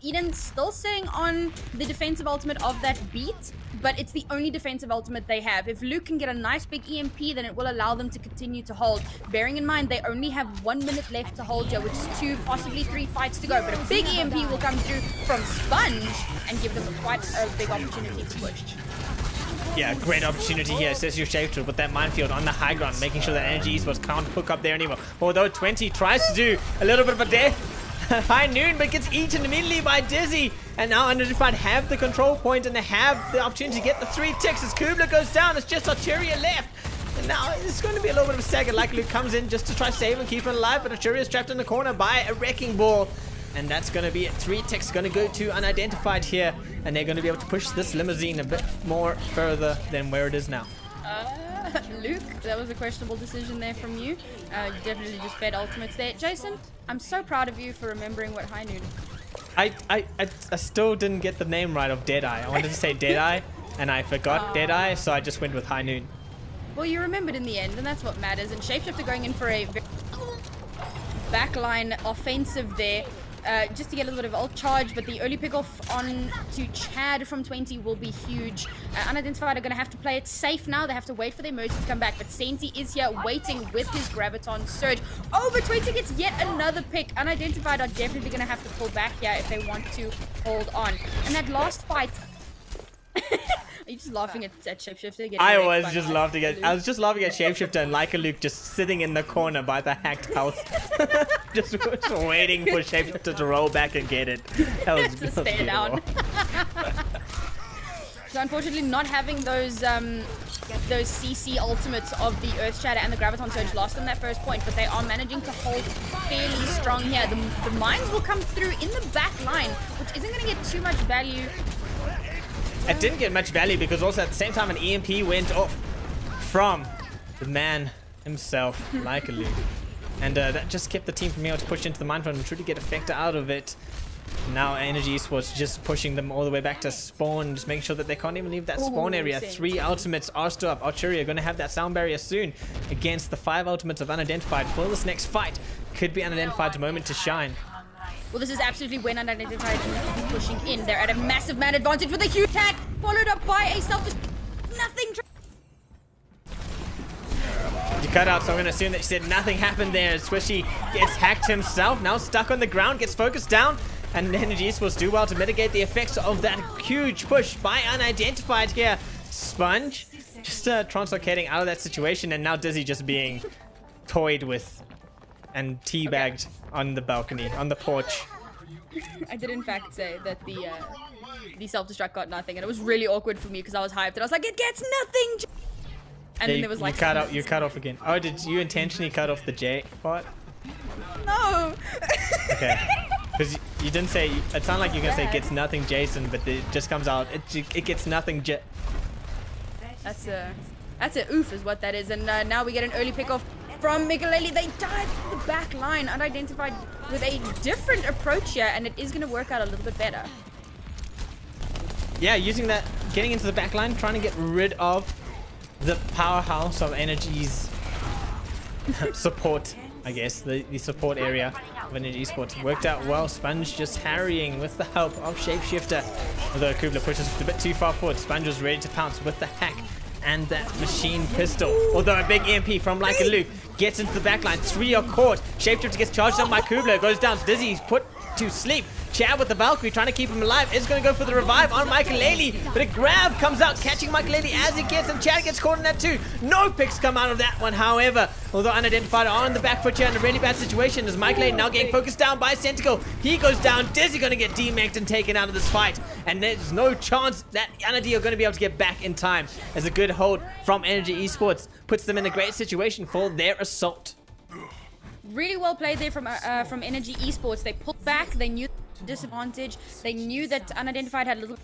[SPEAKER 2] Eden's still sitting on the defensive ultimate of that beat, but it's the only defensive ultimate they have. If Luke can get a nice big EMP, then it will allow them to continue to hold. Bearing in mind they only have 1 minute left to hold here, which is 2, possibly 3 fights to go. But a big EMP will come through from Sponge and give them quite a big opportunity to push.
[SPEAKER 1] Yeah, great opportunity here, says your Shapeshifter with that minefield on the high ground, making sure that Energy Esports can't hook up there anymore. Although 20 tries to do a little bit of a death. High Noon, but gets eaten immediately by Dizzy. And now Unidentified have the control point and they have the opportunity to get the 3 ticks. As Kubler goes down, it's just Arturia left. And now it's going to be a little bit of a stagger. Like Luke comes in just to try to save and keep him alive, but Arturia is trapped in the corner by a Wrecking Ball. And that's going to be it. 3 ticks going to go to Unidentified here. And they're going to be able to push this limousine a bit more further than where it is now.
[SPEAKER 2] Luke, that was a questionable decision there from you. You definitely just fed ultimates there. Jason, I'm so proud of you for remembering what High Noon.
[SPEAKER 1] I still didn't get the name right of Deadeye. I wanted to say Deadeye, and I forgot Deadeye, so I just went with High Noon.
[SPEAKER 2] Well, you remembered in the end, and that's what matters. And Shapeshifter going in for a backline offensive there. Just to get a little bit of ult charge, but the early pick off on to Chad from 20 will be huge. Unidentified are going to have to play it safe now. They have to wait for their mercy to come back, but Senti is here waiting with his Graviton Surge. Oh, but 20 gets yet another pick. Unidentified are definitely going to have to pull back here if they want to hold on. And that last fight... Are you just laughing at Shapeshifter?
[SPEAKER 1] I was just laughing at Shapeshifter and Leica Luke just sitting in the corner by the hacked house. just waiting for Shapeshifter to roll back and get it. That was
[SPEAKER 2] to stay down. So unfortunately not having those CC ultimates of the Earth Shatter and the Graviton Surge lost them that first point, but they are managing to hold fairly strong here. The mines will come through in the back line, which isn't going to get too much value.
[SPEAKER 1] It didn't get much value because also at the same time an EMP went off from the man himself, Leica Luke. And that just kept the team from being able to push into the minefield and truly get effect out of it. Now Energy Esports just pushing them all the way back to spawn, just making sure that they can't even leave that spawn area. 3 ultimates are still up. Arturia going to have that sound barrier soon against the 5 ultimates of Unidentified for this next fight. Could be Unidentified's moment to shine.
[SPEAKER 2] Well, this is absolutely when Unidentified is pushing in. They're at a massive man advantage with a huge attack, followed up by a nothing.
[SPEAKER 1] You cut out, so I'm going to assume that you said nothing happened there. Squishy gets hacked himself, now stuck on the ground, gets focused down, and Energy Esports do well to mitigate the effects of that huge push by Unidentified here. Sponge just translocating out of that situation, and now Dizzy just being toyed with and teabagged on the balcony, on the porch.
[SPEAKER 2] I did in fact say that the self-destruct got nothing, and it was really awkward for me because I was hyped and I was like, it gets nothing. And then there was like
[SPEAKER 1] you cut off again. Oh, did you intentionally cut off the J part?
[SPEAKER 2] No.
[SPEAKER 1] Okay. Because you didn't say, it sounded like you're going to say gets nothing Jason, but it just comes out, it gets nothing
[SPEAKER 2] That's a oof is what that is. And now we get an early pick off from Mikaleli. They dive the back line, unidentified with a different approach here, and it is going to work out a little bit better.
[SPEAKER 1] Yeah, using that, getting into the back line, trying to get rid of the powerhouse of Energy's support, I guess, the support area of Energy Esports. Worked out well. Sponge just harrying with the help of Shapeshifter. Although Kubler pushes a bit too far forward, Sponge was ready to pounce with the hack and that machine pistol. Although a big EMP from Like a Luke gets into the back line. 3 are caught. Shapeshifter gets charged up by Kubler. Goes down. Dizzy. He's put to sleep. Chad with the Valkyrie trying to keep him alive is going to go for the revive on Michaeleli, but a grab comes out catching Michaeleli as he gets, and Chad gets caught in that too. No picks come out of that one, however, although unidentified are on the back foot here in a really bad situation as Michaeleli now getting focused down by Centicle. He goes down. Dizzy going to get demanked and taken out of this fight, and there's no chance that Anadi are going to be able to get back in time as a good hold from Energy Esports puts them in a great situation for their assault.
[SPEAKER 2] Really well played there from Energy Esports. They pulled back. They knew the disadvantage. They knew that Unidentified had a little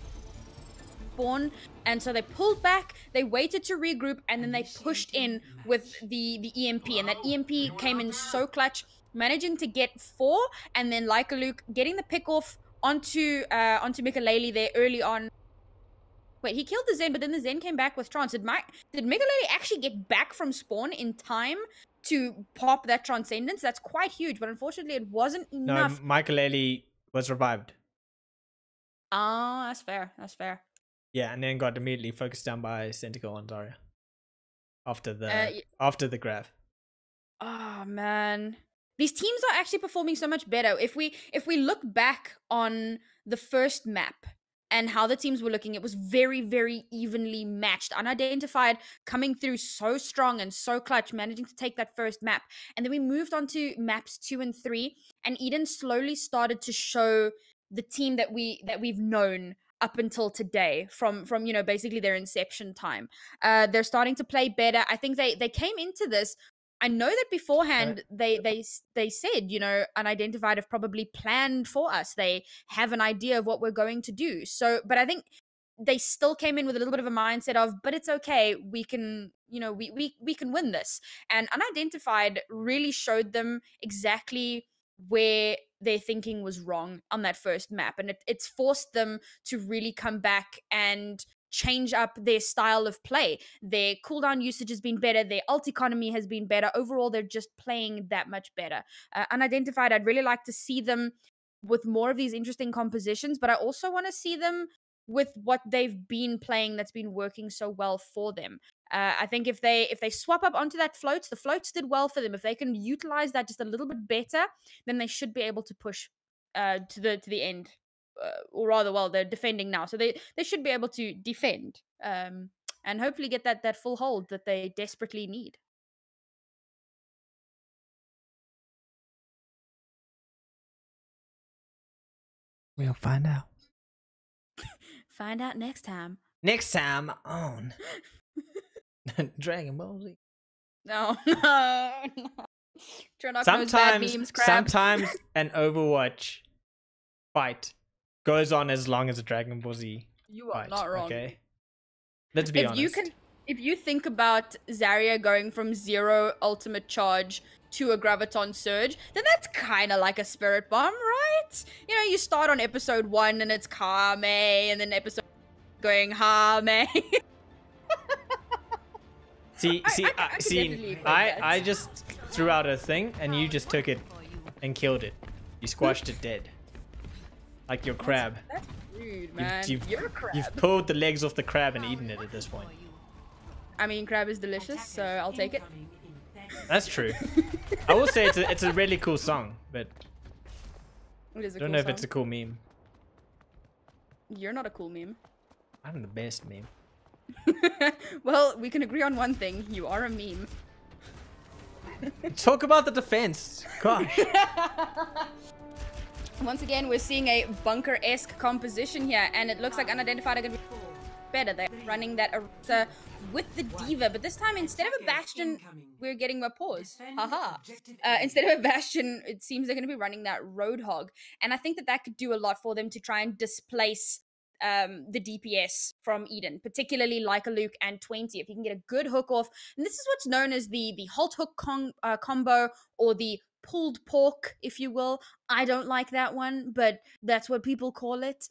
[SPEAKER 2] spawn, and so they pulled back. They waited to regroup, and then they pushed in with the EMP, and that EMP came in so clutch, managing to get 4, and then Like a Luke getting the pick off onto Mikaleli there early on. Wait, he killed the Zen, but then the Zen came back with Trance. Did Mikaleli actually get back from spawn in time to pop that Transcendence? That's quite huge, but unfortunately it wasn't enough.
[SPEAKER 1] No, Michaeleli was revived.
[SPEAKER 2] Oh, that's fair. That's fair.
[SPEAKER 1] Yeah, and then got immediately focused down by Centicle and Zarya after the grab.
[SPEAKER 2] Oh man, these teams are actually performing so much better. If we look back on the first map and how the teams were looking, it was very, very evenly matched. Unidentified coming through so strong and so clutch, managing to take that first map. And then we moved on to maps 2 and 3, and Eden slowly started to show the team that we've known up until today from you know, basically their inception time. They're starting to play better. I think they came into this, I know that beforehand they said, you know, Unidentified have probably planned for us. They have an idea of what we're going to do. So, but I think they still came in with a little bit of a mindset of, but it's okay, we can, you know, we can win this. And Unidentified really showed them exactly where their thinking was wrong on that first map, and it's forced them to really come back and change up their style of play. Their cooldown usage has been better. Their ult economy has been better. Overall, they're just playing that much better. Unidentified, I'd really like to see them with more of these interesting compositions, but I also want to see them with what they've been playing that's been working so well for them. I think if they swap up onto that floats, the floats did well for them. If they can utilize that just a little bit better, then they should be able to push to the end. Or rather, well, they're defending now, so they should be able to defend and hopefully get that full hold that they desperately need.
[SPEAKER 1] We'll find out.
[SPEAKER 2] Find out next time.
[SPEAKER 1] Next time on Dragon Ball Z.
[SPEAKER 2] No.
[SPEAKER 1] Sometimes an Overwatch fight goes on as long as a Dragon Ball Z.
[SPEAKER 2] You are
[SPEAKER 1] fight,
[SPEAKER 2] not wrong.
[SPEAKER 1] Okay, let's be honest.
[SPEAKER 2] If you think about Zarya going from 0 ultimate charge to a Graviton Surge, then that's kind of like a Spirit Bomb, right? You know, you start on episode 1 and it's Kame, and then episode going Hame.
[SPEAKER 1] I just threw out a thing and you just took it and killed it. You squashed it dead. Like your crab.
[SPEAKER 2] That's rude, man. You're a crab.
[SPEAKER 1] You've pulled the legs off the crab and eaten it at this point.
[SPEAKER 2] I mean, crab is delicious, so I'll take it.
[SPEAKER 1] That's true. I will say it's a really cool song, but
[SPEAKER 2] It is a
[SPEAKER 1] I don't
[SPEAKER 2] cool
[SPEAKER 1] know if
[SPEAKER 2] song.
[SPEAKER 1] it's a cool meme.
[SPEAKER 2] You're not a cool meme.
[SPEAKER 1] I'm the best meme.
[SPEAKER 2] Well, we can agree on one thing. You are a meme.
[SPEAKER 1] Talk about the defense. Gosh.
[SPEAKER 2] Once again, we're seeing a bunker-esque composition here, and it looks like Unidentified are going to be better. They're running that Arisa with the Diva, but this time instead of a Bastion, we're getting a pause. Haha. Instead of a Bastion, it seems they're going to be running that Roadhog, and I think that that could do a lot for them to try and displace the DPS from Eden, particularly like a Luke and 20. If you can get a good hook off, and this is what's known as the halt hook combo, or the pulled pork, if you will. I don't like that one, but that's what people call it.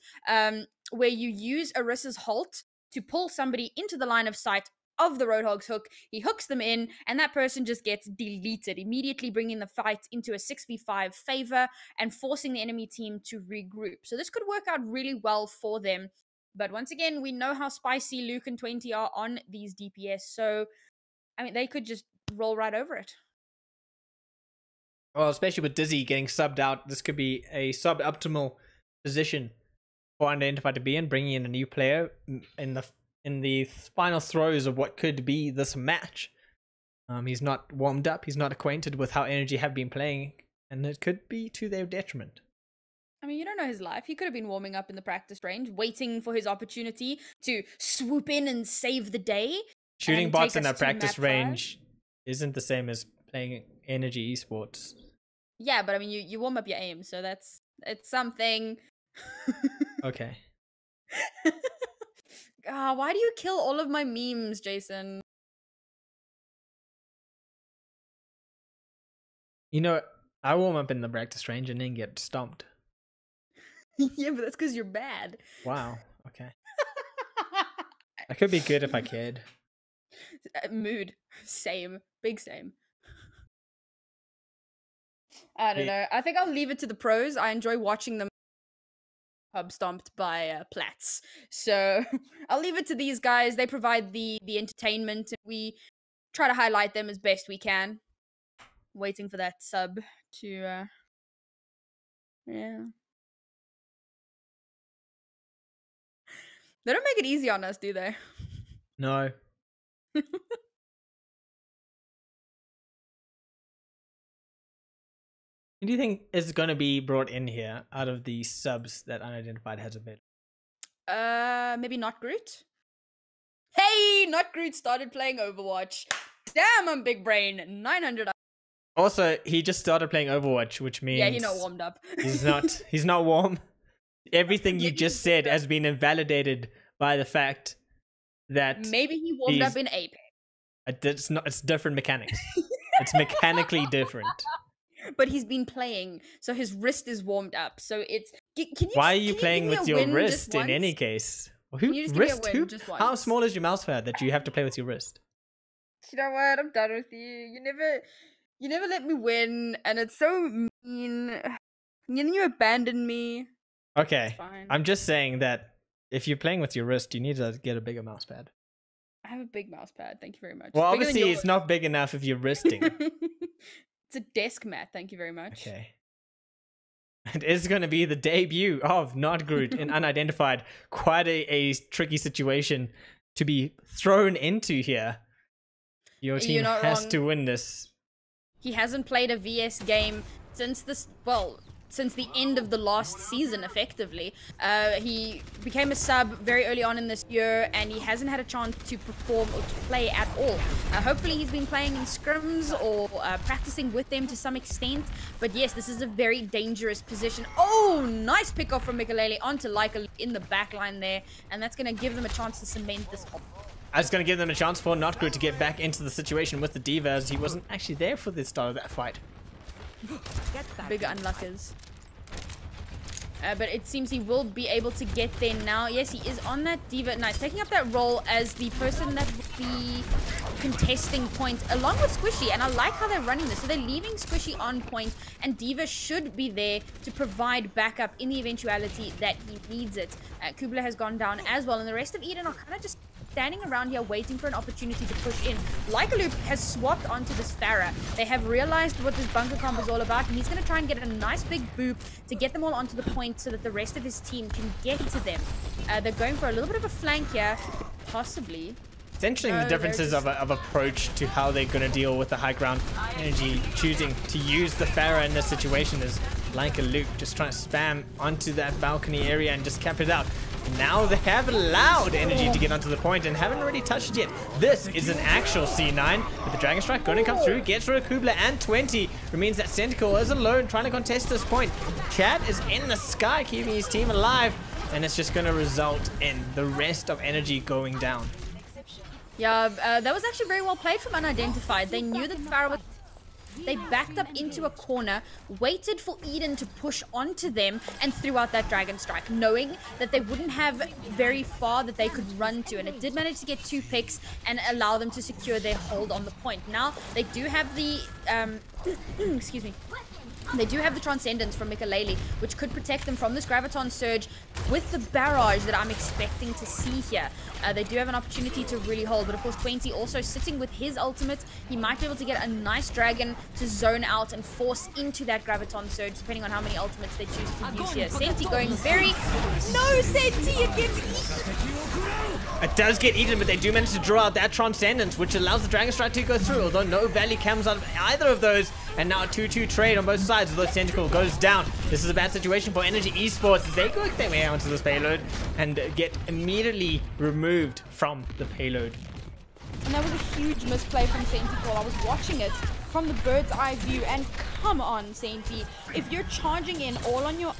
[SPEAKER 2] Where you use Arisa's halt to pull somebody into the line of sight of the Roadhog's hook. He hooks them in, and that person just gets deleted, immediately bringing the fight into a 6v5 favor and forcing the enemy team to regroup. So this could work out really well for them. But once again, we know how spicy Luke and 20 are on these DPS. So, I mean, they could just roll right over it.
[SPEAKER 1] Well, especially with Dizzy getting subbed out, this could be a suboptimal position for Unidentified to be in, bringing in a new player in the final throes of what could be this match. He's not warmed up, he's not acquainted with how Energy have been playing, and it could be to their detriment.
[SPEAKER 2] I mean, you don't know his life. He could have been warming up in the practice range, waiting for his opportunity to swoop in and save the day.
[SPEAKER 1] Shooting bots in that practice range isn't the same as playing Energy Esports.
[SPEAKER 2] Yeah, but I mean, you warm up your aim, so it's something.
[SPEAKER 1] Okay.
[SPEAKER 2] Why do you kill all of my memes, Jason?
[SPEAKER 1] You know, I warm up in the practice range and then get stomped.
[SPEAKER 2] Yeah, but that's because you're bad.
[SPEAKER 1] Wow. Okay. I could be good if I cared.
[SPEAKER 2] Mood. Same. Big same. I don't know. I think I'll leave it to the pros. I enjoy watching them hub stomped by Platts. So I'll leave it to these guys. They provide the entertainment, and we try to highlight them as best we can. Waiting for that sub to yeah. They don't make it easy on us, do they?
[SPEAKER 1] No. Who do you think is going to be brought in here out of the subs that Unidentified has available?
[SPEAKER 2] Maybe Not Groot? Hey, Not Groot started playing Overwatch. Damn, I'm big brain. 900.
[SPEAKER 1] Also, he just started playing Overwatch, which means...
[SPEAKER 2] Yeah, he's not warmed up.
[SPEAKER 1] He's not warm. Everything you just said has been invalidated by the fact that...
[SPEAKER 2] Maybe he warmed up in Apex.
[SPEAKER 1] It's different mechanics. It's mechanically different.
[SPEAKER 2] But he's been playing, so his wrist is warmed up. So it's...
[SPEAKER 1] Why are you playing with your wrist in any case? Wrist? How small is your mouse pad that you have to play with your wrist?
[SPEAKER 2] You know what? I'm done with you. You never let me win, and it's so mean. And then you abandon me.
[SPEAKER 1] Okay. I'm just saying that if you're playing with your wrist, you need to get a bigger mouse pad.
[SPEAKER 2] I have a big mouse pad. Thank you very much.
[SPEAKER 1] Well, obviously it's not big enough if you're wristing.
[SPEAKER 2] It's a desk mat. Thank you very much.
[SPEAKER 1] Okay. It is going to be the debut of Not Groot in Unidentified. Quite a tricky situation to be thrown into here. Your team has to win this.
[SPEAKER 2] He hasn't played a VS game since since the end of the last season, effectively. He became a sub very early on in this year, and he hasn't had a chance to perform or to play at all. Hopefully he's been playing in scrims or practicing with them to some extent. But yes, this is a very dangerous position. Oh, nice pick off from Mikalele onto Leica in the back line there, and that's going to give them a chance to cement this hole.
[SPEAKER 1] That's going to give them a chance for Not Groot to get back into the situation with the Diva, as he wasn't actually there for the start of that fight.
[SPEAKER 2] Bigger unluckers. But it seems he will be able to get there now. Yes, he is on that Diva. Nice. Taking up that role as the person that will be contesting point along with Squishy. And I like how they're running this. So they're leaving Squishy on point, and Diva should be there to provide backup in the eventuality that he needs it. Kubla has gone down as well, and the rest of Eden are kind of just standing around here waiting for an opportunity to push in. Lycaloop has swapped onto this Pharah. They have realized what this bunker comp is all about, and he's going to try and get a nice big boop to get them all onto the point so that the rest of his team can get to them. They're going for a little bit of a flank here, possibly.
[SPEAKER 1] It's interesting the differences of approach to how they're going to deal with the high ground. Energy choosing to use the Pharah in this situation is Lycaloop just trying to spam onto that balcony area and just cap it out. Now they have allowed Energy to get onto the point and haven't really touched it yet. This is an actual C9, but the Dragon Strike going to come through, gets rid of Kubler, and 20 remains that Centacle is alone trying to contest this point. Chad is in the sky keeping his team alive, and it's just going to result in the rest of Energy going down.
[SPEAKER 2] Yeah, that was actually very well played from Unidentified. They knew that Farah was... They backed up into a corner, waited for Eden to push onto them, and threw out that Dragon Strike, knowing that they wouldn't have very far that they could run to. And it did manage to get 2 picks and allow them to secure their hold on the point. Now, they do have the... excuse me. They do have the Transcendence from Mikaleli, which could protect them from this Graviton Surge with the barrage that I'm expecting to see here. They do have an opportunity to really hold, but of course 20 also sitting with his ultimate. He might be able to get a nice dragon to zone out and force into that Graviton Surge, depending on how many ultimates they choose to use here. Senti going very... No, Senti! It gets eaten!
[SPEAKER 1] It does get eaten, but they do manage to draw out that Transcendence, which allows the Dragon Strike to go through, although no value comes out of either of those. And now a 2-2 trade on both sides as the Tentacle goes down. This is a bad situation for Energy Esports as they work their way onto this payload and get immediately removed from the payload.
[SPEAKER 4] And that was a huge misplay from Senti. I was watching it from the bird's eye view, and come on, Senti. If you're charging in all on your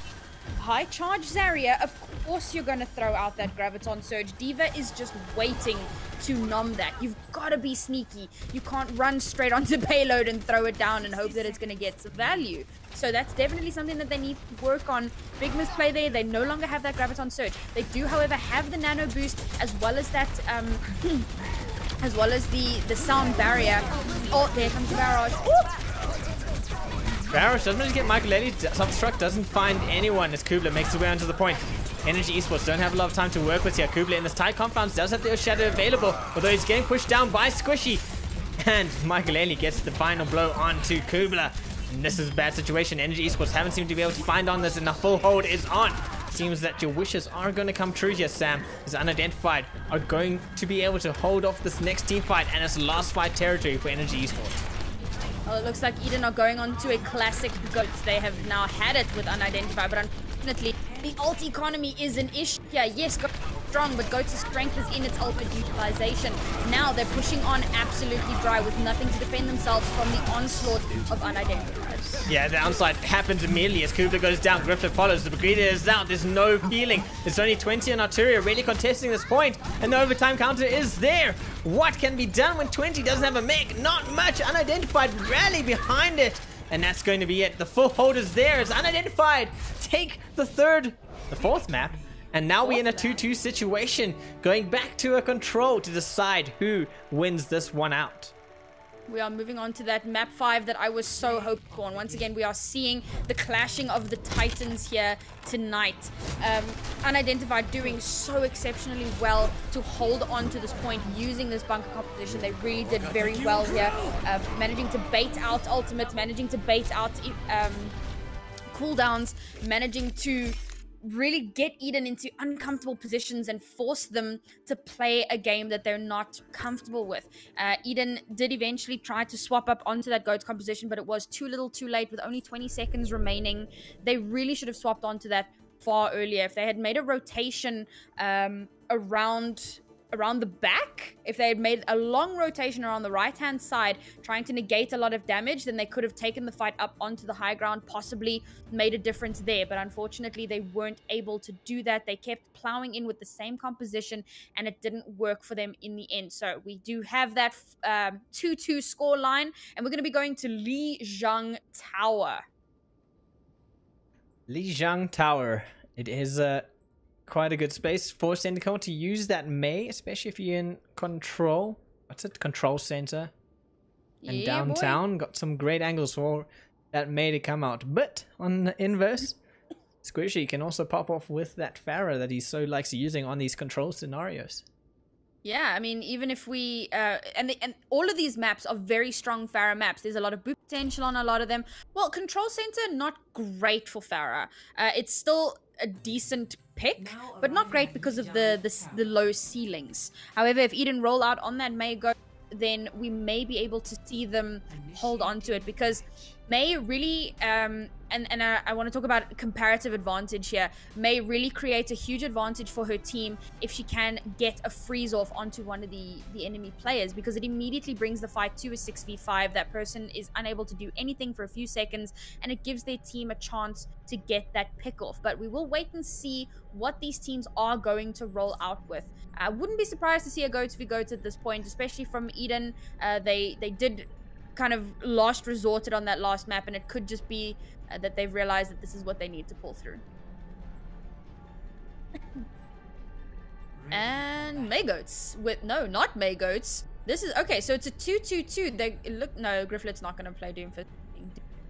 [SPEAKER 4] high charge Zarya, of course you're going to throw out that Graviton Surge. D.Va is just waiting to numb that. You've got to be sneaky. You can't run straight onto payload and throw it down and hope that it's going to get some value. So that's definitely something that they need to work on. Big misplay there. They no longer have that Graviton Surge. They do, however, have the Nano Boost as well as that... as well as the sound barrier. Oh, there comes the barrage.
[SPEAKER 1] Barrage doesn't get Michael Self-destruct doesn't find anyone as Kubler makes his way onto the point. Energy Esports don't have a lot of time to work with here. Kubler in this tight compounds does have the Earth Shadow available, although he's getting pushed down by Squishy. And Michael gets the final blow onto Kubler. And this is a bad situation. Energy Esports haven't seemed to be able to find on this, and the full hold is on. Seems that your wishes are going to come true here, Sam. As Unidentified are going to be able to hold off this next team fight, and it's last fight territory for Energy Esports.
[SPEAKER 2] Well, it looks like Eden are going on to a classic GOAT. They have now had it with Unidentified, but unfortunately, the ult economy is an issue here. Yes, GOAT is strong, but GOAT's strength is in its ultimate utilization. Now they're pushing on absolutely dry with nothing to defend themselves from the onslaught of Unidentified.
[SPEAKER 1] Yeah, the downside happens immediately as Kubler goes down. Griffith follows. The Brigadier is out. There's no healing. There's only 20 on Arturia really contesting this point, and the overtime counter is there. What can be done when 20 doesn't have a mech? Not much. Unidentified rally behind it, and that's going to be it. The full hold is there as Unidentified take the fourth map, and now we're in a 2-2 situation, going back to a control to decide who wins this one out.
[SPEAKER 2] We are moving on to that map 5 that I was so hoping for. And once again, we are seeing the clashing of the Titans here tonight. Unidentified doing so exceptionally well to hold on to this point using this bunker composition. They really did very well here. Managing to bait out ultimates, managing to bait out cooldowns, managing to really get Eden into uncomfortable positions and force them to play a game that they're not comfortable with. Eden did eventually try to swap up onto that GOAT composition, but it was too little too late with only 20 seconds remaining. They really should have swapped onto that far earlier. If they had made a rotation around the back, if they had made a long rotation around the right-hand side, trying to negate a lot of damage, then they could have taken the fight up onto the high ground, possibly made a difference there. But unfortunately, they weren't able to do that. They kept plowing in with the same composition, and it didn't work for them in the end. So we do have that 2-2 score line, and we're going to be going to Lijiang Tower.
[SPEAKER 1] Lijiang Tower. It is quite a good space for Sentinel to use that Mei, especially if you're in control. What's it? Control center. And
[SPEAKER 2] Yeah,
[SPEAKER 1] downtown.
[SPEAKER 2] boy.
[SPEAKER 1] Got some great angles for that Mei to come out. But on the inverse, Squishy can also pop off with that Pharah that he so likes using on these control scenarios.
[SPEAKER 2] Yeah, I mean, even if we and all of these maps are very strong Pharah maps. There's a lot of boot potential on a lot of them. Well, Control Center, not great for Pharah. It's still a decent pick, but not great because of the low ceilings. However, if Eden roll out on that Mei Go, then we may be able to see them hold on to it, because May really, and I want to talk about comparative advantage here. May really create a huge advantage for her team if she can get a freeze off onto one of the enemy players, because it immediately brings the fight to a 6v5. That person is unable to do anything for a few seconds, and it gives their team a chance to get that pick off. But we will wait and see what these teams are going to roll out with. I wouldn't be surprised to see a goat v goat at this point, especially from Eden. They did kind of last resorted on that last map, and it could just be that they've realized that this is what they need to pull through. And Maygoats with no, not Maygoats. This is okay, so it's a 2-2-2. They look, no, Grifflet's not going to play Doom for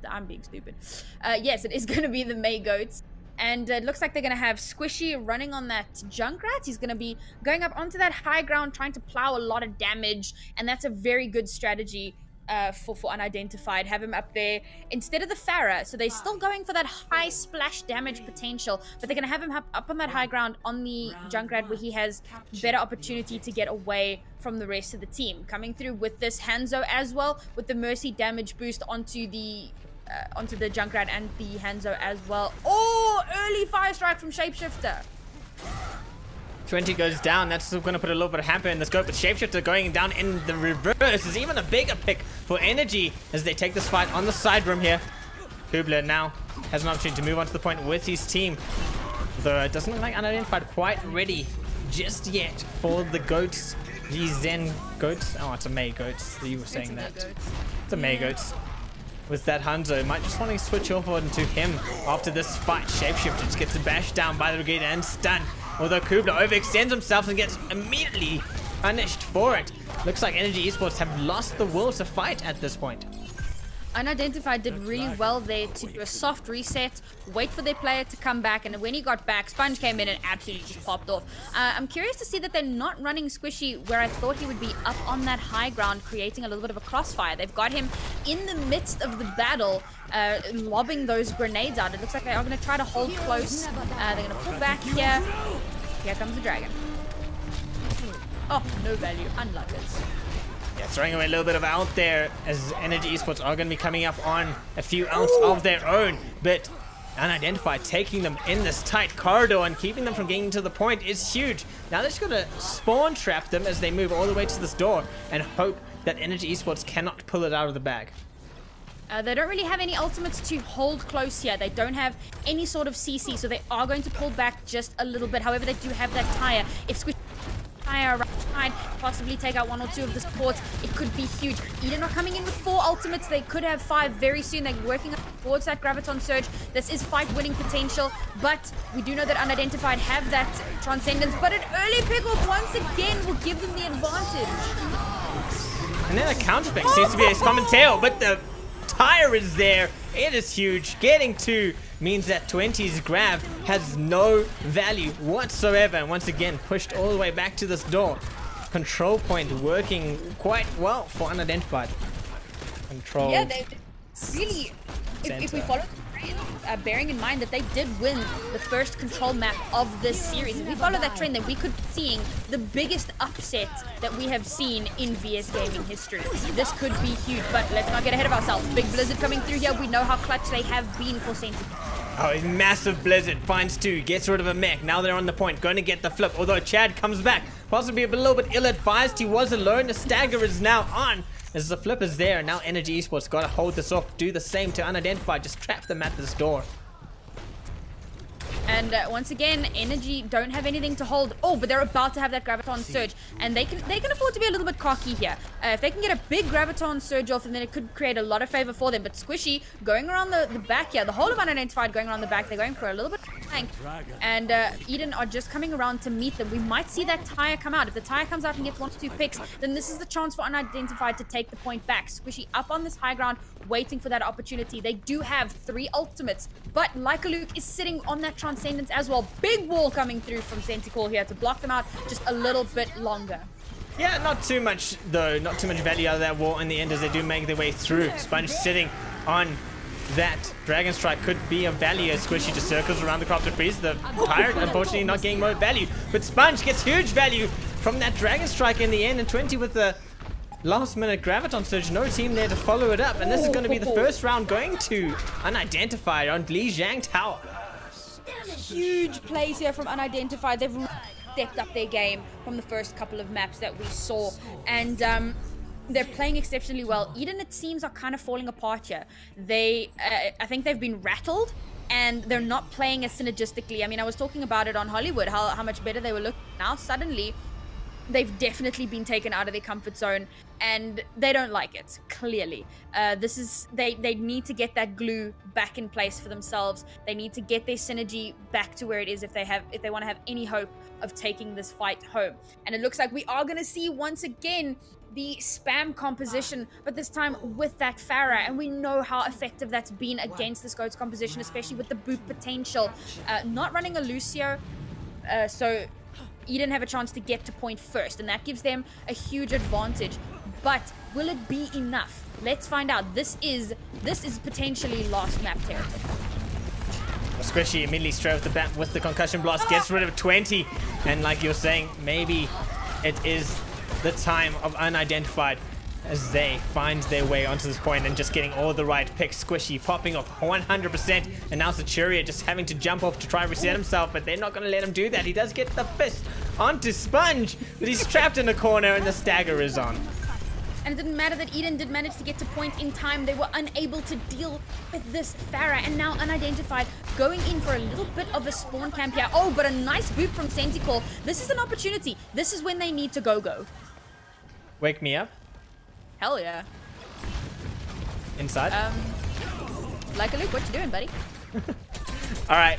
[SPEAKER 2] I'm being stupid. Yes, it is going to be the Maygoats. And it looks like they're going to have Squishy running on that Junkrat. He's going to be going up onto that high ground, trying to plow a lot of damage, and that's a very good strategy for Unidentified. Have him up there instead of the Pharah. So they're still going for that high splash damage potential, but they're going to have him up on that high ground on the Junkrat, where he has better opportunity to get away from the rest of the team. Coming through with this Hanzo as well, with the Mercy damage boost onto the Junkrat and the Hanzo as well. Oh, early fire strike from Shapeshifter.
[SPEAKER 1] 20 goes down. That's still going to put a little bit of hamper in the scope, but Shapeshifter going down in the reverse is even a bigger pick for Energy as they take this fight on the side room here. Kubler now has an opportunity to move on to the point with his team, though it doesn't look like Unidentified quite ready just yet for the goats. The Zen goats. Oh, it's a May goats. You were saying that. It's a May goats. With that Hanzo, might just want to switch over into him after this fight. Shapeshifter just gets bashed down by the Brigade and stunned. Although Kubler overextends himself and gets immediately punished for it. Looks like Energy Esports have lost the will to fight at this point.
[SPEAKER 2] Unidentified did really well there to do a soft reset, wait for their player to come back, and when he got back, Sponge came in and absolutely just popped off. I'm curious to see that they're not running Squishy where I thought he would be up on that high ground, creating a little bit of a crossfire. They've got him in the midst of the battle, lobbing those grenades out. It looks like they are going to try to hold close. They're going to pull back here. Here comes the dragon. Oh, no value. Unluckers.
[SPEAKER 1] Yeah, throwing away a little bit of out there as Energy Esports are going to be coming up on a few ounce of their own, but Unidentified taking them in this tight corridor and keeping them from getting to the point is huge. Now they're just going to spawn trap them as they move all the way to this door and hope that Energy Esports cannot pull it out of the bag.
[SPEAKER 2] They don't really have any ultimates to hold close here. They don't have any sort of CC, so they are going to pull back just a little bit. However, they do have that tire. If Squish tire right side, possibly take out one or two of the supports, it could be huge. Eden are coming in with 4 ultimates. They could have 5 very soon. They're working up towards that Graviton Surge. This is fight-winning potential, but we do know that Unidentified have that Transcendence, but an early pick-off once again will give them the advantage.
[SPEAKER 1] And then a counterpick seems to be a common tail, but the tire is there. It is huge. Getting 2 means that 20's grab has no value whatsoever, and once again pushed all the way back to this door. Control point working quite well for Unidentified. Control.
[SPEAKER 2] Yeah, they really, if we follow the trend, bearing in mind that they did win the first control map of this series, if we follow that trend, then we could be seeing the biggest upset that we have seen in VS gaming history. This could be huge, but let's not get ahead of ourselves. Big Blizzard coming through here. We know how clutch they have been for Sentinel.
[SPEAKER 1] Oh, a massive Blizzard finds 2, gets rid of a mech. Now they're on the point, going to get the flip. Although Chad comes back, possibly a little bit ill-advised. He was alone. The stagger is now on. As the flip is there, now Energy Esports got to hold this off. Do the same to Unidentified. Just trap them at this door.
[SPEAKER 2] And once again, Energy don't have anything to hold. Oh, but they're about to have that Graviton Surge, and they can afford to be a little bit cocky here. If they can get a big Graviton Surge off, and then it could create a lot of favor for them. But Squishy going around the back here, the whole of Unidentified going around the back. They're going for a little bit of flank, and Eden are just coming around to meet them. We might see that tire come out. If the tire comes out and gets 1 or 2 picks, then this is the chance for Unidentified to take the point back. Squishy up on this high ground, waiting for that opportunity. They do have 3 ultimates, but Luke is sitting on that Transcendence as well. Big wall coming through from Centaur here to block them out just a little bit longer.
[SPEAKER 1] Yeah, not too much though. Not too much value out of that wall in the end as they do make their way through. Sponge sitting on that Dragon Strike could be of value as Squishy just circles around the Crafted Priest. The Pirate unfortunately not getting more value, but Sponge gets huge value from that Dragon Strike in the end, and 20 with the last minute Graviton Surge, no team there to follow it up, and this is going to be the first round going to Unidentified on Lijiang Tower.
[SPEAKER 4] Huge plays here from Unidentified. They've stepped up their game from the first couple of maps that we saw, and they're playing exceptionally well. Eden, it seems, are kind of falling apart here. I think they've been rattled, and they're not playing as synergistically. I mean, I was talking about it on Hollywood, how much better they were looking. Now suddenly they've definitely been taken out of their comfort zone, and they don't like it, clearly. They need to get that glue back in place for themselves. They need to get their synergy back to where it is if they want to have any hope of taking this fight home. And it looks like we are going to see once again the spam composition, but this time with that Pharah, and we know how effective that's been against this GOAT's composition, especially with the boot potential. Not running a Lucio, so Eden have a chance to get to point first, and that gives them a huge advantage. But will it be enough? Let's find out. This is potentially last map territory.
[SPEAKER 1] Squishy immediately straight off the bat with the concussion blast, gets rid of 20, and like you're saying, maybe it is the time of Unidentified as they find their way onto this point and just getting all the right picks. Squishy popping off 100%, and now Saturia just having to jump off to try and reset himself, but they're not going to let him do that. He does get the fist onto Sponge, but he's trapped in the corner and the stagger is on.
[SPEAKER 2] And it didn't matter that Eden did manage to get to point in time. They were unable to deal with this Pharah, and now Unidentified going in for a little bit of a spawn camp here. Oh, but a nice boot from Senticore. This is an opportunity. This is when they need to go.
[SPEAKER 1] Wake me up.
[SPEAKER 2] Hell yeah.
[SPEAKER 1] Inside.
[SPEAKER 2] Like a Luke, what you doing, buddy?
[SPEAKER 1] All right.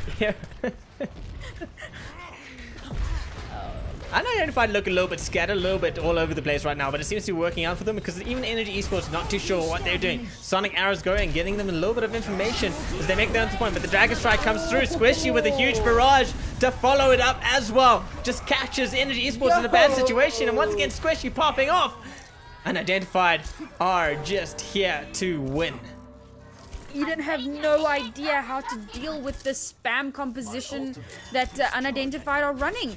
[SPEAKER 1] Unidentified look a little bit scattered, a little bit all over the place right now, but it seems to be working out for them because even Energy Esports not too sure what they're doing. Sonic Arrows going, getting them a little bit of information as they make their own point, but the Dragon Strike comes through. Squishy with a huge barrage to follow it up as well. Just catches Energy Esports in a bad situation, and once again Squishy popping off. Unidentified are just here to win.
[SPEAKER 2] Eden have no idea how to deal with the spam composition that Unidentified are running.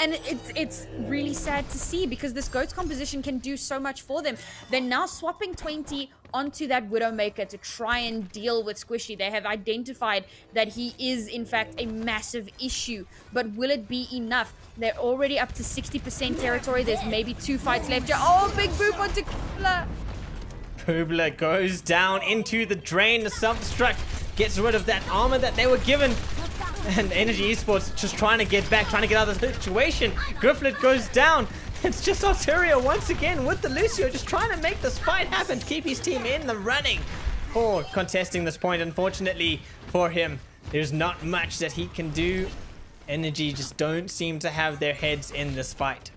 [SPEAKER 2] And it's really sad to see because this GOAT's composition can do so much for them. They're now swapping 20 onto that Widowmaker to try and deal with Squishy. They have identified that he is, in fact, a massive issue. But will it be enough? They're already up to 60% territory. There's maybe 2 fights left. Oh, big boop onto Kubla.
[SPEAKER 1] Kubla goes down into the drain. The self-destruct gets rid of that armor that they were given. And Energy Esports just trying to get back, trying to get out of the situation. Grifflet goes down. It's just Arteria once again with the Lucio, just trying to make this fight happen to keep his team in the running. For contesting this point, unfortunately for him, there's not much that he can do. Energy just don't seem to have their heads in this fight.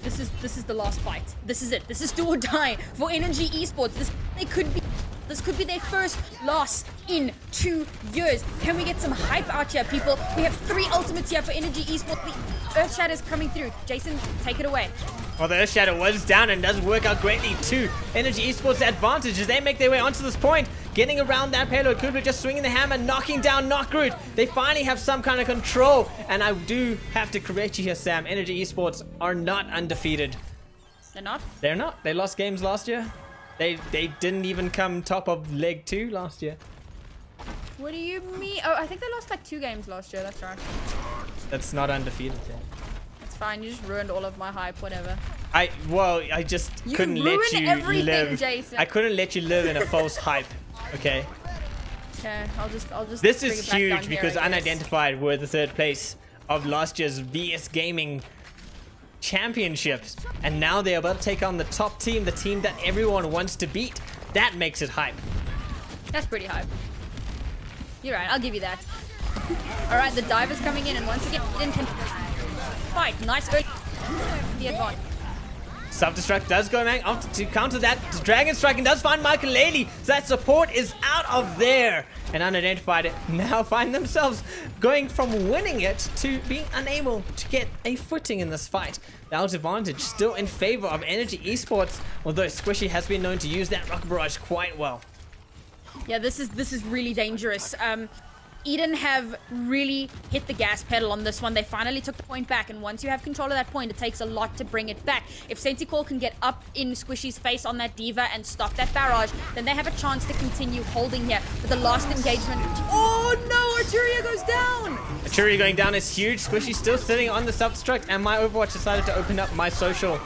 [SPEAKER 2] This is the last fight. This is it. This is do or die for Energy Esports. This could be their first loss in 2 years. Can we get some hype out here, people? We have 3 ultimates here for Energy Esports. The Earthshadow is coming through. Jason, take it away.
[SPEAKER 1] Well, the Earthshadow was down and does work out greatly to Energy Esports' advantage as they make their way onto this point. Getting around that payload, Kubla just swinging the hammer, knocking down Knockroot. They finally have some kind of control. And I do have to correct you here, Sam. Energy Esports are not undefeated.
[SPEAKER 2] They're not?
[SPEAKER 1] They're not. They lost games last year. They didn't even come top of leg 2 last year.
[SPEAKER 2] What do you mean? Oh, I think they lost like 2 games last year. That's right.
[SPEAKER 1] That's not undefeated.
[SPEAKER 2] It's fine. You just ruined all of my hype. Whatever.
[SPEAKER 1] I just couldn't let you live.
[SPEAKER 2] Jason.
[SPEAKER 1] I couldn't let you live in a false hype. Okay.
[SPEAKER 2] Okay. I'll just.
[SPEAKER 1] This is huge because Unidentified were the 3rd place of last year's VS Gaming Championships, and now they're about to take on the top team, the team that everyone wants to beat. That makes it hype.
[SPEAKER 2] That's pretty hype. You're right, I'll give you that. Alright, the diver's coming in, and once again, Eden can fight. Nice early the advance.
[SPEAKER 1] Self-destruct does go man to counter that. Dragon Strike and does find Michael Laley. So that support is out of there. And Unidentified now find themselves going from winning it to being unable to get a footing in this fight. The out advantage still in favor of Energy Esports, although Squishy has been known to use that rocket barrage quite well.
[SPEAKER 2] Yeah, this is really dangerous. Eden have really hit the gas pedal on this one. They finally took the point back, and once you have control of that point, it takes a lot to bring it back. If Call can get up in Squishy's face on that Diva and stop that barrage, then they have a chance to continue holding here. But the last engagement... Oh no, Arturia goes down!
[SPEAKER 1] Arturia going down is huge. Squishy still sitting on the self-destruct, and my Overwatch decided to open up my social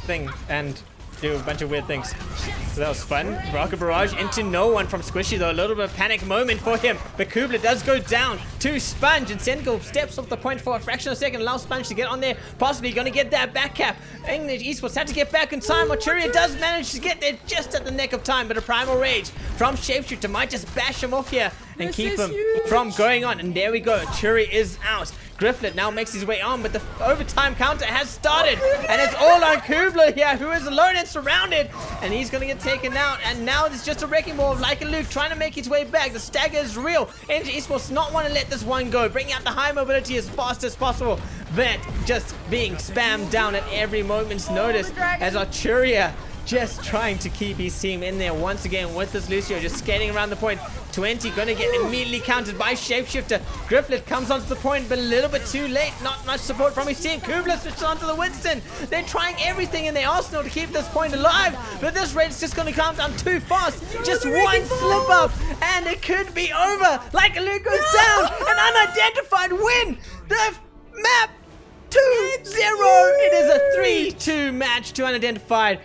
[SPEAKER 1] thing and do a bunch of weird things. So that was fun. Rocket Barrage into no one from Squishy, though. A little bit of panic moment for him. But Kubler does go down to Sponge, and Senko steps off the point for a fraction of a second, allows Sponge to get on there. Possibly going to get that back cap. English Esports had to get back in time. Arturia does manage to get there just at the nick of time, but a Primal Rage from Shapeshifter might just bash him off here and keep him from going on. And there we go. Arturia is out. Grifflet now makes his way on, but the overtime counter has started, and it's all on Kubler here, who is alone and surrounded, and he's going to get taken out, and now it's just a wrecking ball of Like a Luke trying to make his way back. The stagger is real. Energy Esports does not want to let this one go, bringing out the high mobility as fast as possible, but just being spammed down at every moment's notice as Arturia just trying to keep his team in there once again with this Lucio just skating around the point. 20 gonna get immediately countered by Shapeshifter. Grifflet comes onto the point, but a little bit too late. Not much support from his team. Kubler switches onto the Winston. They're trying everything in their arsenal to keep this point alive, but this rate's just gonna come down too fast. Just one slip up, and it could be over. Like a Luke goes down. An unidentified win. The map 2-0. It is a 3-2 match to unidentified.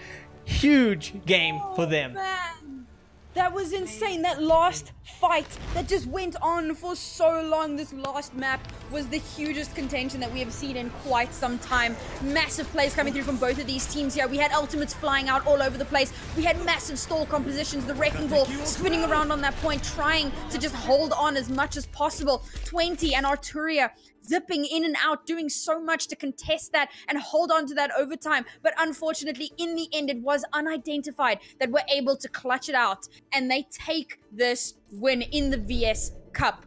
[SPEAKER 1] Huge game for them.
[SPEAKER 4] Man, that was insane. That last fight that just went on for so long. This last map was the hugest contention that we have seen in quite some time. Massive plays coming through from both of these teams here. We had ultimates flying out all over the place. We had massive stall compositions. The Wrecking Ball spinning around on that point, trying to just hold on as much as possible. 20 and Arturia zipping in and out, doing so much to contest that and hold on to that overtime. But unfortunately, in the end, it was unidentified that were able to clutch it out, and they take this win in the VS Cup.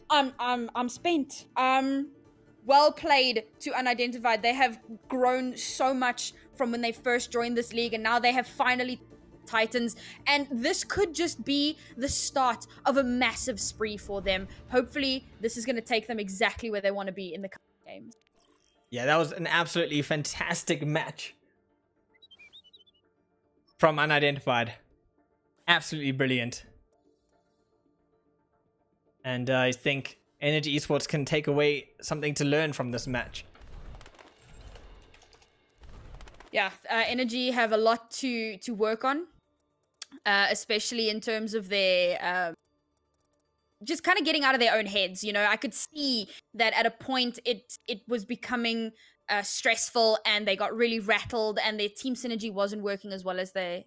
[SPEAKER 4] I'm spent. Well played to unidentified. They have grown so much from when they first joined this league, and now they have finally Titans, and this could just be the start of a massive spree for them. Hopefully this is going to take them exactly where they want to be in the coming games.
[SPEAKER 1] Yeah, that was an absolutely fantastic match from unidentified. Absolutely brilliant. And I think Energy Esports can take away something to learn from this match.
[SPEAKER 2] Yeah, Energy have a lot to work on, especially in terms of their just kind of getting out of their own heads. You know, I could see that at a point it was becoming stressful, and they got really rattled, and their team synergy wasn't working as well as they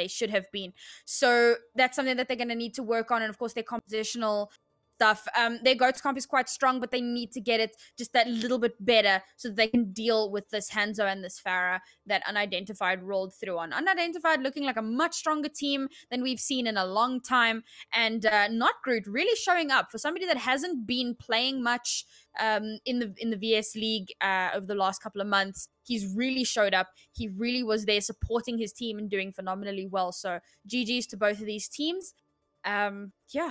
[SPEAKER 2] should have been. So that's something that they're going to need to work on, and of course their compositional stuff. Their go-to comp is quite strong, but they need to get it just that little bit better so that they can deal with this Hanzo and this Farah that Unidentified rolled through on. Unidentified looking like a much stronger team than we've seen in a long time, and Not Groot really showing up for somebody that hasn't been playing much in the VS League over the last couple of months. He's really showed up. He really was there supporting his team and doing phenomenally well. So GG's to both of these teams. Yeah,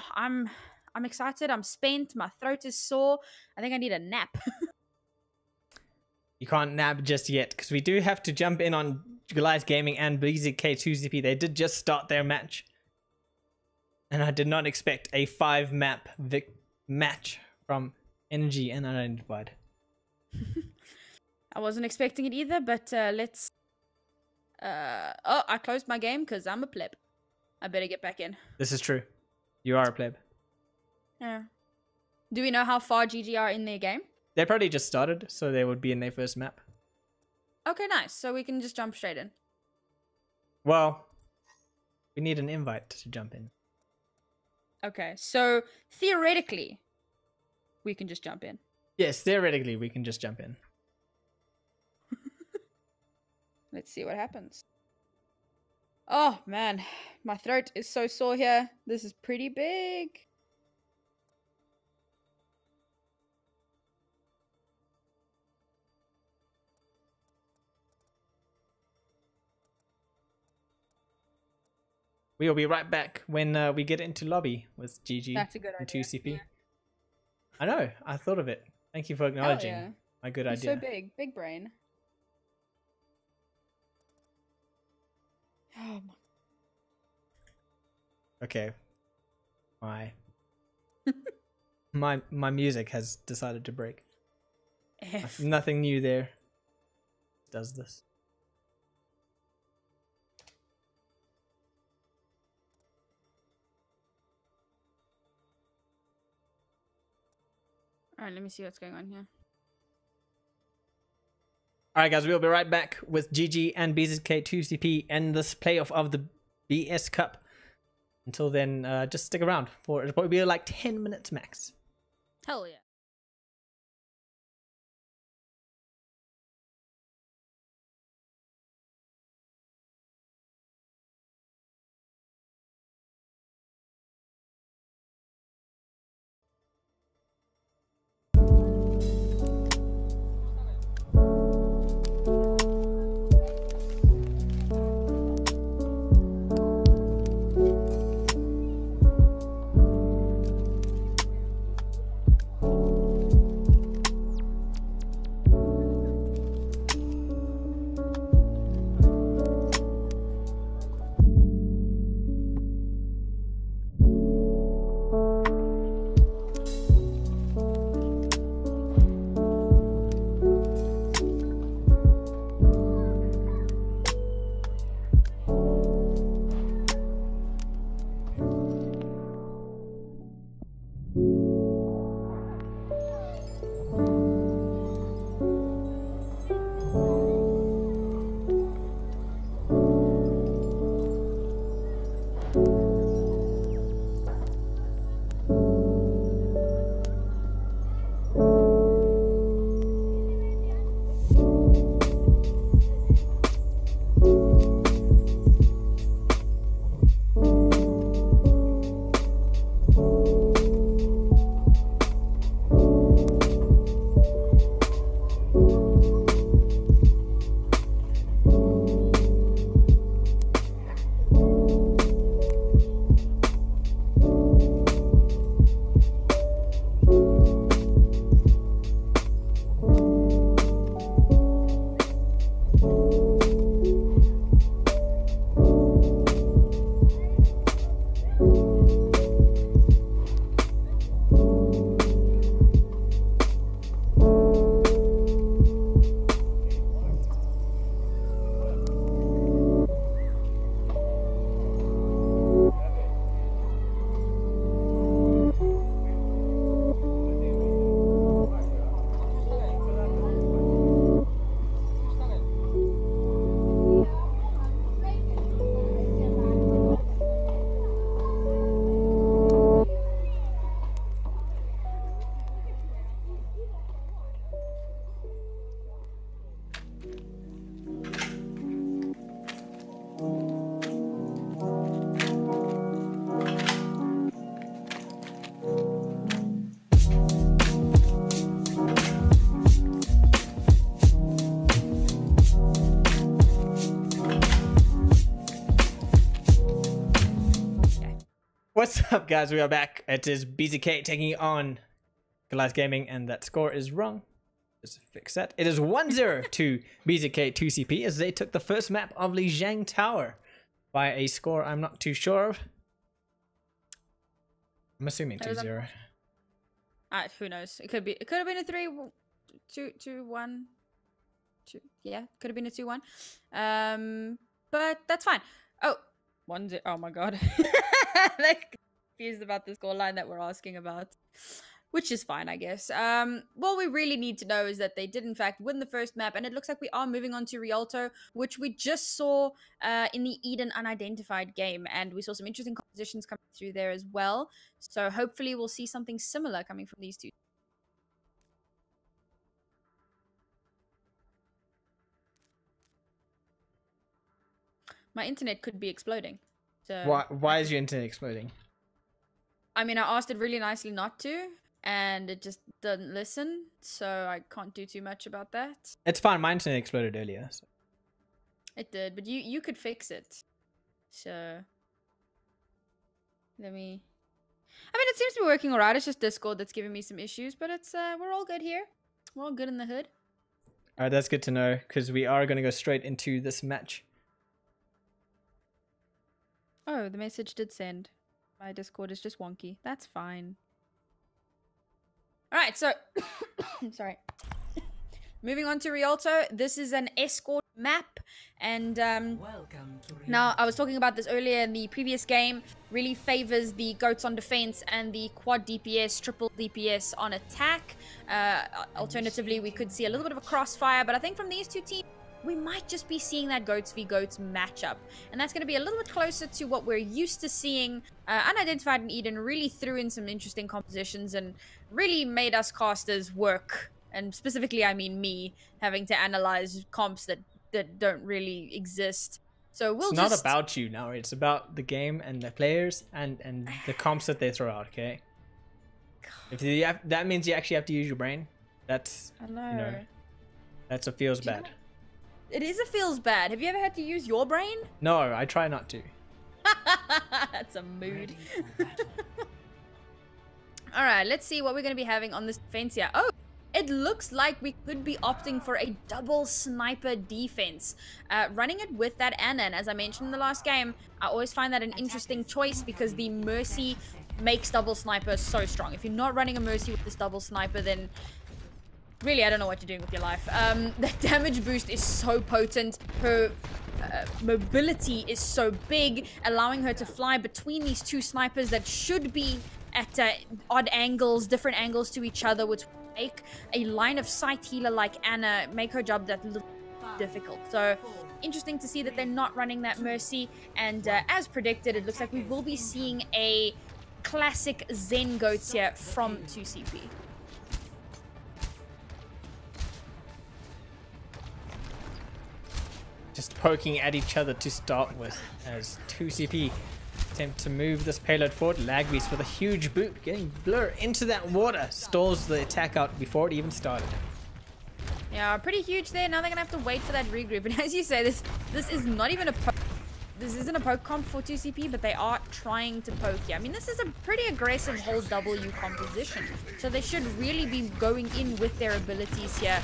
[SPEAKER 2] I'm excited. I'm spent. My throat is sore. I think I need a nap.
[SPEAKER 1] You can't nap just yet, because we do have to jump in on Goliath Gaming and BZK 2ZP. They did just start their match, and I did not expect a 5-map match from Energy and Unidentified.
[SPEAKER 2] I wasn't expecting it either, but let's... Oh, I closed my game because I'm a pleb. I better get back in.
[SPEAKER 1] This is true. You are a pleb.
[SPEAKER 2] Yeah. Do we know how far GG are in their game?
[SPEAKER 1] They probably just started, so they would be in their first map.
[SPEAKER 2] Okay, nice. So we can just jump straight in.
[SPEAKER 1] Well, we need an invite to jump in.
[SPEAKER 2] Okay, so theoretically, we can just jump in.
[SPEAKER 1] Yes, theoretically, we can just jump in.
[SPEAKER 2] Let's see what happens. Oh, man. My throat is so sore here. This is pretty big.
[SPEAKER 1] We'll be right back when we get into lobby with GG
[SPEAKER 4] That's a good
[SPEAKER 1] and
[SPEAKER 4] idea.
[SPEAKER 1] 2CP. I know. I thought of it. Thank you for acknowledging
[SPEAKER 4] yeah.
[SPEAKER 1] my good
[SPEAKER 4] He's
[SPEAKER 1] idea.
[SPEAKER 4] so big brain. Oh my.
[SPEAKER 1] Okay. My music has decided to break.
[SPEAKER 4] F.
[SPEAKER 1] Nothing new there. Does this?
[SPEAKER 4] All right, let me see what's going on here.
[SPEAKER 1] All right, guys, we'll be right back with GG and BZK 2CP and this playoff of the BS Cup. Until then, just stick around for it'll probably be like 10 minutes max.
[SPEAKER 2] Hell yeah.
[SPEAKER 1] What's up, guys? We are back. It is BZK taking on Goliath Gaming, and that score is wrong. Just fix that. It is 1-0 to BZK 2CP as they took the first map of Lijiang Tower by a score I'm not too sure of. I'm assuming 2-0.
[SPEAKER 2] Who knows? It could have been a 2-1. Yeah, could have been a 2-1. But that's fine. Oh, 1-0. Oh my god. Like, confused about the scoreline that we're asking about. Which is fine, I guess. What we really need to know is that they did in fact win the first map, and it looks like we are moving on to Rialto, which we just saw in the Eden Unidentified game, and we saw some interesting compositions coming through there as well. So hopefully we'll see something similar coming from these two. My internet could be exploding. So
[SPEAKER 1] Why is your internet exploding?
[SPEAKER 2] I mean, I asked it really nicely not to, and it just doesn't listen, so I can't do too much about that.
[SPEAKER 1] It's fine. My internet exploded earlier. So.
[SPEAKER 2] It did, but you could fix it. So
[SPEAKER 4] Let me... I mean, it seems to be working alright. It's just Discord that's giving me some issues, but it's we're all good here. We're all good in the hood.
[SPEAKER 1] All right, that's good to know because we are going to go straight into this match.
[SPEAKER 4] Oh, the message did send. My Discord is just wonky. That's fine. Alright, so... sorry. Moving on to Rialto. This is an escort map. And now, I was talking about this earlier in the previous game. Really favors the goats on defense and the quad DPS, triple DPS on attack. Alternatively, we could see a little bit of a crossfire. But I think from these two teams, we might just be seeing that goats v goats matchup. And that's going to be a little bit closer to what we're used to seeing. Unidentified and Eden really threw in some interesting compositions and really made us casters work. And specifically, I mean me, having to analyze comps that don't really exist. So we'll
[SPEAKER 1] It's not about you now. It's about the game and the players and the comps that they throw out, okay? If you have, that means you actually have to use your brain. That's,
[SPEAKER 4] I know.
[SPEAKER 1] you know, that's a feels bad.
[SPEAKER 4] It is a feels bad. Have you ever had to use your brain?
[SPEAKER 1] No, I try not to.
[SPEAKER 4] That's a mood. Alright, let's see what we're going to be having on this defense here. Oh! It looks like we could be opting for a double sniper defense. Running it with that Anna, and as I mentioned in the last game, I always find that an interesting choice because the Mercy makes double sniper so strong. If you're not running a Mercy with this double sniper, then really I don't know what you're doing with your life. The damage boost is so potent. Her mobility is so big, allowing her to fly between these two snipers that should be at odd angles, different angles to each other, which make a line of sight healer like Anna make her job that little difficult. So interesting to see that they're not running that Mercy, and as predicted, it looks like we will be seeing a classic Zen goats here from 2CP.
[SPEAKER 1] Just poking at each other to start with as 2CP attempt to move this payload forward. Lagbeast with a huge boot, getting Blur into that water, stalls the attack out before it even started.
[SPEAKER 4] Yeah, pretty huge there. Now they're gonna have to wait for that regroup. And as you say, this is not even a poke. This isn't a poke comp for 2CP, but they are trying to poke here. I mean, this is a pretty aggressive whole W composition, so they should really be going in with their abilities here.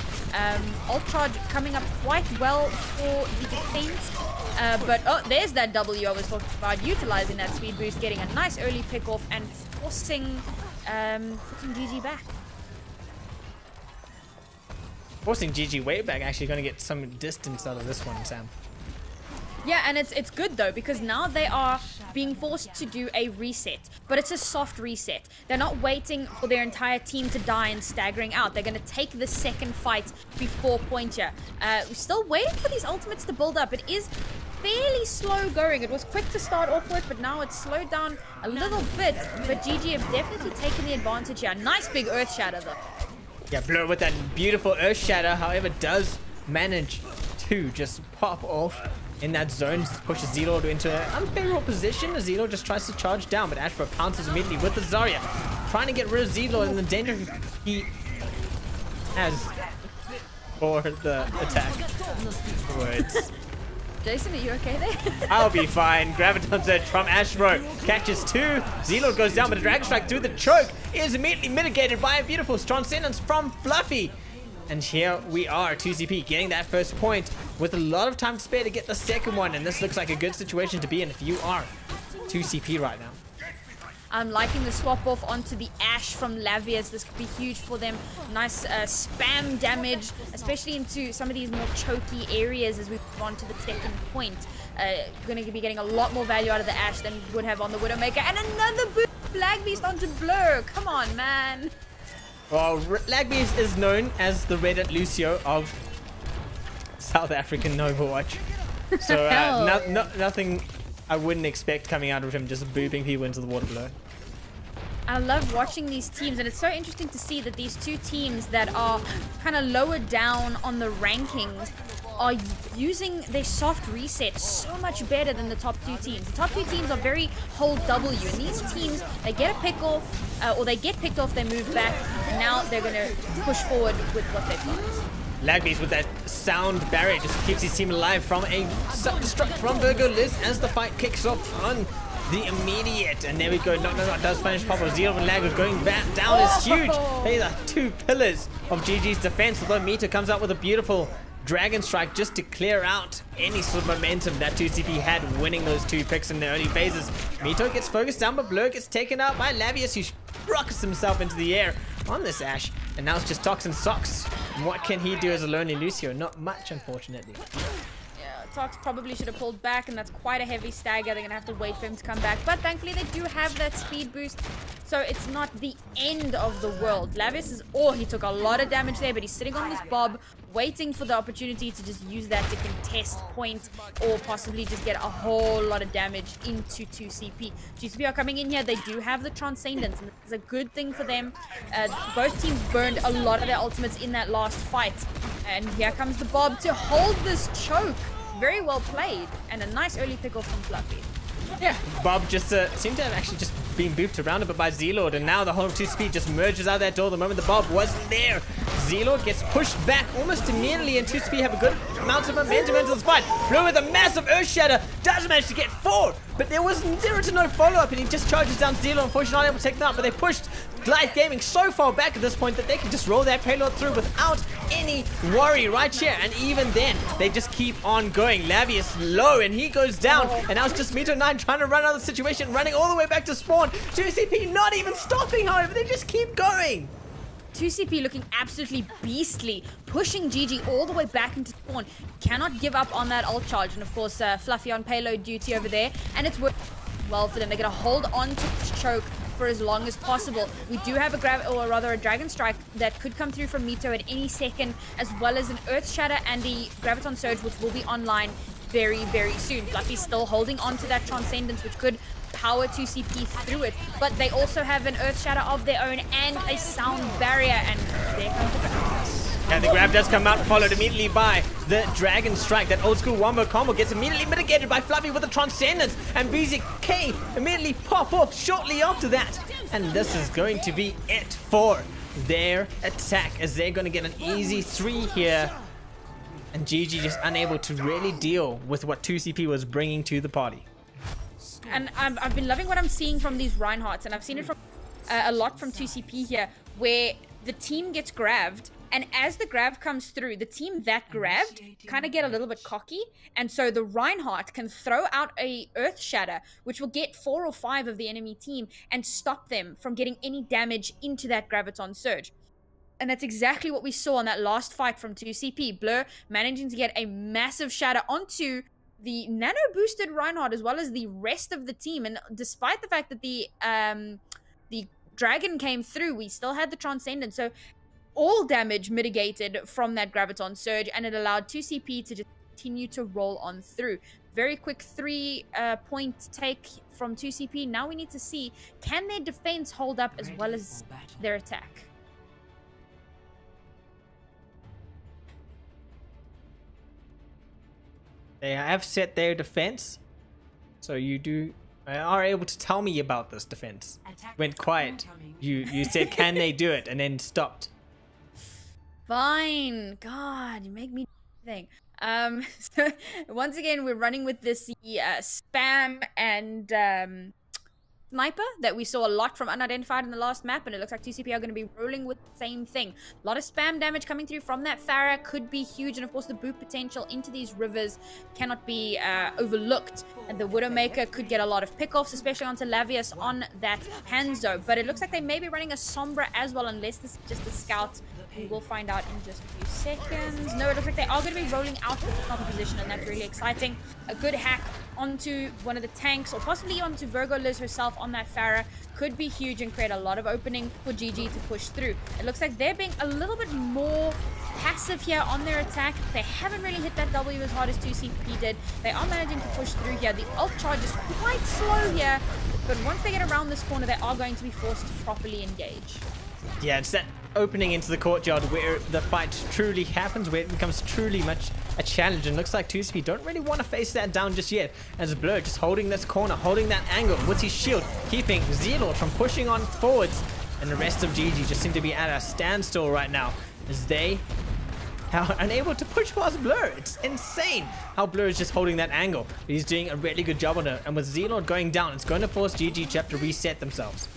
[SPEAKER 4] Ult charge coming up quite well for the defense, but oh, there's that W I was talking about, utilizing that speed boost, getting a nice early pick off and forcing GG back.
[SPEAKER 1] Forcing GG way back, actually going to get some distance out of this one, Sam.
[SPEAKER 4] Yeah, and it's good though, because now they are being forced to do a reset, but it's a soft reset. They're not waiting for their entire team to die and staggering out. They're going to take the second fight before point here. We're still waiting for these ultimates to build up. It is fairly slow going. It was quick to start off with, but now it's slowed down a little bit. But GG have definitely taken the advantage here. Nice big Earth Shatter though.
[SPEAKER 1] Yeah, Blur with that beautiful Earth Shatter, however, does manage to just pop off in that zone, pushes Zelo into an unfavorable position as Zelo just tries to charge down, but Ashbro pounces immediately with the Zarya, trying to get rid of Zelo and the danger he has for the attack. Words.
[SPEAKER 4] Jason, are you okay there?
[SPEAKER 1] I'll be fine. Graviton's edge from Ashbro catches two. Zelo goes down, but a drag strike through the choke is immediately mitigated by a beautiful transcendence from Fluffy. And here we are, 2CP getting that first point with a lot of time to spare to get the second one. And this looks like a good situation to be in if you are 2CP right now.
[SPEAKER 4] I'm liking the swap off onto the Ash from Lavius. This could be huge for them. Nice spam damage, especially into some of these more choky areas as we move on to the second point. Going to be getting a lot more value out of the Ash than we would have on the Widowmaker. And another boot Lagbeast onto Blur. Come on, man.
[SPEAKER 1] Well, Lagbeast is known as the Reddit Lucio of South African Overwatch. So nothing I wouldn't expect coming out of him, just booping people into the water below.
[SPEAKER 4] I love watching these teams, and it's so interesting to see that these two teams that are kind of lower down on the rankings are using their soft reset so much better than the top two teams. The top two teams are very hold W, and these teams, they get a pick off, or they get picked off, they move back, and now they're going to push forward with what they've got.
[SPEAKER 1] Lagbeast with that sound barrier just keeps his team alive from a self-destruct from Virgo Liz as the fight kicks off on the immediate. And there we go. No, does finish pop of Zero and Lago going back down is huge. They are two pillars of GG's defense. Although Mito comes out with a beautiful Dragon Strike just to clear out any sort of momentum that 2CP had winning those two picks in the early phases. Mito gets focused down, but Blur gets taken out by Lavius, who rockets himself into the air on this Ashe. And now it's just Toxin Socks. And what can he do as a lonely Lucio? Not much, unfortunately.
[SPEAKER 2] Tox probably should have pulled back, and that's quite a heavy stagger. They're gonna have to wait for him to come back, but thankfully they do have that speed boost, so it's not the end of the world. Lavius is, he took a lot of damage there, but he's sitting on this Bob waiting for the opportunity to just use that to contest point or possibly just get a whole lot of damage into 2CP. 2CP are coming in here. They do have the Transcendence, and it's a good thing for them. Both teams burned a lot of their ultimates in that last fight, and here comes the Bob to hold this choke. Very well played, and a nice early pick off from Fluffy.
[SPEAKER 1] Yeah, Bob just seemed to have actually just been booped around a bit by Z-Lord, and now the whole 2CP just merges out that door the moment the Bob wasn't there. Z-Lord gets pushed back almost immediately, and 2CP have a good amount of momentum into this fight. Blue with a massive Earth Shatter does manage to get 4, but there was 0 to no follow-up, and he just charges down Z-Lord. Unfortunately, not able to take them out, but they pushed Goliath Gaming so far back at this point that they can just roll that payload through without any worry right here. And even then, they just keep on going. Lavius low, and he goes down. And now it's just Mito9 trying to run out of the situation, running all the way back to spawn. 2CP not even stopping, however, they just keep going.
[SPEAKER 2] 2CP looking absolutely beastly, pushing GG all the way back into spawn. Cannot give up on that ult charge. And of course, Fluffy on payload duty over there. And it's worked well for them. They're going to hold on to this choke for as long as possible. We do have a Dragon Strike that could come through from Mito at any second, as well as an Earth Shatter and the Graviton Surge, which will be online very, very soon. Fluffy's still holding on to that Transcendence, which could power 2CP through it, but they also have an Earth Shatter of their own and a Sound Barrier, and there comes the back.
[SPEAKER 1] And the grab does come out, followed immediately by the Dragon Strike. That old school wombo combo gets immediately mitigated by Fluffy with the Transcendence. And BZK immediately pop off shortly after that. And this is going to be it for their attack, as they're going to get an easy 3 here. And GG just unable to really deal with what 2CP was bringing to the party.
[SPEAKER 2] And I've been loving what I'm seeing from these Reinhardts, and I've seen it from a lot from 2CP here, where the team gets grabbed, and as the grab comes through, the team that grabbed kind of get a little bit cocky, and so the Reinhardt can throw out a Earth Shatter, which will get 4 or 5 of the enemy team and stop them from getting any damage into that Graviton Surge. And that's exactly what we saw on that last fight from 2CP. Blur managing to get a massive shatter onto the nano boosted Reinhardt as well as the rest of the team. And despite the fact that the dragon came through, we still had the Transcendence. So all damage mitigated from that Graviton Surge, and it allowed 2CP to just continue to roll on through. Very quick 3-point take from 2CP. Now we need to see, can their defense hold up as well as their attack?
[SPEAKER 1] They have set their defense, so you are able to tell me about this defense. Went quiet. You said, can they do it, and then stopped.
[SPEAKER 2] Fine. God, you make me think. So once again, we're running with this spam and sniper that we saw a lot from Unidentified in the last map, and it looks like 2CP are going to be rolling with the same thing. A lot of spam damage coming through from that Pharah could be huge, and of course the boot potential into these rivers cannot be overlooked, and the Widowmaker could get a lot of pickoffs, especially onto Lavius on that Hanzo. But it looks like they may be running a Sombra as well, unless this is just a scout. We will find out in just a few seconds. No, it looks like they are going to be rolling out of the top position, and that's really exciting. A good hack onto one of the tanks, or possibly onto Virgo Liz herself on that Pharah, could be huge and create a lot of opening for GG to push through. It looks like they're being a little bit more passive here on their attack. They haven't really hit that W as hard as 2CP did. They are managing to push through here. The ult charge is quite slow here, but once they get around this corner, they are going to be forced to properly engage.
[SPEAKER 1] Yeah, it's that opening into the courtyard where the fight truly happens, where it becomes truly much a challenge, and looks like 2CP don't really want to face that down just yet, as Blur just holding this corner, holding that angle with his shield, keeping Z-Lord from pushing on forwards, and the rest of GG just seem to be at a standstill right now, as they how unable to push past Blur. It's insane how Blur is just holding that angle. He's doing a really good job on it. And with Z-Lord going down, it's going to force GG to have to reset themselves.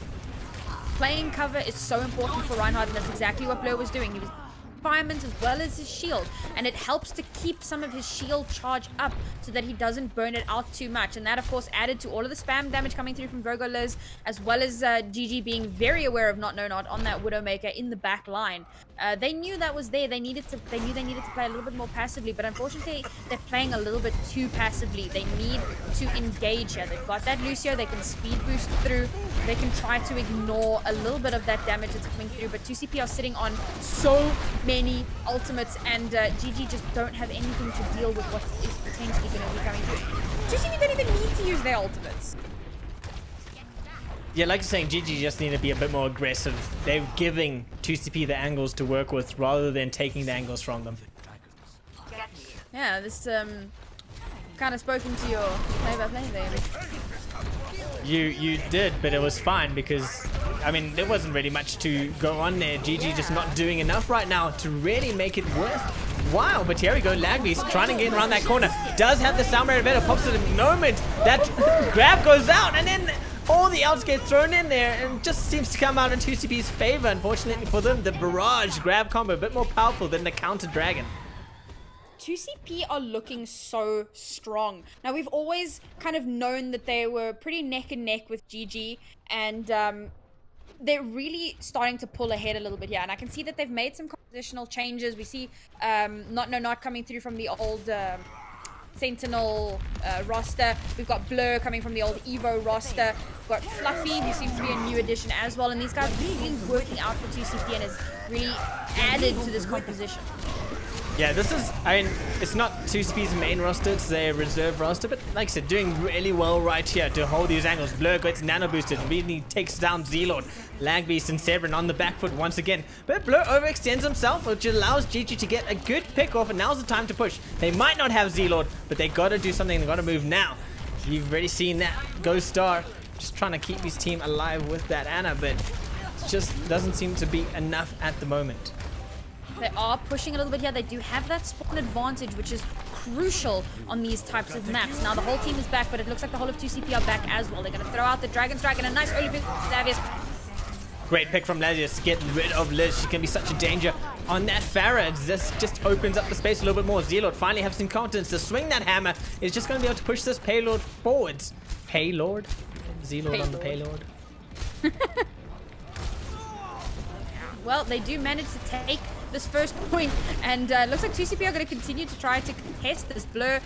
[SPEAKER 2] Playing cover is so important for Reinhardt, and that's exactly what Blur was doing. He was environment as well as his shield, and it helps to keep some of his shield charge up so that he doesn't burn it out too much. And that of course added to all of the spam damage coming through from Virgo Liz, as well as GG being very aware of Not on that Widowmaker in the back line. They knew that was there. They knew they needed to play a little bit more passively, but unfortunately they're playing a little bit too passively. They need to engage here. They've got that Lucio, they can speed boost through, they can try to ignore a little bit of that damage that's coming through, but 2CP are sitting on so many ultimates, and GG just don't have anything to deal with what is potentially going to be coming through. 2CP don't even need to use their ultimates.
[SPEAKER 1] Yeah, like you're saying, GG just need to be a bit more aggressive. They're giving 2CP the angles to work with rather than taking the angles from them.
[SPEAKER 2] Yeah, this kind of spoken to your play-by-play there.
[SPEAKER 1] You did, but it was fine because, I mean, there wasn't really much to go on there. GG just not doing enough right now to really make it worthwhile. But here we go, Lagbeast trying to get around that corner. Does have the sound barrier better, pops at the moment. That grab goes out, and then all the outs get thrown in there, and just seems to come out in 2CP's favor. Unfortunately for them, the barrage grab combo a bit more powerful than the counter dragon.
[SPEAKER 4] 2CP are looking so strong. Now, we've always kind of known that they were pretty neck and neck with GG, and they're really starting to pull ahead a little bit here. And I can see that they've made some compositional changes. We see Not coming through from the old Sentinel roster. We've got Blur coming from the old Evo roster. We've got Fluffy, who seems to be a new addition as well. And these guys really working out for 2CP and has really added to this composition.
[SPEAKER 1] Yeah, this is, I mean, it's not 2CP's main roster, it's their reserve roster, but like I said, doing really well right here to hold these angles. Blur gets nano boosted, immediately takes down Z-Lord. Lagbeast and Severin on the back foot once again, but Blur overextends himself, which allows GG to get a good pick off, and now's the time to push. They might not have Z-Lord, but they gotta do something, they gotta move now. You've already seen that. Ghost Star just trying to keep his team alive with that Ana, but it just doesn't seem to be enough at the moment.
[SPEAKER 2] They are pushing a little bit here. They do have that spawn advantage, which is crucial on these types of maps. Now, the whole team is back, but it looks like the whole of 2CP are back as well. They're going to throw out the Dragon's Dragon. A nice early bit from Xavius.
[SPEAKER 1] Great pick from Lazius to get rid of Liz. She can be such a danger on that Pharah. This just opens up the space a little bit more. Z-Lord finally have some confidence to swing that hammer. Is just going to be able to push this payload forwards. Payload? Z-Lord on the payload.
[SPEAKER 2] Well, they do manage to take this first point, and looks like 2CP are going to continue to try to contest this. Blur.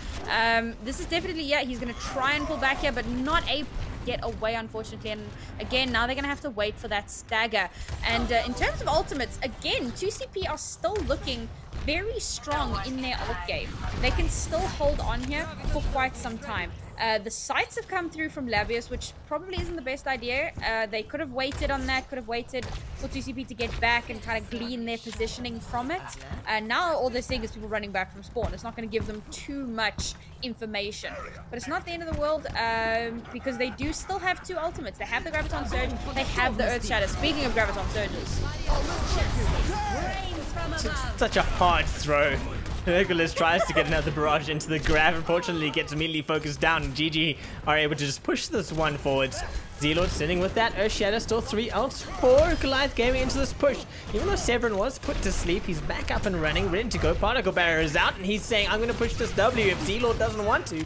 [SPEAKER 2] This is definitely, yeah, he's going to try and pull back here, but not able to get away, unfortunately. And again, now they're going to have to wait for that stagger. And in terms of ultimates, again, 2CP are still looking very strong in their ult game. They can still hold on here for quite some time. The sights have come through from Labius, which probably isn't the best idea. They could have waited on that, could have waited for 2CP to get back and kind of glean their positioning from it. Now all they're seeing is people running back from spawn. It's not going to give them too much information. But it's not the end of the world, because they do still have two ultimates. They have the Graviton Surge, they have the Earth Shatter. Speaking of Graviton Surges.
[SPEAKER 1] Such a hard throw. Hercules tries to get another barrage into the grab. Unfortunately, gets immediately focused down. And GG are able to just push this one forwards. Z-Lord sitting with that Earth Shatter. Still 3 ults for Goliath gaming into this push. Even though Severin was put to sleep, he's back up and running, ready to go. Particle Barrier is out, and he's saying, I'm going to push this W if Z-Lord doesn't want to.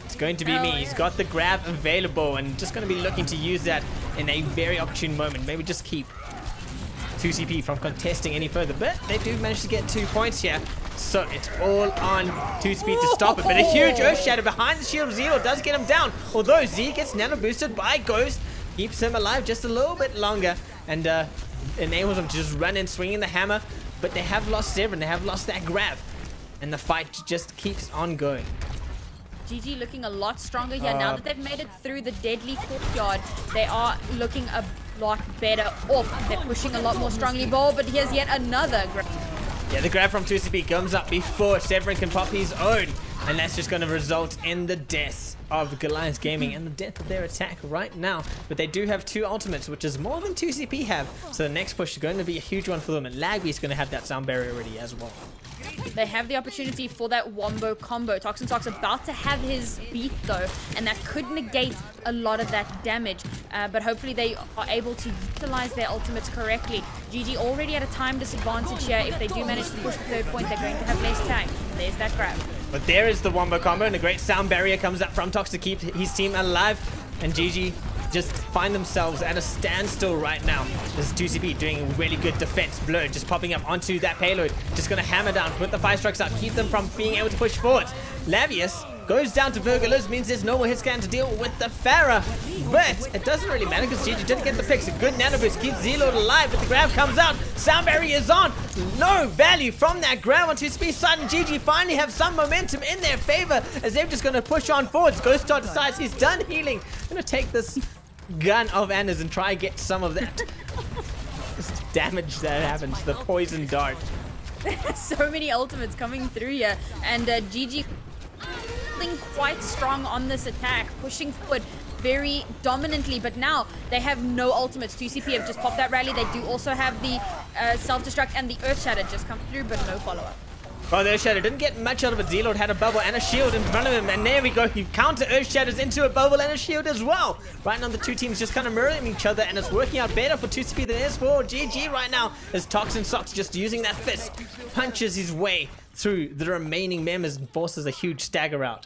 [SPEAKER 1] It's going to be me. He's got the grab available and just going to be looking to use that in a very opportune moment. Maybe just keep 2CP from contesting any further, but they do manage to get 2 points here. So it's all on 2CP to stop it, but a huge Earth Shatter behind the shield of Z-Lord does get him down, although Z gets nano boosted by Ghost, keeps him alive just a little bit longer, and enables him to just run in swinging the hammer. But they have lost Severin, they have lost that grab, and the fight just keeps on going.
[SPEAKER 2] GG looking a lot stronger here. Now that they've made it through the deadly courtyard, they are looking a lot better off. They're pushing a lot more strongly forward, but here's yet another grab.
[SPEAKER 1] Yeah, the grab from 2CP comes up before Severin can pop his own, and that's just going to result in the death of Goliath Gaming and the death of their attack right now. But they do have 2 ultimates, which is more than 2CP have, so the next push is going to be a huge one for them, and Lagbeast is going to have that sound barrier already as well.
[SPEAKER 2] They have the opportunity for that wombo combo. Toxin Sock's about to have his beat though, and that could negate a lot of that damage. But hopefully they are able to utilize their ultimates correctly. GG already at a time disadvantage here. If they do manage to push the third point, they're going to have less time. There's that grab.
[SPEAKER 1] But there is the wombo combo, and a great sound barrier comes up from Tox to keep his team alive. And GG just find themselves at a standstill right now. This is 2CP doing really good defense. Blur just popping up onto that payload. Just going to hammer down, put the 5 strikes out, keep them from being able to push forward. Lavius goes down to Burglars, means there's no more hit scan to deal with the Pharah. But it doesn't really matter because GG did get the picks. A good nano boost keeps Zlord alive, but the grab comes out. Sound barrier is on. No value from that grab on 2CP side, and GG finally have some momentum in their favor as they're just going to push on forwards. Ghost Star decides he's done healing. Going to take this gun of Anna's and try and get some of that damage that happens. The poison dart.
[SPEAKER 2] So many ultimates coming through here, and GG quite strong on this attack, pushing forward very dominantly, but now they have no ultimates. 2CP have just popped that rally. They do also have the self-destruct and the Earth Shatter just come through, but no follow-up.
[SPEAKER 1] Oh, the Earth Shatter didn't get much out of it. Zlord had a bubble and a shield in front of him, and there we go. You counter Earth Shatters into a bubble and a shield as well. Right now, the two teams just kind of mirroring each other, and it's working out better for 2CP than it is for GG right now, as Toxin Socks just using that fist punches his way through the remaining members and forces a huge stagger out.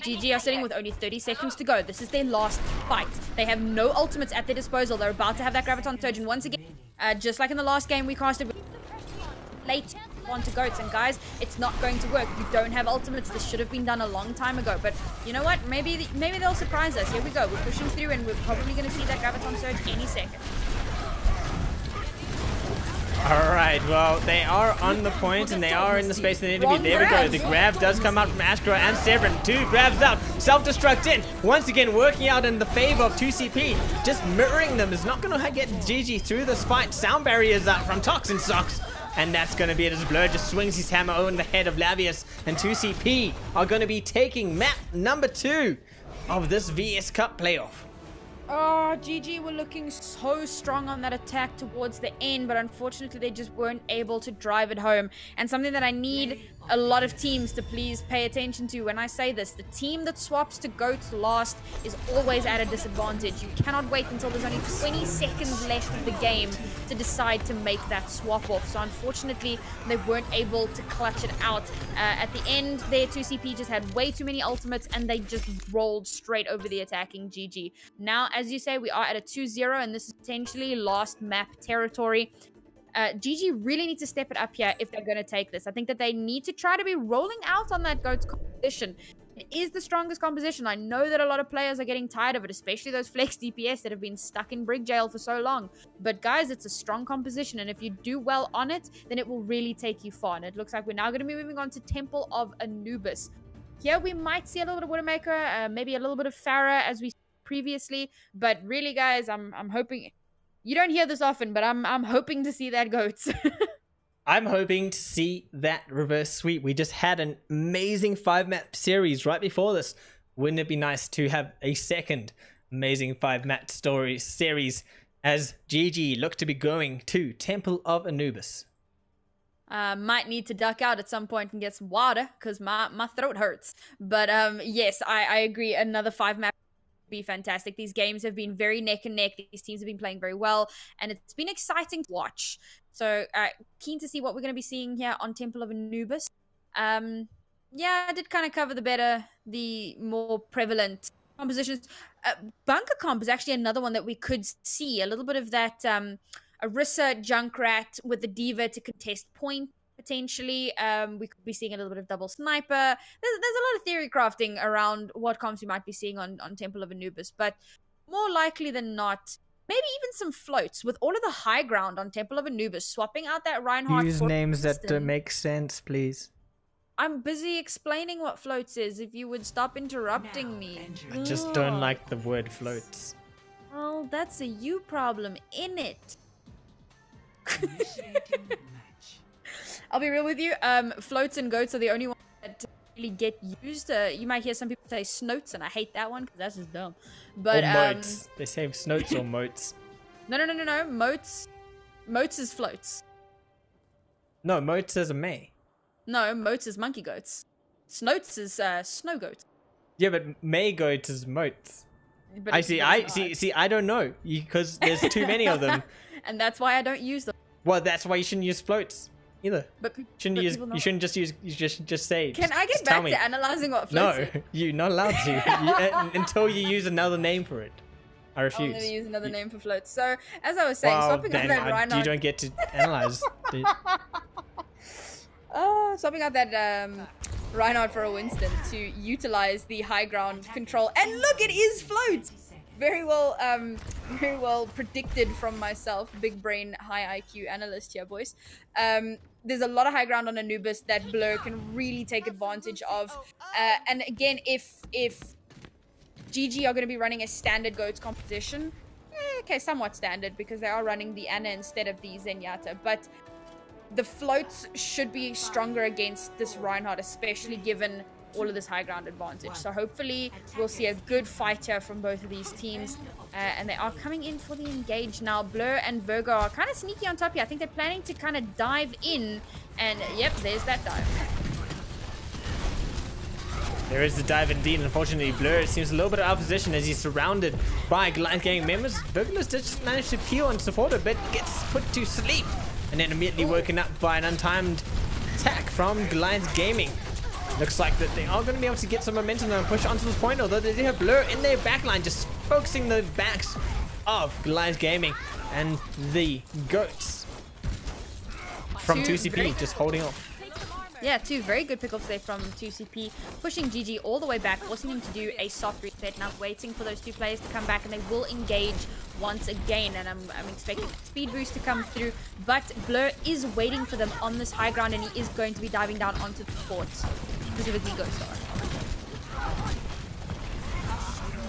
[SPEAKER 2] GG are sitting with only 30 seconds to go. This is their last fight. They have no ultimates at their disposal. They're about to have that Graviton Surge, and once again, just like in the last game we casted late onto Goats, and guys, it's not going to work. You don't have ultimates. This should have been done a long time ago, but you know what? Maybe they'll surprise us. Here we go. We're pushing through, and we're probably going to see that Graviton Surge any second.
[SPEAKER 1] Alright, well, they are on the point and they are in the space they need to be. There we go. The grab does come out from Ashkra and Severin. 2 grabs out. Self-destruct in. Once again, working out in the favor of 2CP. Just mirroring them is not going to get GG through this fight. Sound barriers out from Toxin Socks. And that's going to be it as Blur just swings his hammer over the head of Lavius. And 2CP are going to be taking map number 2 of this VS Cup playoff.
[SPEAKER 2] Oh, GG were looking so strong on that attack towards the end, but unfortunately they just weren't able to drive it home. And something that I need a lot of teams to please pay attention to when I say this: the team that swaps to Goats last is always at a disadvantage. You cannot wait until there's only 20 seconds left of the game to decide to make that swap off. So unfortunately they weren't able to clutch it out. At the end there, 2CP just had way too many ultimates and they just rolled straight over the attacking GG. Now, as you say, we are at a 2-0 and this is potentially last map territory. GG really need to step it up here if they're going to take this. I think that they need to try to be rolling out on that Goats composition. It is the strongest composition. I know that a lot of players are getting tired of it, especially those flex DPS that have been stuck in Brig Jail for so long. But guys, it's a strong composition, and if you do well on it, then it will really take you far. And it looks like we're now going to be moving on to Temple of Anubis. Here we might see a little bit of Widowmaker, maybe a little bit of Pharah as we previously, but really guys, I'm hoping you don't hear this often, but I'm hoping to see that Goats.
[SPEAKER 1] I'm hoping to see that reverse sweep. We just had an amazing 5-map series right before this. Wouldn't it be nice to have a second amazing 5-map story series as GG look to be going to Temple of Anubis?
[SPEAKER 2] Might need to duck out at some point and get some water because my throat hurts. But yes, I agree. Another 5-map be fantastic. These games have been very neck and neck. These teams have been playing very well, and it's been exciting to watch. So keen to see what we're going to be seeing here on Temple of Anubis. Yeah, I did kind of cover the more prevalent compositions. Bunker Comp is actually another one that we could see. A little bit of that Orisa Junkrat with the Diva to contest point. Potentially, we could be seeing a little bit of double sniper. There's a lot of theory crafting around what comps we might be seeing on Temple of Anubis, but more likely than not, maybe even some floats with all of the high ground on Temple of Anubis, swapping out that Reinhardt.
[SPEAKER 1] Use names that make sense, please.
[SPEAKER 2] I'm busy explaining what floats is. If you would stop interrupting me.
[SPEAKER 1] I just don't like the word floats.
[SPEAKER 2] Well, that's a you problem, innit? I'll be real with you. Floats and Goats are the only ones that really get used. You might hear some people say snoats, and I hate that one because that's just dumb. But
[SPEAKER 1] or moats. They say snoats or moats.
[SPEAKER 2] No. Moats is floats.
[SPEAKER 1] No, moats is a May.
[SPEAKER 2] No, moats is monkey goats. Snoats is snow goats.
[SPEAKER 1] Yeah, but May goats is moats.
[SPEAKER 2] But
[SPEAKER 1] I
[SPEAKER 2] it's
[SPEAKER 1] see.
[SPEAKER 2] not.
[SPEAKER 1] See. I don't know because there's too many of them.
[SPEAKER 2] And that's why I don't use them.
[SPEAKER 1] Well, that's why you shouldn't use floats either.
[SPEAKER 2] But
[SPEAKER 1] Shouldn't
[SPEAKER 2] but
[SPEAKER 1] use.
[SPEAKER 2] people
[SPEAKER 1] You
[SPEAKER 2] know.
[SPEAKER 1] shouldn't just use. You just say.
[SPEAKER 2] Can I get
[SPEAKER 1] just tell
[SPEAKER 2] back
[SPEAKER 1] me.
[SPEAKER 2] to analyzing what
[SPEAKER 1] No,
[SPEAKER 2] floats?
[SPEAKER 1] you're not allowed to until you use another name for it. I
[SPEAKER 2] I'm
[SPEAKER 1] refuse.
[SPEAKER 2] gonna use another name for floats. So as I was saying,
[SPEAKER 1] Well,
[SPEAKER 2] swapping out
[SPEAKER 1] then
[SPEAKER 2] that Reinhardt.
[SPEAKER 1] you don't get to analyze.
[SPEAKER 2] Swapping out that Reinhardt for a Winston to utilize the high ground control. And look, it is floats. Very well predicted from myself, big brain, high IQ analyst here, boys. There's a lot of high ground on Anubis that Blur can really take advantage of. And again, if GG are going to be running a standard GOATS composition, okay, somewhat standard because they are running the Ana instead of the Zenyatta, but the floats should be stronger against this Reinhardt, especially given all of this high ground advantage. So hopefully we'll see a good fight here from both of these teams, and they are coming in for the engage now. Blur and Virgo are kind of sneaky on top here. I think they're planning to kind of dive in, and yep, there's that dive.
[SPEAKER 1] There is the dive indeed. Unfortunately, Blur seems a little bit out of position as he's surrounded by Goliath gang members. Burglar's just managed to peel and support a bit, gets put to sleep, and then immediately woken up by an untimed attack from Goliath Gaming. Looks like that they are going to be able to get some momentum and push onto this point, although they do have Blur in their backline, just focusing the backs of Goliath Gaming and the GOATs from 2CP, just holding off.
[SPEAKER 2] Yeah, two very good pickups there from 2CP, pushing GG all the way back, forcing him to do a soft reset. Now waiting for those two players to come back, and they will engage once again, and I'm expecting speed boost to come through, but Blur is waiting for them on this high ground, and he is going to be diving down onto the fort, specifically Ghost Star.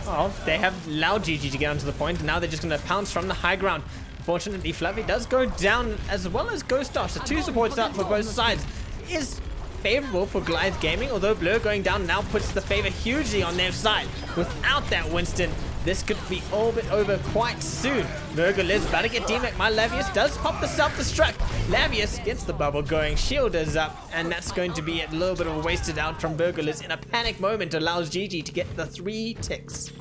[SPEAKER 1] Oh, they have allowed GG to get onto the point, and now they're just going to pounce from the high ground. Fortunately, Fluffy does go down as well as Ghost Star, so two supports up for both sides. Is favorable for Goliath Gaming, although Blur going down now puts the favor hugely on their side. Without that Winston, this could be all but over quite soon. Virgo Liz about to get DMAC. My Lavius does pop the self-destruct. Lavius gets the bubble going, shield is up, and that's going to be a little bit of a wasted out from Virgo Liz. In a panic moment, allows GG to get the 3 ticks.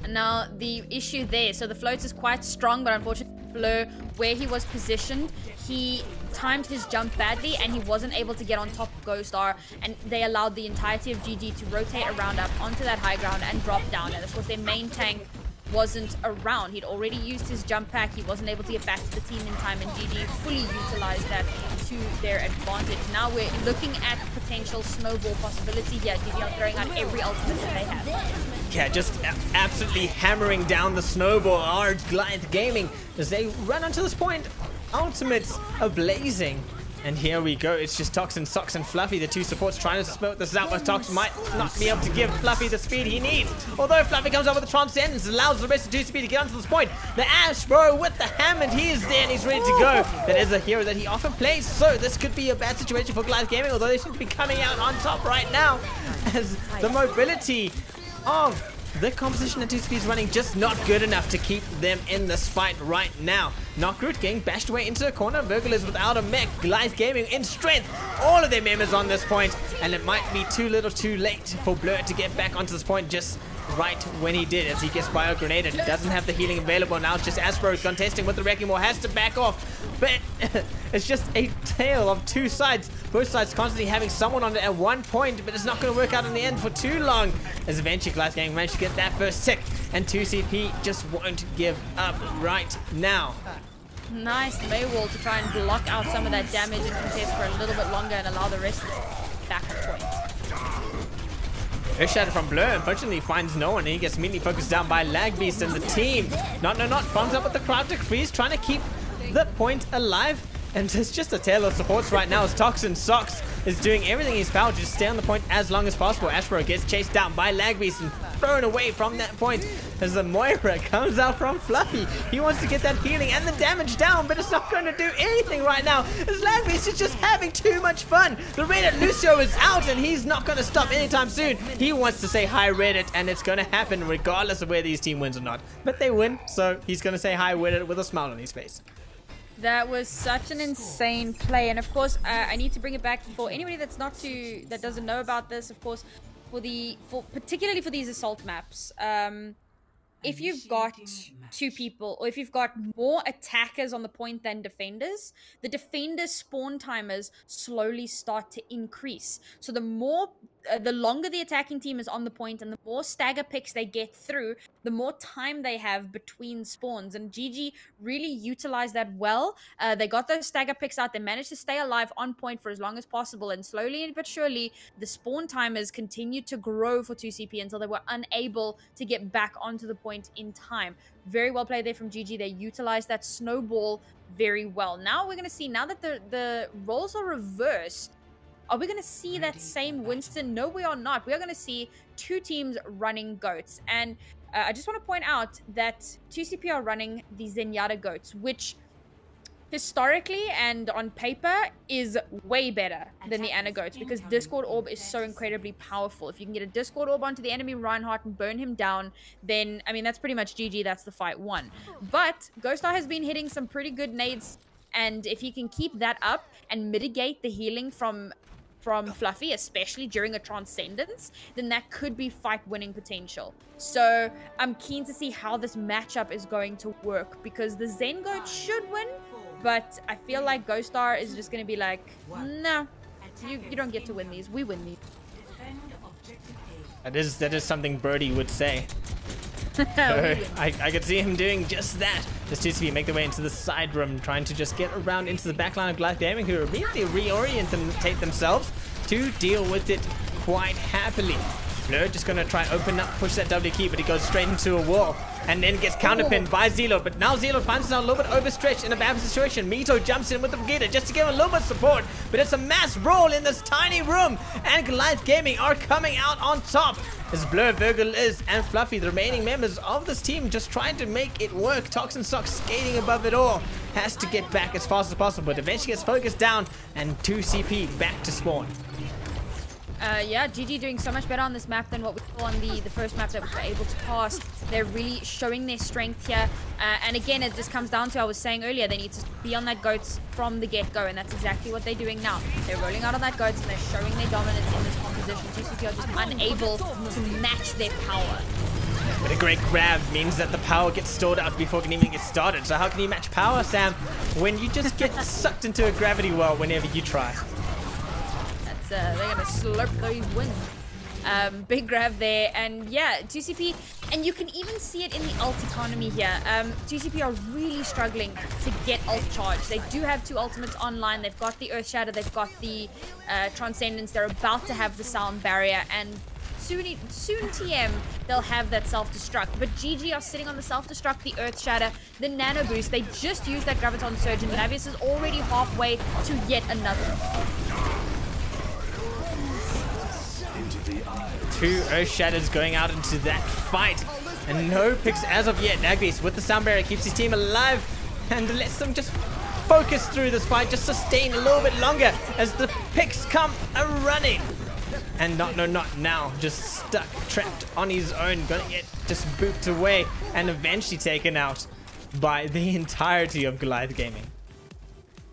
[SPEAKER 2] And now the issue there, so the float is quite strong, but unfortunately Blur, where he was positioned, he timed his jump badly and he wasn't able to get on top of Ghost Star, and they allowed the entirety of GG to rotate around up onto that high ground and drop down. And of course their main tank wasn't around. He'd already used his jump pack. He wasn't able to get back to the team in time, and GG fully utilized that to their advantage. Now we're looking at potential snowball possibility here. GG are throwing out every ultimate that they have.
[SPEAKER 1] Yeah, just absolutely hammering down the snowball. Our Goliath Gaming as they run onto this point. Ultimates are blazing. And here we go. It's just Tox and Sox and Fluffy, the two supports trying to smoke this out, but Tox might not be able to give Fluffy the speed he needs. Although Fluffy comes over the Transcendence, allows the rest of 2CP to get onto this point. The Ash Bro with the Hammond, he is there and he's ready to go. That is a hero that he often plays, so this could be a bad situation for Goliath Gaming, although they seem to be coming out on top right now as the mobility of the composition that 2CP is running just not good enough to keep them in this fight right now. Knockroot getting bashed away into the corner. Virgil is without a mech. Goliath Gaming in strength. All of their members on this point, and it might be too little too late for Blur to get back onto this point just right when he did, as he gets bio-grenaded. Doesn't have the healing available now. It's just Aspro contesting with the Wrecking Ball, has to back off. But it's just a tale of two sides. Both sides constantly having someone on it at one point, but it's not going to work out in the end for too long, as eventually Goliath Gaming managed to get that first tick, and 2CP just won't give up right now.
[SPEAKER 2] Nice Maywall to try and block out some of that damage and contest for a little bit longer and allow the rest back at point.
[SPEAKER 1] Earth Shatter from Blur unfortunately finds no one, and he gets immediately focused down by Lag Beast and the team. Not. Bombs up with the Cryptic Freeze, trying to keep the point alive. And it's just a tale of supports right now as Toxin Sox is doing everything in his power to just stay on the point as long as possible. Ashbro gets chased down by Lag Beast and thrown away from that point as the Moira comes out from Fluffy. He wants to get that healing and the damage down, but it's not going to do anything right now as Lag Beast is just having too much fun. The Reddit Lucio is out and he's not going to stop anytime soon. He wants to say hi Reddit, and it's going to happen regardless of whether his team wins or not. But they win, so he's going to say hi Reddit with a smile on his face.
[SPEAKER 2] That was such an insane play, and of course, I need to bring it back for anybody that doesn't know about this. Of course, particularly for these assault maps, if you've got two people, or if you've got more attackers on the point than defenders, the defenders' spawn timers slowly start to increase. So the longer the attacking team is on the point and the more stagger picks they get through, the more time they have between spawns. And GG really utilized that well. They got those stagger picks out. They managed to stay alive on point for as long as possible. And slowly but surely, the spawn timers continued to grow for 2CP until they were unable to get back onto the point in time. Very well played there from GG. They utilized that snowball very well. Now we're going to see, now that the roles are reversed, are we going to see that same Winston? No, we are not. We are going to see two teams running goats. And I just want to point out that 2CP are running the Zenyatta goats, which historically and on paper is way better than the Ana goats, because Discord Orb is so incredibly powerful. If you can get a Discord Orb onto the enemy Reinhardt and burn him down, then, I mean, that's pretty much GG. That's the fight won. But Ghostar has been hitting some pretty good nades, and if he can keep that up and mitigate the healing from Fluffy, especially during a Transcendence, then that could be fight-winning potential. So I'm keen to see how this matchup is going to work, because the Zen Goat should win, but I feel like Ghostar is just going to be like, no, you don't get to win these. We win these.
[SPEAKER 1] That is something Birdie would say. I could see him doing just that. Just 2CP make their way into the side room, trying to just get around into the backline of Goliath Gaming, who immediately reorientate themselves to deal with it quite happily. Blur just going to try and open up, push that W key, but he goes straight into a wall and then gets counterpinned by Zelo. But now Zelo finds himself a little bit overstretched in a bad situation. Mito jumps in with the Brigida just to give him a little bit of support, but it's a mass brawl in this tiny room, and Goliath Gaming are coming out on top as Blur, Virgil, Liz, and Fluffy, the remaining members of this team, just trying to make it work. Toxin Sock skating above it all, has to get back as fast as possible, but eventually gets focused down, and 2CP back to spawn.
[SPEAKER 2] Yeah, GG doing so much better on this map than what we saw on the first map that we were able to pass. They're really showing their strength here. And again, it just comes down to, I was saying earlier, they need to be on that goats from the get-go, and that's exactly what they're doing now. They're rolling out on that goats, and they're showing their dominance in this composition. 2CP are just unable to match their power.
[SPEAKER 1] But a great grab means that the power gets stored out before it can even get started. So how can you match power, Sam, when you just get sucked into a gravity well whenever you try?
[SPEAKER 2] They're gonna slurp those wins. Big grab there, and yeah, 2CP, and you can even see it in the ult economy here. 2CP are really struggling to get ult charge. They do have two ultimates online. They've got the Earth Shatter, they've got the Transcendence. They're about to have the Sound Barrier, and soon TM they'll have that self-destruct. But GG are sitting on the self-destruct, the Earth Shatter, the Nano Boost. They just used that Graviton Surge, and Navius is already halfway to yet another.
[SPEAKER 1] Two Earth Shatters going out into that fight, and no picks as of yet. Nagbeast with the Sound Barrier keeps his team alive and lets them just focus through this fight, just sustain a little bit longer as the picks come a-running. And not now, just stuck, trapped on his own, gonna get just booped away and eventually taken out by the entirety of Goliath Gaming.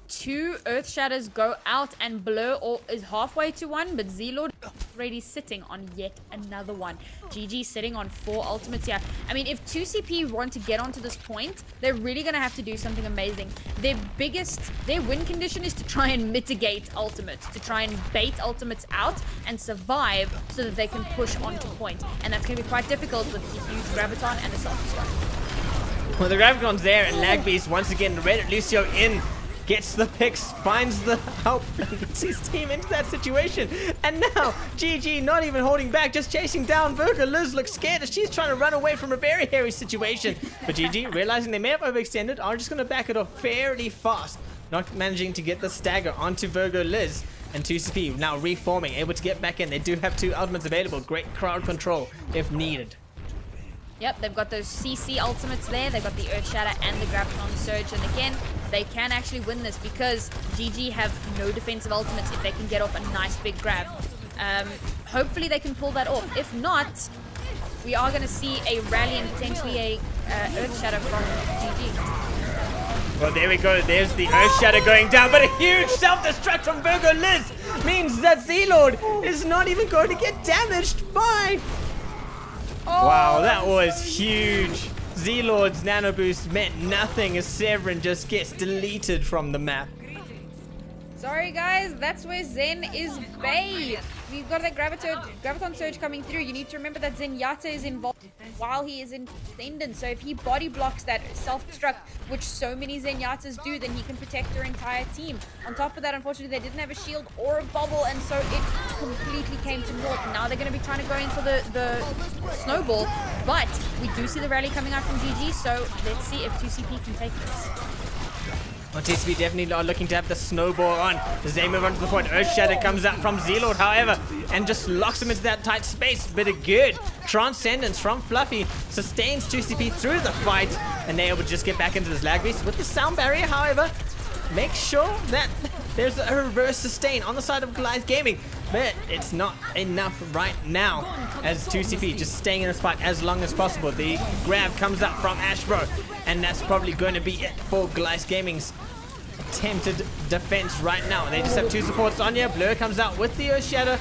[SPEAKER 2] Two Earth Shatters go out, and Blur is halfway to one, but Z-Lord already sitting on yet another one. GG sitting on 4 ultimates here. I mean, if 2CP want to get onto this point, they're really going to have to do something amazing. Their win condition is to try and mitigate ultimates, to try and bait ultimates out and survive so that they can push onto point. And that's going to be quite difficult with the huge Graviton and a self-destruct.
[SPEAKER 1] Well, the Graviton's there, and Nagbeast once again, Red Lucio in. Gets the picks, finds the help, and gets his team into that situation. And now, GG not even holding back, just chasing down Virgo. Liz looks scared as she's trying to run away from a very hairy situation. But GG, realizing they may have overextended, are just going to back it off fairly fast. Not managing to get the stagger onto Virgo Liz. And 2CP now reforming, able to get back in. They do have 2 ultimates available. Great crowd control if needed.
[SPEAKER 2] Yep, they've got those CC ultimates there. They've got the Earth Shatter and the Graviton Surge. And again, they can actually win this because GG have no defensive ultimates if they can get off a nice big grab. Hopefully they can pull that off. If not, we are going to see a rally and potentially a Earth Shatter from GG.
[SPEAKER 1] Well, there we go. There's the Earth Shatter going down, but a huge self-destruct from Virgo Liz means that Z-Lord is not even going to get damaged by... Wow, that was huge. Z-Lord's nano boost meant nothing as Severin just gets deleted from the map.
[SPEAKER 2] Sorry guys, that's where Zen is bae. We've got that Graviton Surge coming through. You need to remember that Zenyatta is involved while he is in Ascendant. So if he body blocks that self-destruct, which so many Zenyatas do, then he can protect their entire team. On top of that, unfortunately, they didn't have a shield or a bubble, and so it completely came to naught. Now they're going to be trying to go in for the snowball, but we do see the rally coming out from GG, so let's see if 2CP can take this.
[SPEAKER 1] Well, TCP definitely are looking to have the snowball on as they move on to the point. Earth Shatter comes out from Z-Lord, however, and just locks him into that tight space. Bit of good Transcendence from Fluffy sustains 2CP through the fight, and they're able to just get back into this lag beast with the sound barrier. However, make sure that there's a reverse sustain on the side of Goliath Gaming, but it's not enough right now as 2CP just staying in this fight as long as possible. The grab comes up from Ashbro, and that's probably going to be it for Goliath Gaming's attempted defense right now. They just have two supports on here. Blur comes out with the Earth Shatter,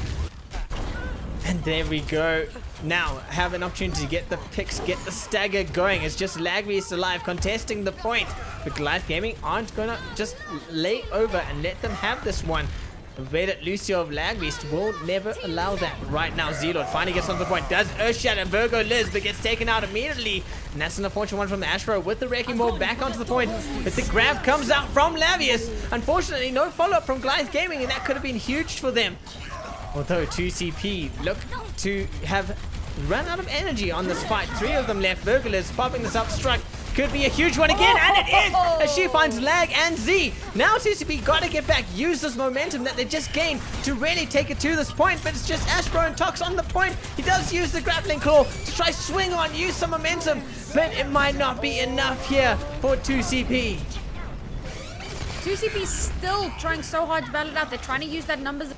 [SPEAKER 1] and there we go. Now have an opportunity to get the picks, get the stagger going. It's just Lagbeast alive contesting the point, but Goliath Gaming aren't gonna just lay over and let them have this one. Vader Lucio of Lagbeast will never allow that right now. Z-Lord finally gets onto the point, does Earth Shatter, Virgo Liz, but gets taken out immediately, and that's an unfortunate one from the Ashbro with the Wrecking Ball back onto the point, but the grab comes out from Lavius. Unfortunately, no follow-up from Goliath Gaming, and that could have been huge for them. Although 2CP look to have run out of energy on this fight. Three of them left. Virgo Liz popping this up struck. Could be a huge one again, and it is, as she finds Lag and Z. Now 2CP got to get back, use this momentum that they just gained to really take it to this point, but it's just Ashbro and Tox on the point. He does use the grappling claw to try swing on, use some momentum, but it might not be enough here for 2CP.
[SPEAKER 2] 2CP still trying so hard to battle it out. They're trying to use that numbers,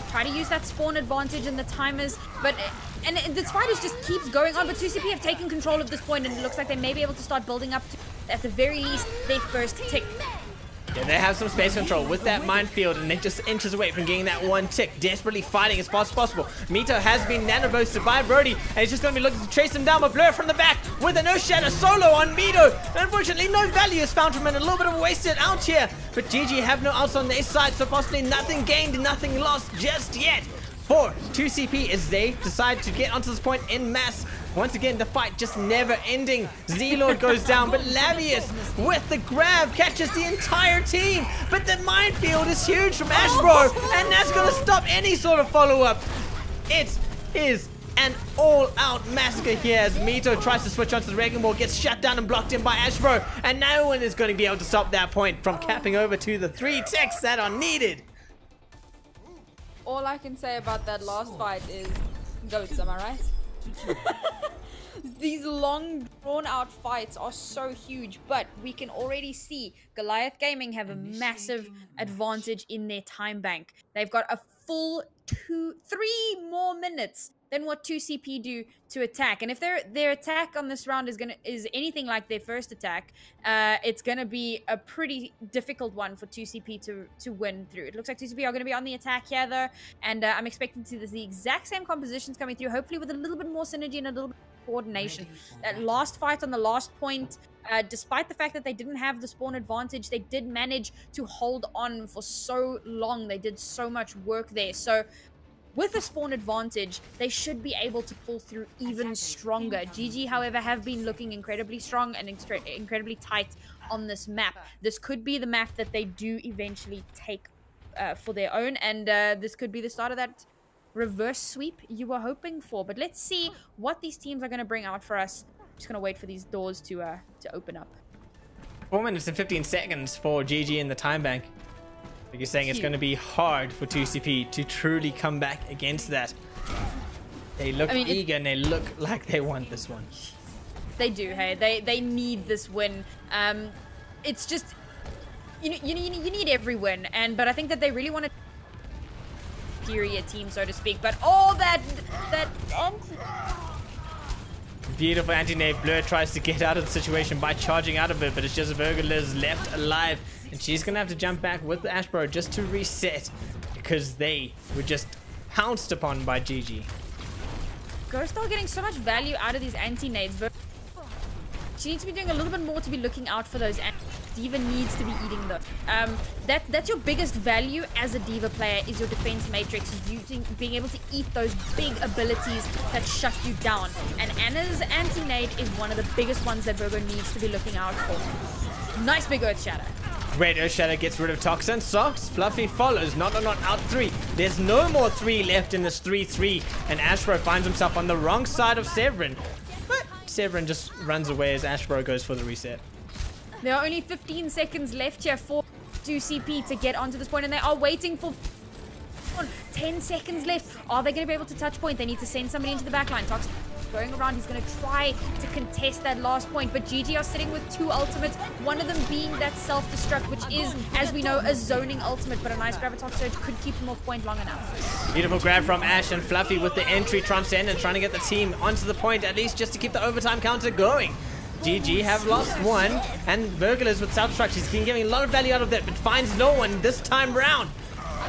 [SPEAKER 2] try to use that spawn advantage and the timers, but and this fight just keeps going on. But 2CP have taken control of this point, and it looks like they may be able to start building up to, at the very least, their first tick.
[SPEAKER 1] Yeah, they have some space control with that minefield, and they're just inches away from getting that one tick. Desperately fighting as fast as possible. Mito has been nano boosted by Brody, and he's just going to be looking to chase him down with Blur from the back with an Earth Shatter solo on Mito. Unfortunately, no value is found from it. A little bit of a wasted out here, but GG have no ults on their side, so possibly nothing gained, nothing lost just yet for 2CP as they decide to get onto this point in mass. Once again, the fight just never ending. Z-Lord goes down, but Lavius with the grab catches the entire team. But the minefield is huge from Ashbro, and that's going to stop any sort of follow-up. It is an all-out massacre here as Mito tries to switch onto the Wrecking Ball, gets shut down and blocked in by Ashbro, and no one is going to be able to stop that point from capping over to the 3 ticks that are needed.
[SPEAKER 4] All I can say about that last fight is goats, am I right? These long drawn out fights are so huge, but we can already see Goliath Gaming have a massive advantage in their time bank. They've got a full 3 more minutes than what 2CP do to attack. And if their attack on this round is anything like their first attack, it's gonna be a pretty difficult one for 2CP to win through. It looks like 2CP are gonna be on the attack here though, and I'm expecting to see the exact same compositions coming through, hopefully with a little bit more synergy and a little bit of coordination. That last fight on the last point, despite the fact that they didn't have the spawn advantage, they did manage to hold on for so long. They did so much work there. So with a spawn advantage, they should be able to pull through even stronger. GG, however, have been looking incredibly strong and incredibly tight on this map. This could be the map that they do eventually take for their own, and this could be the start of that reverse sweep you were hoping for. But let's see what these teams are going to bring out for us. Just going to wait for these doors to open up.
[SPEAKER 1] 4 minutes and 15 seconds for GG in the time bank. You're saying it's going to be hard for 2CP to truly come back against that. They look eager and they look like they want this one.
[SPEAKER 2] They do, hey. They need this win. It's just you need every win, but I think that they really want to superior team, so to speak. But all that
[SPEAKER 1] Beautiful anti-nade. Blur tries to get out of the situation by charging out of it, but it's just Burgerliz left alive. And she's going to have to jump back with the Ashbro just to reset because they were just pounced upon by GG.
[SPEAKER 2] Ghost are getting so much value out of these anti-nades, but she needs to be doing a little bit more to be looking out for those. Diva needs to be eating those. That's your biggest value as a Diva player is your defense matrix, being able to eat those big abilities that shut you down. And Anna's anti-nade is one of the biggest ones that Virgo needs to be looking out for. Nice big Earth Shatter.
[SPEAKER 1] Great Earth Shatter gets rid of Toxin. Socks. Fluffy follows. Not out 3. There's no more 3 left in this 3-3. And Ashbro finds himself on the wrong side of Severin. But Severin just runs away as Ashbro goes for the reset.
[SPEAKER 2] There are only 15 seconds left here for 2CP to get onto this point, and they are waiting for 10 seconds left. Are they going to be able to touch point? They need to send somebody into the backline. Tox going around. He's going to try to contest that last point, but GG are sitting with 2 ultimates, one of them being that self-destruct, which is, as we know, a zoning ultimate, but a nice Graviton Surge could keep him off point long enough.
[SPEAKER 1] Beautiful grab from Ash and Fluffy with the entry transcend and trying to get the team onto the point, at least just to keep the overtime counter going. GG have lost 1, and Burglars with self-destruct. He's been getting a lot of value out of that, but finds no one this time round.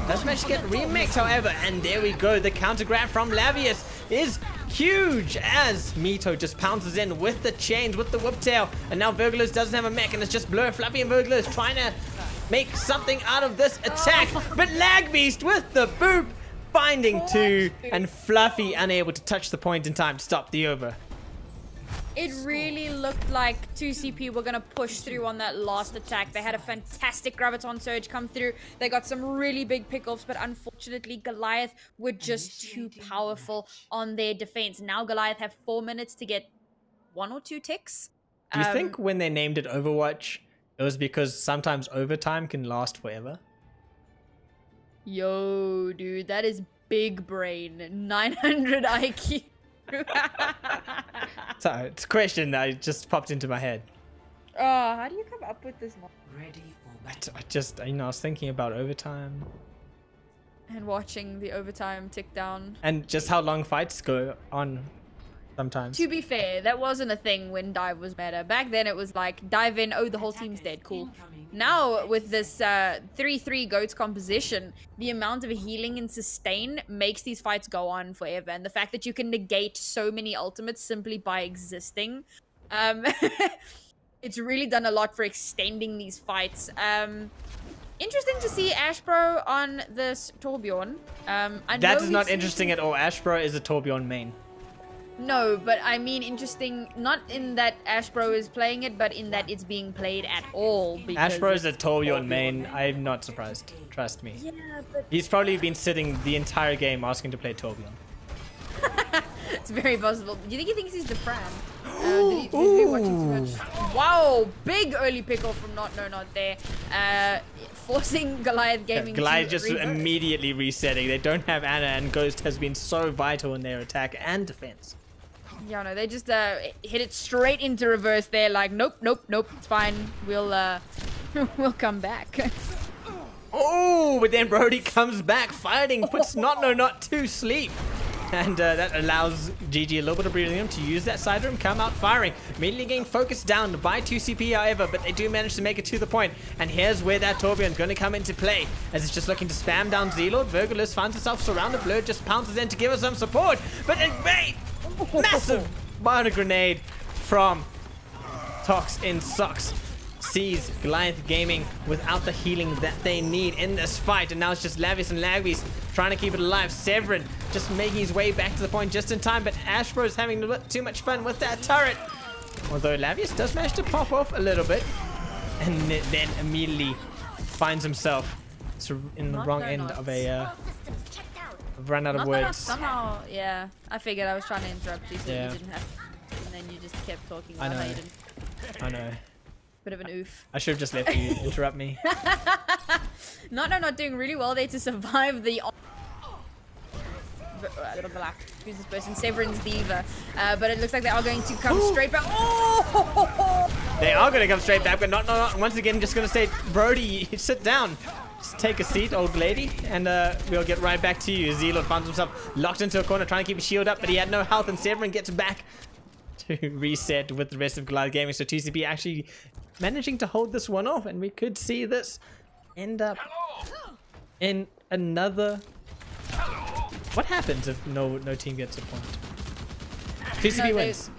[SPEAKER 1] Does manage to get remixed, however, and there we go. The counter grab from Lavius is huge as Mito just pounces in with the chains, with the whiptail, and now Burglars doesn't have a mech, and it's just Blur, Fluffy, and Burglars trying to make something out of this attack, but Lag Beast with the boop, finding 2, and Fluffy unable to touch the point in time to stop the over.
[SPEAKER 2] It really looked like 2CP were going to push through on that last attack. They had a fantastic Graviton Surge come through. They got some really big pickoffs, but unfortunately, Goliath were just too powerful on their defense. Now Goliath have 4 minutes to get 1 or 2 ticks.
[SPEAKER 1] Do you think when they named it Overwatch, it was because sometimes overtime can last forever?
[SPEAKER 2] Yo, dude, that is big brain. 900 IQ.
[SPEAKER 1] So it's a question that just popped into my head.
[SPEAKER 2] Oh, how do you come up with this one?
[SPEAKER 3] Ready for
[SPEAKER 1] I just, I was thinking about overtime.
[SPEAKER 2] And watching the overtime tick down.
[SPEAKER 1] And just how long fights go on sometimes.
[SPEAKER 2] To be fair, that wasn't a thing when dive was meta. Back then it was like, dive in, oh, the whole team's dead, cool. Now, with this 3-3 GOATS composition, the amount of healing and sustain makes these fights go on forever. And the fact that you can negate so many ultimates simply by existing, it's really done a lot for extending these fights. Interesting to see Ashbro on this Torbjorn.
[SPEAKER 1] That is not interesting at all. Ashbro is a Torbjorn main.
[SPEAKER 2] No, but I mean interesting, not in that Ashbro is playing it, but in that it's being played at all.
[SPEAKER 1] Ashbro is a Torbjorn main. I'm not surprised. Trust me.
[SPEAKER 2] Yeah, but
[SPEAKER 1] He's probably been sitting the entire game asking to play Torbjorn.
[SPEAKER 2] it's very possible. Do you think he thinks he's the Fran? Did he be watching too much? Wow, big early pickle from Not there. Forcing Goliath Gaming
[SPEAKER 1] Goliath
[SPEAKER 2] to
[SPEAKER 1] just immediately resetting. They don't have Anna, and Ghost has been so vital in their attack and defense.
[SPEAKER 2] Yeah, no, they just hit it straight into reverse there, like, nope, it's fine. We'll we'll come back.
[SPEAKER 1] Oh, but then Brody comes back fighting, puts Not to sleep. And that allows GG a little bit of breathing room to use that side room, come out firing. Immediately getting focused down by 2CP, however, but they do manage to make it to the point. And here's where that Torbjorn is going to come into play, as it's just looking to spam down Zealot. Virgulus finds himself surrounded. Blur just pounces in to give us some support, but in vain. Massive Barter Grenade from Tox in Socks. Sees Goliath Gaming without the healing that they need in this fight, and now it's just Lavius and Lagbeast trying to keep it alive. Severin just making his way back to the point just in time, but Ashbro is having a bit too much fun with that turret, although Lavius does manage to pop off a little bit, and then immediately finds himself in the wrong end of a I've run out of words.
[SPEAKER 2] Somehow, yeah, I figured. I was trying to interrupt you so
[SPEAKER 1] Yeah.
[SPEAKER 2] you didn't have, and then you just kept talking
[SPEAKER 1] I
[SPEAKER 2] about how
[SPEAKER 1] know.
[SPEAKER 2] you didn't.
[SPEAKER 1] I know.
[SPEAKER 2] Bit of an oof.
[SPEAKER 1] I should have just let you interrupt me.
[SPEAKER 2] Not doing really well there to survive the. Who's this person? Severin's Diva. But it looks like they are going to come straight back. Oh!
[SPEAKER 1] They are going to come straight back, but not once again. Just going to say, Brody, sit down. Just take a seat, old lady, and we'll get right back to you. Zealot finds himself locked into a corner, trying to keep his shield up, but he had no health, and Severin gets back to reset with the rest of Goliath Gaming. So TCP actually managing to hold this one off, and we could see this end up in another. What happens if no team gets a point? TCP wins.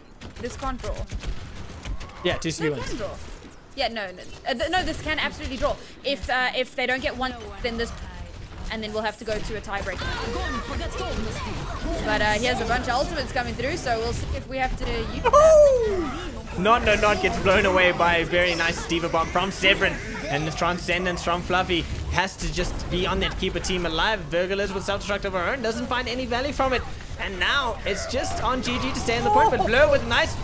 [SPEAKER 2] This can't draw.
[SPEAKER 1] Yeah, TCP
[SPEAKER 2] No,
[SPEAKER 1] wins.
[SPEAKER 2] can draw. Yeah, no, this can absolutely draw. If they don't get one, then this, and then we'll have to go to a tiebreaker. But here's a bunch of ultimates coming through, so we'll see if we have to use that.
[SPEAKER 1] Not gets blown away by a very nice Diva Bomb from Severin, and the Transcendence from Fluffy has to just be on there to keep a team alive. Virgilus with self-destruct of her own doesn't find any value from it, and now it's just on GG to stay on the point. But Blur with nice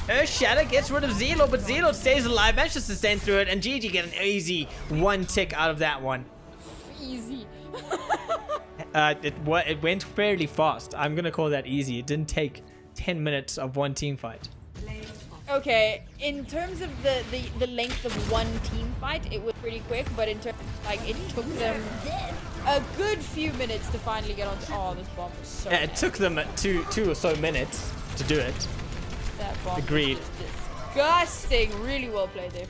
[SPEAKER 1] Earth Shatter gets rid of Zelo, but Zelo stays alive, manages to stand through it, and GG get an easy one tick out of that one.
[SPEAKER 4] Easy.
[SPEAKER 1] It went fairly fast. I'm gonna call that easy. It didn't take 10 minutes of one team fight.
[SPEAKER 4] Okay, in terms of the length of one team fight, it was pretty quick, but in terms like it took them a good few minutes to finally get on. Oh, this bomb was so.
[SPEAKER 1] Yeah, it took them two or so minutes to do it.
[SPEAKER 4] That bomb
[SPEAKER 1] Agreed.
[SPEAKER 4] was disgusting. Really well played there.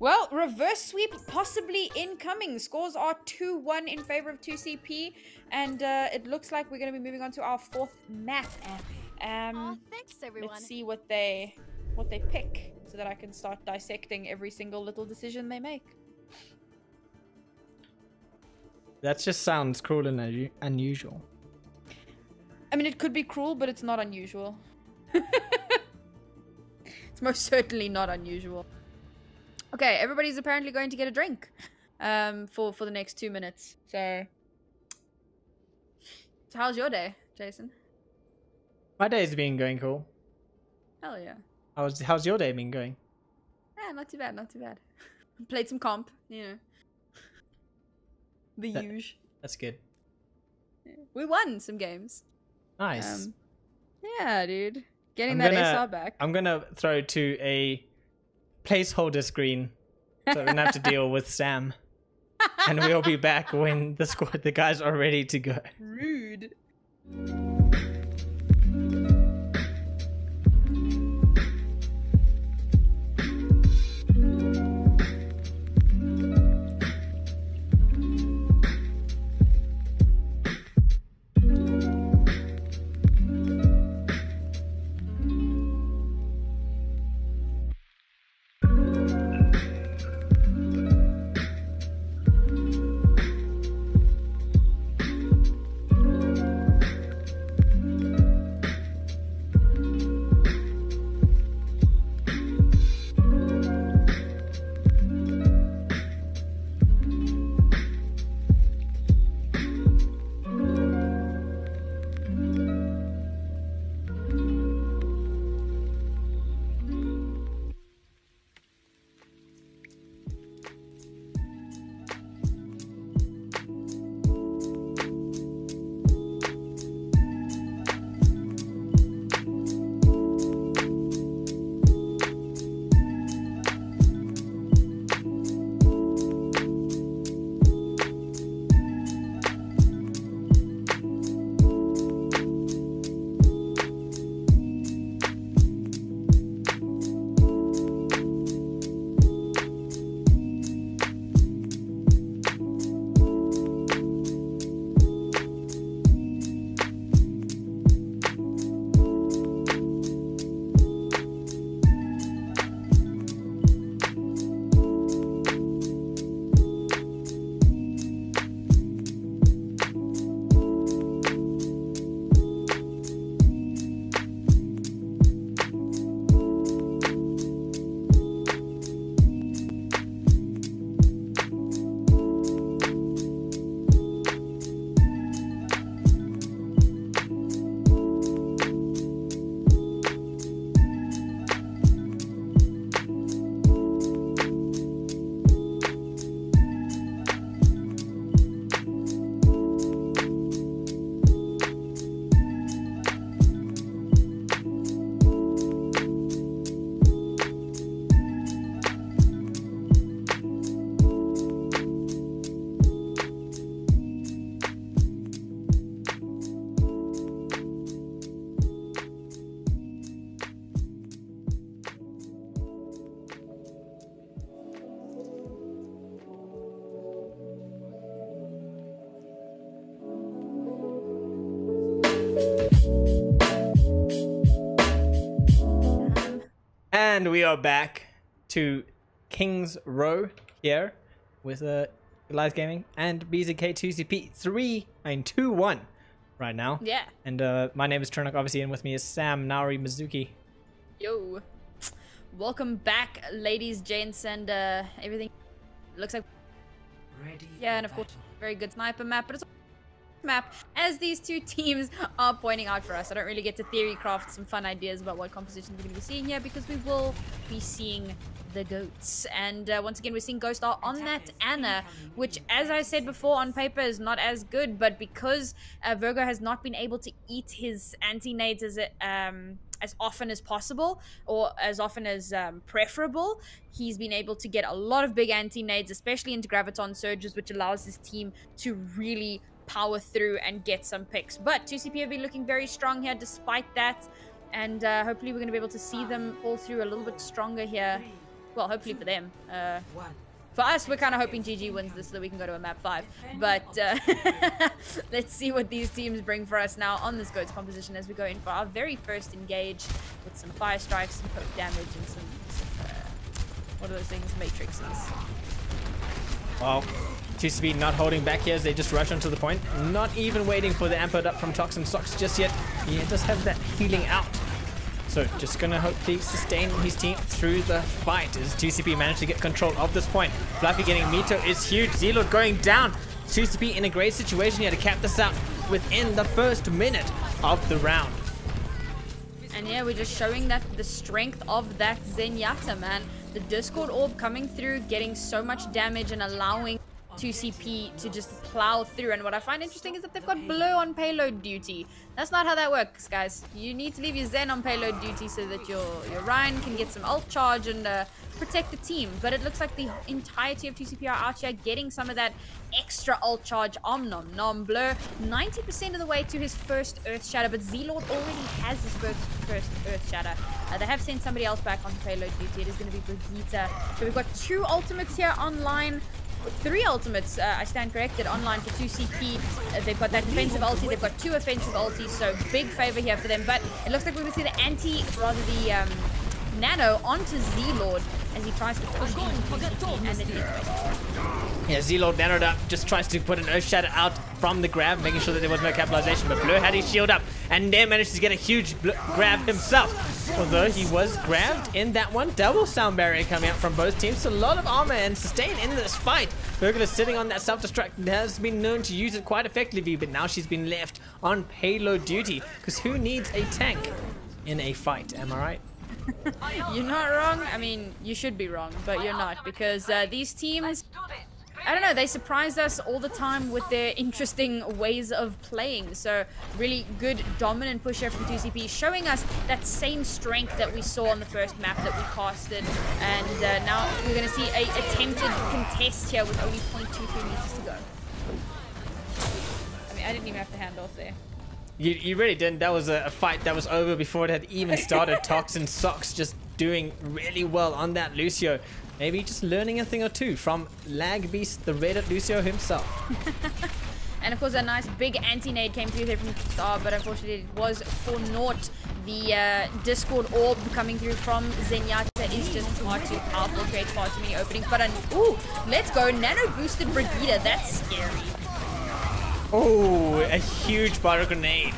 [SPEAKER 4] Well, reverse sweep possibly incoming. Scores are 2-1 in favor of 2CP, and it looks like we're going to be moving on to our fourth map.
[SPEAKER 3] Thanks, everyone.
[SPEAKER 4] Let's see what they pick, so that I can start dissecting every single little decision they make.
[SPEAKER 1] That just sounds cruel and unusual.
[SPEAKER 4] I mean, it could be cruel, but it's not unusual. It's most certainly not unusual.
[SPEAKER 2] Okay, everybody's apparently going to get a drink for the next 2 minutes. So how's your day, Jason?
[SPEAKER 1] My day's been going cool.
[SPEAKER 2] Hell yeah.
[SPEAKER 1] How's your day been going?
[SPEAKER 2] Yeah, not too bad, not too bad. Played some comp, you know. The usual.
[SPEAKER 1] That's good.
[SPEAKER 2] Yeah. We won some games.
[SPEAKER 1] Nice.
[SPEAKER 2] Yeah, dude. Getting that SR back.
[SPEAKER 1] I'm gonna throw to a placeholder screen so we don't have to deal with Sam. And we'll be back when the guys are ready to go.
[SPEAKER 2] Rude.
[SPEAKER 1] And we are back to King's Row here with Goliath Gaming and BZK 2CP 2-1 right now.
[SPEAKER 2] Yeah.
[SPEAKER 1] And my name is Turnok, obviously, and with me is Sam, Naori, Mizuki.
[SPEAKER 2] Yo. Welcome back, ladies, gents, and everything. Looks like... Yeah, and of course, very good sniper map, but it's map as these two teams are pointing out for us. I don't really get to theory craft some fun ideas about what compositions we're going to be seeing here because we will be seeing the goats. And once again, we're seeing Ghost R on that Anna, which, as I said before, on paper is not as good, but because Virgo has not been able to eat his anti-nades as often as possible, or as often as preferable, he's been able to get a lot of big anti-nades, especially into Graviton Surges, which allows his team to really power through and get some picks. But 2CP have been looking very strong here despite that, and hopefully we're going to be able to see them fall through a little bit stronger here. Well, hopefully for them. For us, we're kind of hoping GG wins this so that we can go to a map 5. But let's see what these teams bring for us now on this GOATS composition as we go in for our very first engage with some fire strikes, some poke damage, and some what are those things? Matrixes.
[SPEAKER 1] Well, 2CP not holding back here as they just rush onto the point. Not even waiting for the ampered up from Toxin Socks just yet. He does have that healing out. So just going to hopefully sustain his team through the fight as 2CP managed to get control of this point. Fluffy getting Mito is huge. Zilord going down. 2CP in a great situation here to cap this out within the first minute of the round.
[SPEAKER 2] And yeah, we're just showing that the strength of that Zenyatta, man. The Discord Orb coming through, getting so much damage and allowing 2CP to just plow through. And what I find interesting is that they've got Blue on payload duty. That's not how that works, guys. You need to leave your Zen on payload duty so that your Ryan can get some ult charge and protect the team. But it looks like the entirety of 2CP are out here getting some of that extra ult charge. Nom nom. Blur 90% of the way to his first Earth Shatter, but Zilord already has his first Earth Shatter. They have sent somebody else back on payload duty. It is going to be Brigitte. So we've got 2 ultimates here online. 3 ultimates, I stand corrected, online for 2CP. They've got that defensive ulti, they've got 2 offensive ultis, so big favor here for them. But it looks like we're going to see the Nano onto Zilord as he tries to push into 2CP and then
[SPEAKER 1] yeah, Zilord nanoed up, just tries to put an Earth Shatter out from the grab, making sure that there was no capitalization, but Blur had his shield up and then managed to get a huge grab himself. Although he was grabbed in that one. Double sound barrier coming out from both teams. So a lot of armor and sustain in this fight. Virgo is sitting on that self-destruct and has been known to use it quite effectively, but now she's been left on payload duty. Because who needs a tank in a fight? Am I right?
[SPEAKER 2] You're not wrong. I mean, you should be wrong, but you're not. Because these teams... I don't know, they surprise us all the time with their interesting ways of playing. So really good dominant push here from 2CP, showing us that same strength that we saw on the first map that we casted. And now we're going to see a attempted contest here with only 0.23 meters to go. I mean, I didn't even have to hand off there.
[SPEAKER 1] You really didn't. That was a fight that was over before it had even started. Toxin Socks just doing really well on that Lucio. Maybe just learning a thing or two from Lag Beast, the Reddit Lucio himself.
[SPEAKER 2] And of course, a nice big anti-nade came through here from Star, but unfortunately it was for naught. The Discord Orb coming through from Zenyatta is just far too powerful, creates far too many openings. But ooh, let's go. Nano boosted Brigitte. That's scary.
[SPEAKER 1] Oh, a huge Pyro Grenade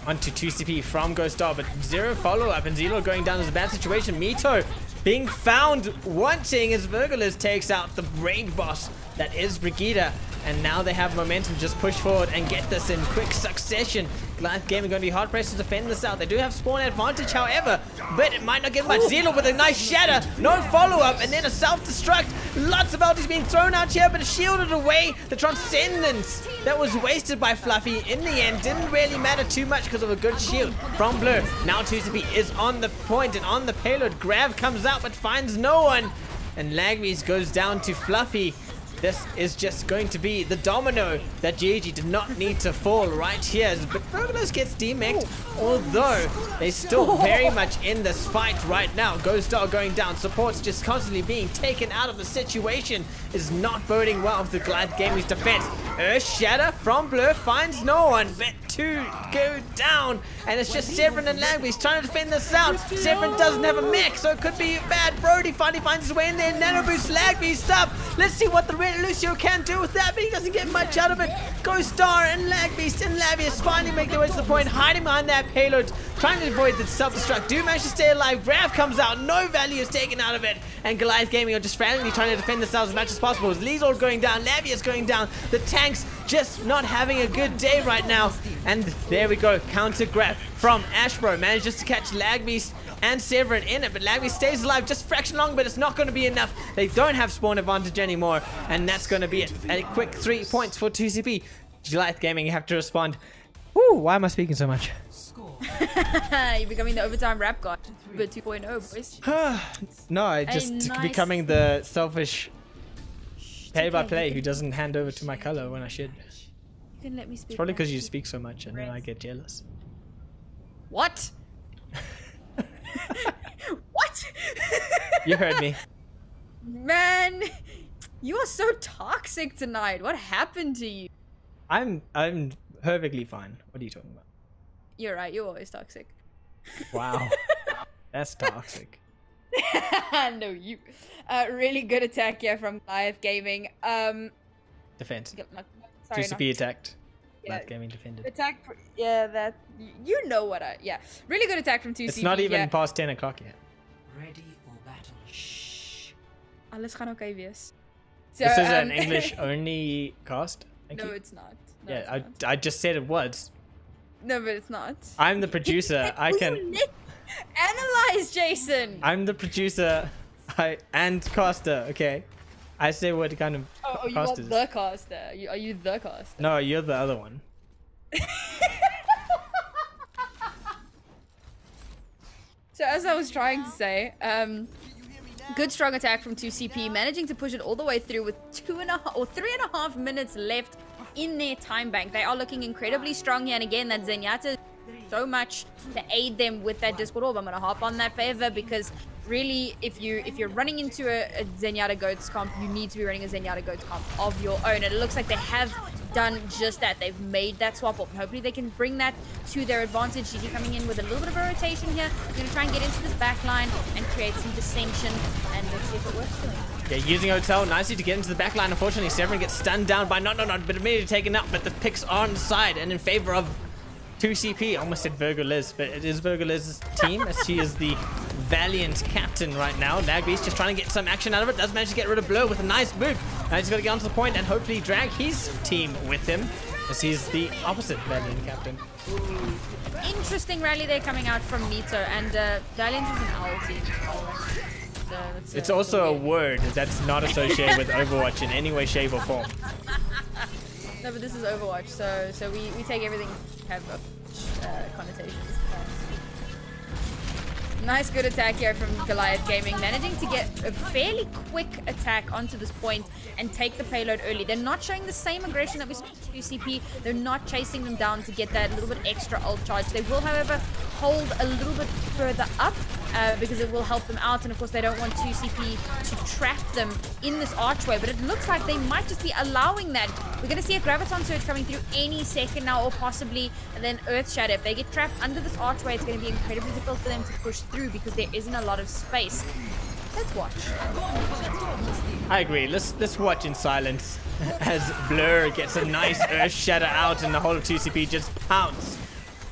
[SPEAKER 1] onto 2CP from Ghost Star, but 0 follow-up, and Zilord going down is a bad situation. Mito being found wanting as Virgolus takes out the raid boss that is Brigitte, and now they have momentum, just push forward and get this in quick succession. Goliath Gaming going to be hard pressed to defend this out. They do have spawn advantage, however, but it might not get much. Zilord with a nice shatter, no follow-up, and then a self-destruct. Lots of ultis being thrown out here, but it shielded away the transcendence that was wasted by Fluffy. In the end, didn't really matter too much because of a good shield from Blur. Now 2CP is on the point and on the payload. Grav comes out but finds no one, and Lagbeast goes down to Fluffy. This is just going to be the domino that GG did not need to fall right here. But Burgos gets demeched, although they're still very much in this fight right now. Ghost Dog going down. Support's just constantly being taken out of the situation. Is not boding well for the Goliath Gaming's defense. Earth Shatter from Blur finds no one. But 2 go down. And it's just Severin and Lagby's trying to defend this out. Severin doesn't have a mech, so it could be bad. Brody finally finds his way in there. Nano boost Lagby's stuff. Let's see what the Red Lucio can do with that, but he doesn't get much out of it. Ghost Star and Lagbeast and Lavius finally make their way to the point, hiding behind that payload, trying to avoid the self-destruct. Do manage to stay alive. Grav comes out, no value is taken out of it, and Goliath Gaming are just frantically trying to defend themselves as much as possible. Lee's going down, Lavius going down, the tanks just not having a good day right now. And there we go, counter grab from Ashbro, manages to catch Lagbeast and Severin in it, but Lagby stays alive just a fraction long, but it's not going to be enough. They don't have spawn advantage anymore, and that's going to be it. A quick 3 points for 2CP. Goliath Gaming, you have to respond. Woo, why am I speaking so much?
[SPEAKER 2] You're becoming the overtime rap god, but 2.0, boys.
[SPEAKER 1] No, I just becoming the selfish play-by-play who doesn't hand over to my color when I should.
[SPEAKER 2] You can let me speak.
[SPEAKER 1] It's probably because you speak so much, and then I get jealous.
[SPEAKER 2] What? What?
[SPEAKER 1] You heard me.
[SPEAKER 2] Man, you are so toxic tonight. What happened to you?
[SPEAKER 1] I'm perfectly fine. What are you talking about?
[SPEAKER 2] You're right. You're always toxic.
[SPEAKER 1] Wow, that's toxic.
[SPEAKER 2] No, you. Really good attack here from Goliath Gaming.
[SPEAKER 1] Defense.
[SPEAKER 2] Sorry,
[SPEAKER 1] 2CP attacked.
[SPEAKER 2] Yeah,
[SPEAKER 1] Goliath Gaming defended.
[SPEAKER 2] attack. Yeah, that. You know what I. Yeah, really good attack from 2CP.
[SPEAKER 1] It's not even past 10 o'clock yet.
[SPEAKER 5] Ready for battle.
[SPEAKER 2] Shh. Alles gaan oké wees.
[SPEAKER 1] So, this is an English only cast?
[SPEAKER 2] No, it's not. No,
[SPEAKER 1] Yeah,
[SPEAKER 2] it's not.
[SPEAKER 1] I just said it was.
[SPEAKER 2] No, but it's not.
[SPEAKER 1] I'm the producer. I can
[SPEAKER 2] analyze, Jason.
[SPEAKER 1] I'm the producer and caster, okay? I say what kind of
[SPEAKER 2] Oh, you are
[SPEAKER 1] casters.
[SPEAKER 2] the caster. Are you the caster?
[SPEAKER 1] No, you're the other one.
[SPEAKER 2] So as I was trying to say, good strong attack from 2CP, managing to push it all the way through with 2.5 or 3.5 minutes left in their time bank. They are looking incredibly strong here, and again, that Zenyatta so much to aid them with that Discord orb. I'm gonna hop on that favor because really, if you're running into a Zenyatta Goats comp, you need to be running a Zenyatta Goats comp of your own. And it looks like they have done just that. They've made that swap up. Hopefully they can bring that to their advantage. GG coming in with a little bit of a rotation here. They're going to try and get into this back line and create some distinction. And let's see if it works for them.
[SPEAKER 1] Yeah, using Hotel nicely to get into the back line. Unfortunately, Severin gets stunned down by not, but immediately taken up. But the picks are on the side and in favor of 2CP. Almost said Virgo Liz, but it is Virgo Liz's team as she is the valiant captain right now. Lagbeast just trying to get some action out of it. Does manage to get rid of Blur with a nice move. Now he's got to get onto the point and hopefully drag his team with him as he's the opposite valiant captain.
[SPEAKER 2] Interesting rally there coming out from Mito, and Valiant is an owl team. So
[SPEAKER 1] it's also a word that's not associated with Overwatch in any way, shape, or form.
[SPEAKER 2] No, but this is Overwatch, so we take everything have connotations. Nice good attack here from Goliath Gaming, managing to get a fairly quick attack onto this point and take the payload early. They're not showing the same aggression that we saw with 2CP. They're not chasing them down to get that little bit extra ult charge. They will, however, hold a little bit further up because it will help them out. And of course, they don't want 2CP to trap them in this archway, but it looks like they might just be allowing that. We're going to see a Graviton Surge coming through any second now, or possibly and then Earth Shatter. If they get trapped under this archway, it's going to be incredibly difficult for them to push through because there isn't a lot of space. Let's watch.
[SPEAKER 1] I agree. Let's watch in silence as Blur gets a nice Earth Shatter out and the whole of 2CP just pounce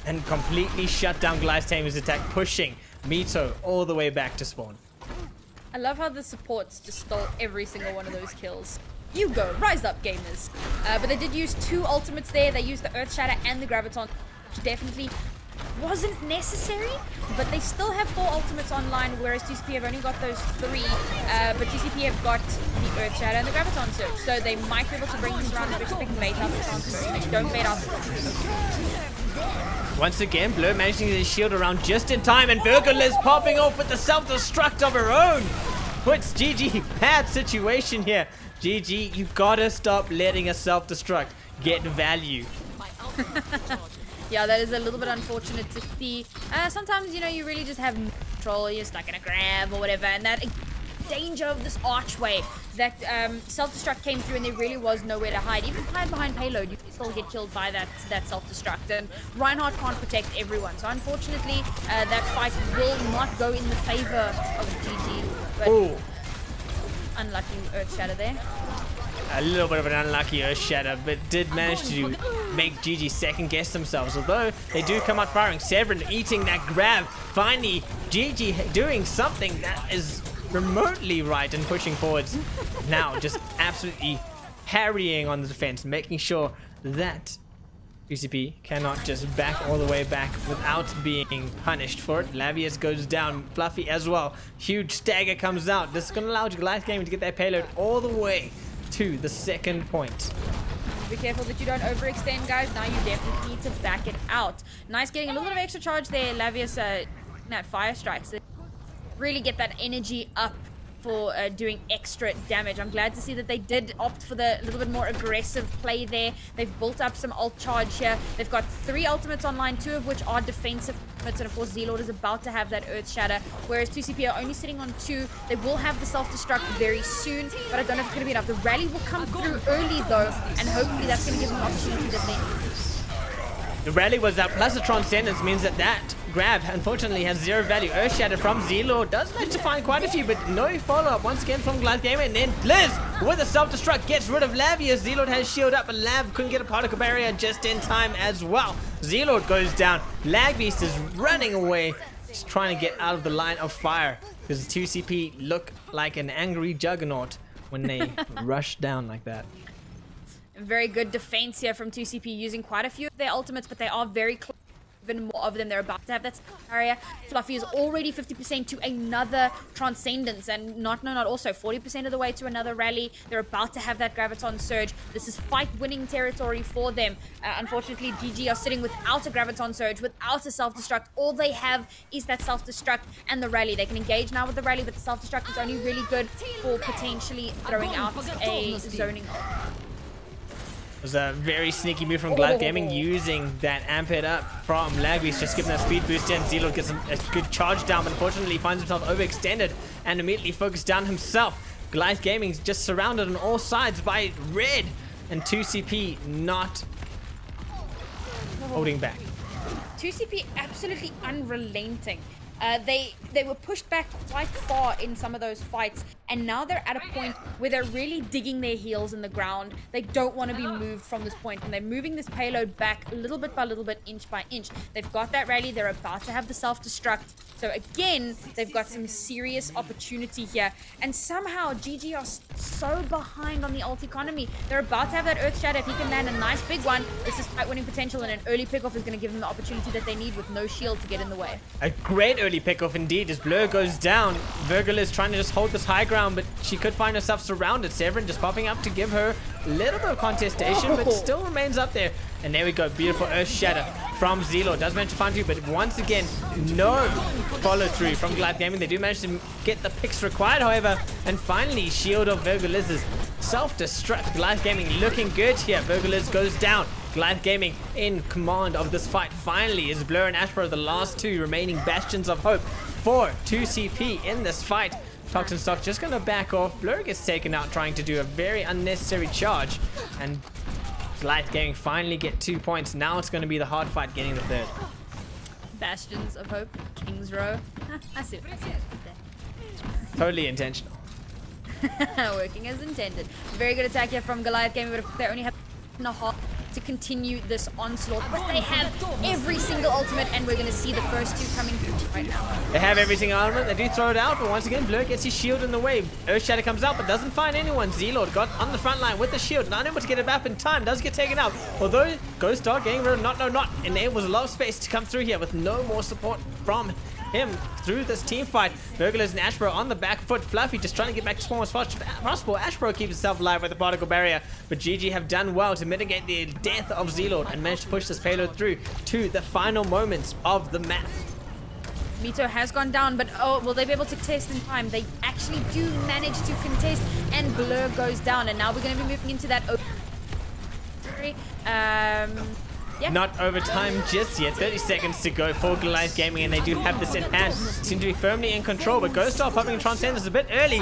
[SPEAKER 1] and completely shut down Goliath Tamer's attack, pushing Mito all the way back to spawn.
[SPEAKER 2] I love how the supports just stole every single one of those kills. You go, rise up, gamers. But they did use 2 ultimates there. They used the Earth Shatter and the Graviton, which definitely wasn't necessary, but they still have 4 ultimates online, whereas 2CP have only got those 3. But 2CP have got the Earth Shatter and the Graviton Surge, so they might be able to bring this round of big bait out the transfer. Don't bait out the
[SPEAKER 1] Once again, Blur managing to get his shield around just in time, and Virgo Liz popping off with the self-destruct of her own. puts GG bad situation here. GG, you gotta stop letting a self-destruct get value.
[SPEAKER 2] Yeah, that is a little bit unfortunate to see. Sometimes, you know, you really just have no control. You're stuck in a grab or whatever, and that danger of this archway that self-destruct came through, and there really was nowhere to hide. Even hide behind payload, you can still get killed by that self-destruct, and Reinhardt can't protect everyone. So unfortunately, that fight will not go in the favor of GG. But unlucky Earth Shatter there.
[SPEAKER 1] A little bit of an unlucky Earth Shatter, but did manage to make GG second guess themselves. Although they do come out firing. Severin eating that grab. Finally, GG doing something that is remotely right and pushing forwards. Now just absolutely harrying on the defense, making sure that UCP cannot just back all the way back without being punished for it. Lavius goes down, Fluffy as well. Huge stagger comes out. This is going to allow Goliath Gaming to get their payload all the way to the second point.
[SPEAKER 2] Be careful that you don't overextend, guys. Now you definitely need to back it out. Nice getting a little bit of extra charge there. Lavius, that fire strikes. Really get that energy up for doing extra damage. I'm glad to see that they did opt for the little bit more aggressive play there. They've built up some ult charge here. They've got 3 ultimates online, 2 of which are defensive ultimates, and of course Z-Lord is about to have that Earth Shatter, whereas 2CP are only sitting on 2. They will have the self-destruct very soon, but I don't know if it's going to be enough. The rally will come through early though, and hopefully that's going to give them an opportunity that they need.
[SPEAKER 1] The rally was out, plus the Transcendence means that grab unfortunately has 0 value. Earth Shatter from Z-Lord does manage to find quite a few, but no follow-up once again from Goliath Gamer. And then Blizz with a self-destruct gets rid of Lavius. Z-Lord has shield up, but Lav couldn't get a particle barrier just in time as well. Z-Lord goes down. Lag Beast is running away, just trying to get out of the line of fire, because 2CP look like an angry juggernaut when they rush down like that.
[SPEAKER 2] Very good defense here from 2CP, using quite a few of their ultimates, but they are very close. Even more of them. They're about to have that area. Fluffy is already 50% to another Transcendence, and not also 40% of the way to another rally. They're about to have that Graviton Surge. This is fight-winning territory for them. Unfortunately, GG are sitting without a Graviton Surge, without a self-destruct. All they have is that self-destruct and the rally. They can engage now with the rally, but the self-destruct is only really good for potentially throwing out a zoning ult.
[SPEAKER 1] It was a very sneaky move from Goliath Gaming, using that Amped up from Lagbeast, just giving that speed boost in. Z-Lord gets a good charge down, but unfortunately finds himself overextended and immediately focused down himself. Goliath Gaming is just surrounded on all sides by red, and 2CP not holding back.
[SPEAKER 2] 2CP absolutely unrelenting. They were pushed back quite far in some of those fights, and now they're at a point where they're really digging their heels in the ground. They don't want to be moved from this point, and they're moving this payload back little bit by little bit, inch by inch. They've got that rally. They're about to have the self-destruct. So again, they've got some serious opportunity here, and somehow GG are so behind on the ult economy. They're about to have that Earth Shatter. If he can land a nice big one, this is fight-winning potential, and an early pickoff is going to give them the opportunity that they need with no shield to get in the way.
[SPEAKER 1] A great early pickoff indeed, as Blur goes down. Virgil is trying to just hold this high ground, but she could find herself surrounded. Severin just popping up to give her a little bit of contestation, but still remains up there. And there we go, beautiful Earth Shatter from Z-Lord. Does manage to find you, but once again, no follow through from Goliath Gaming. They do manage to get the picks required, however, and finally shield of Virgiliz's self-destruct. Goliath Gaming looking good here. Virgiliz goes down. Goliath Gaming in command of this fight. Finally is Blur and Ashbro the last 2 remaining bastions of hope for 2CP in this fight. Toxin Stock just going to back off. Blur gets taken out trying to do a very unnecessary charge, and Goliath Gaming finally get 2 points. Now it's going to be the hard fight getting the 3rd.
[SPEAKER 2] Bastions of Hope, Kings Row. I see what I said there.
[SPEAKER 1] Totally intentional.
[SPEAKER 2] Working as intended. Very good attack here from Goliath Gaming, but they only have and a half to continue this onslaught. But they have every single ultimate, and we're going to see the first 2 coming through right now.
[SPEAKER 1] They have every single element. They do throw it out, but once again, Blur gets his shield in the way. Earth Shatter comes out, but doesn't find anyone. Z-Lord got on the front line with the shield, not able to get it back in time. Does get taken out. Although Ghost Dog getting rid of not enables a lot of space to come through here with no more support from him through this team fight. Virgilizz and Ashbro on the back foot. Fluffy just trying to get back to spawn as fast as possible. Ashbro keeps himself alive with the particle barrier, but GG have done well to mitigate the death of Z-Lord and managed to push this payload through to the final moments of the map.
[SPEAKER 2] Mito has gone down, but oh, will they be able to contest in time? They actually do manage to contest, and Blur goes down, and now we're going to be moving into that. Yeah.
[SPEAKER 1] Not overtime just yet. 30 seconds to go for Goliath Gaming, and they do have this in hand. Seem to be firmly in control, but Ghost Star popping Transcendence a bit early.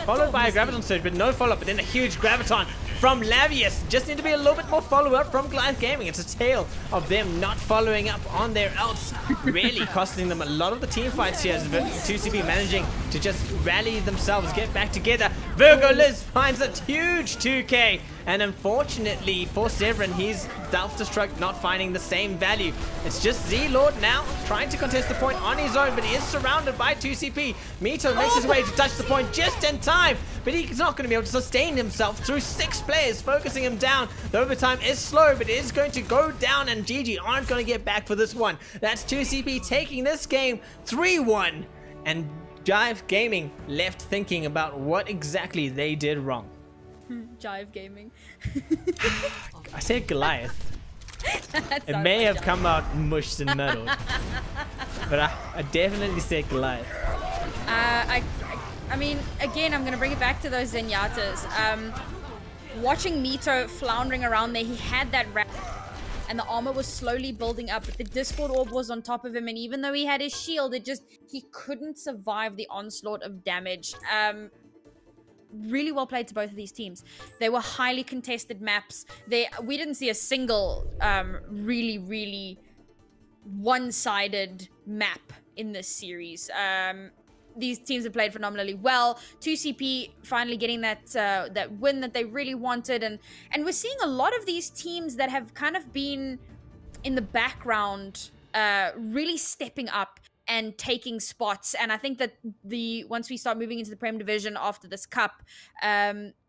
[SPEAKER 1] Followed by a Graviton Surge, but no follow-up. But then a huge Graviton from Lavius. Just need to be a little bit more follow-up from Goliath Gaming. It's a tale of them not following up on their ults, really costing them a lot of the team fights here, as 2CP managing to just rally themselves, get back together. Virgo Liz finds a huge 2K. And unfortunately for Severin, he's self-destruct, not finding the same value. It's just Z-Lord now trying to contest the point on his own, but he is surrounded by 2CP. Mito makes his way to touch the point just in time, but he's not going to be able to sustain himself through 6 players, focusing him down. The overtime is slow, but it is going to go down, and GG aren't going to get back for this one. That's 2CP taking this game 3-1, and Jive Gaming left thinking about what exactly they did wrong.
[SPEAKER 2] Jive Gaming.
[SPEAKER 1] I said Goliath. It may have come out mushed and muddled, but I definitely said Goliath.
[SPEAKER 2] I mean, again, I'm going to bring it back to those Zenyatas. Watching Mito floundering around there, he had that wrap, and the armor was slowly building up, but the Discord Orb was on top of him, and even though he had his shield, he couldn't survive the onslaught of damage. Really well played to both of these teams. They were highly contested maps. We didn't see a single really one-sided map in this series. These teams have played phenomenally well. 2CP finally getting that win that they really wanted, and we're seeing a lot of these teams that have kind of been in the background really stepping up and taking spots. And I think that once we start moving into the Prem Division after this cup,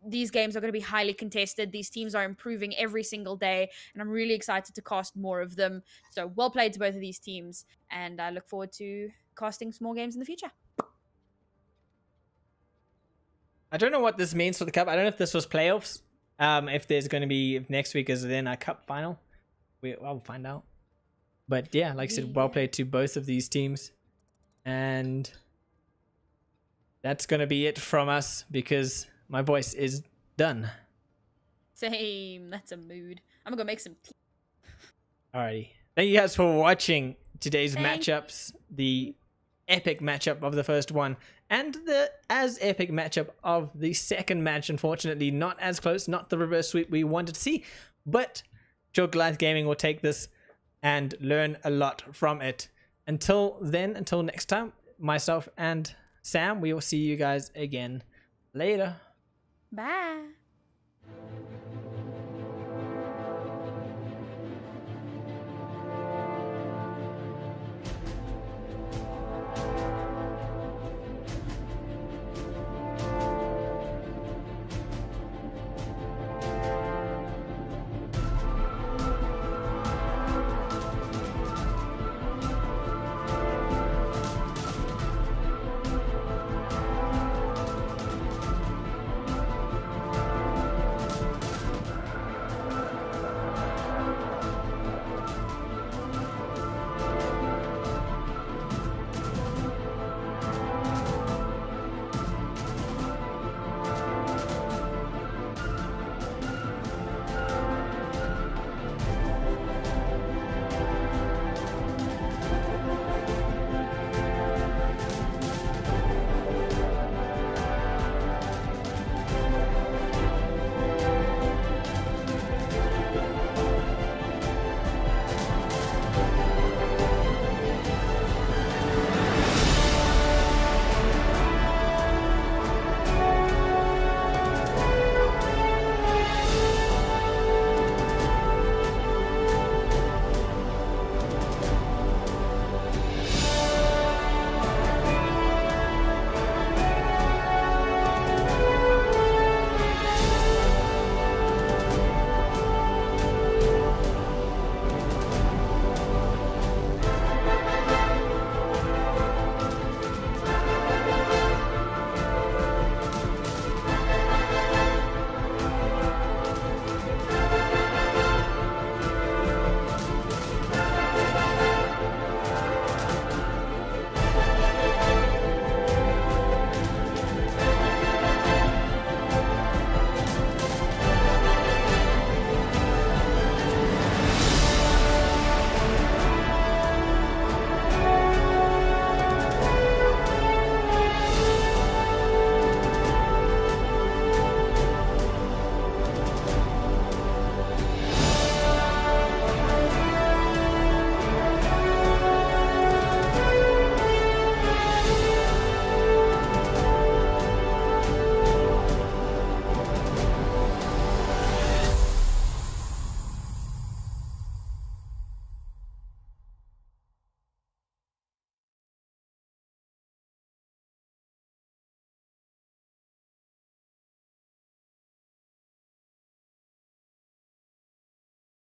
[SPEAKER 2] these games are going to be highly contested. These teams are improving every single day, and I'm really excited to cast more of them. So well played to both of these teams, and I look forward to casting some more games in the future.
[SPEAKER 1] I don't know what this means for the cup. I don't know if this was playoffs. If there's going to be, if next week is then a cup final. I'll find out. But yeah, like I said, well played to both of these teams. And that's going to be it from us, because my voice is done.
[SPEAKER 2] Same. That's a mood. I'm going to go make some tea.
[SPEAKER 1] Alrighty. Thank you guys for watching today's matchups. The epic matchup of the first one, and the as epic matchup of the second match. Unfortunately, not as close, not the reverse sweep we wanted to see. But Goliath Gaming will take this and learn a lot from it. Until then, until next time, myself and Sam, we will see you guys again later.
[SPEAKER 2] Bye.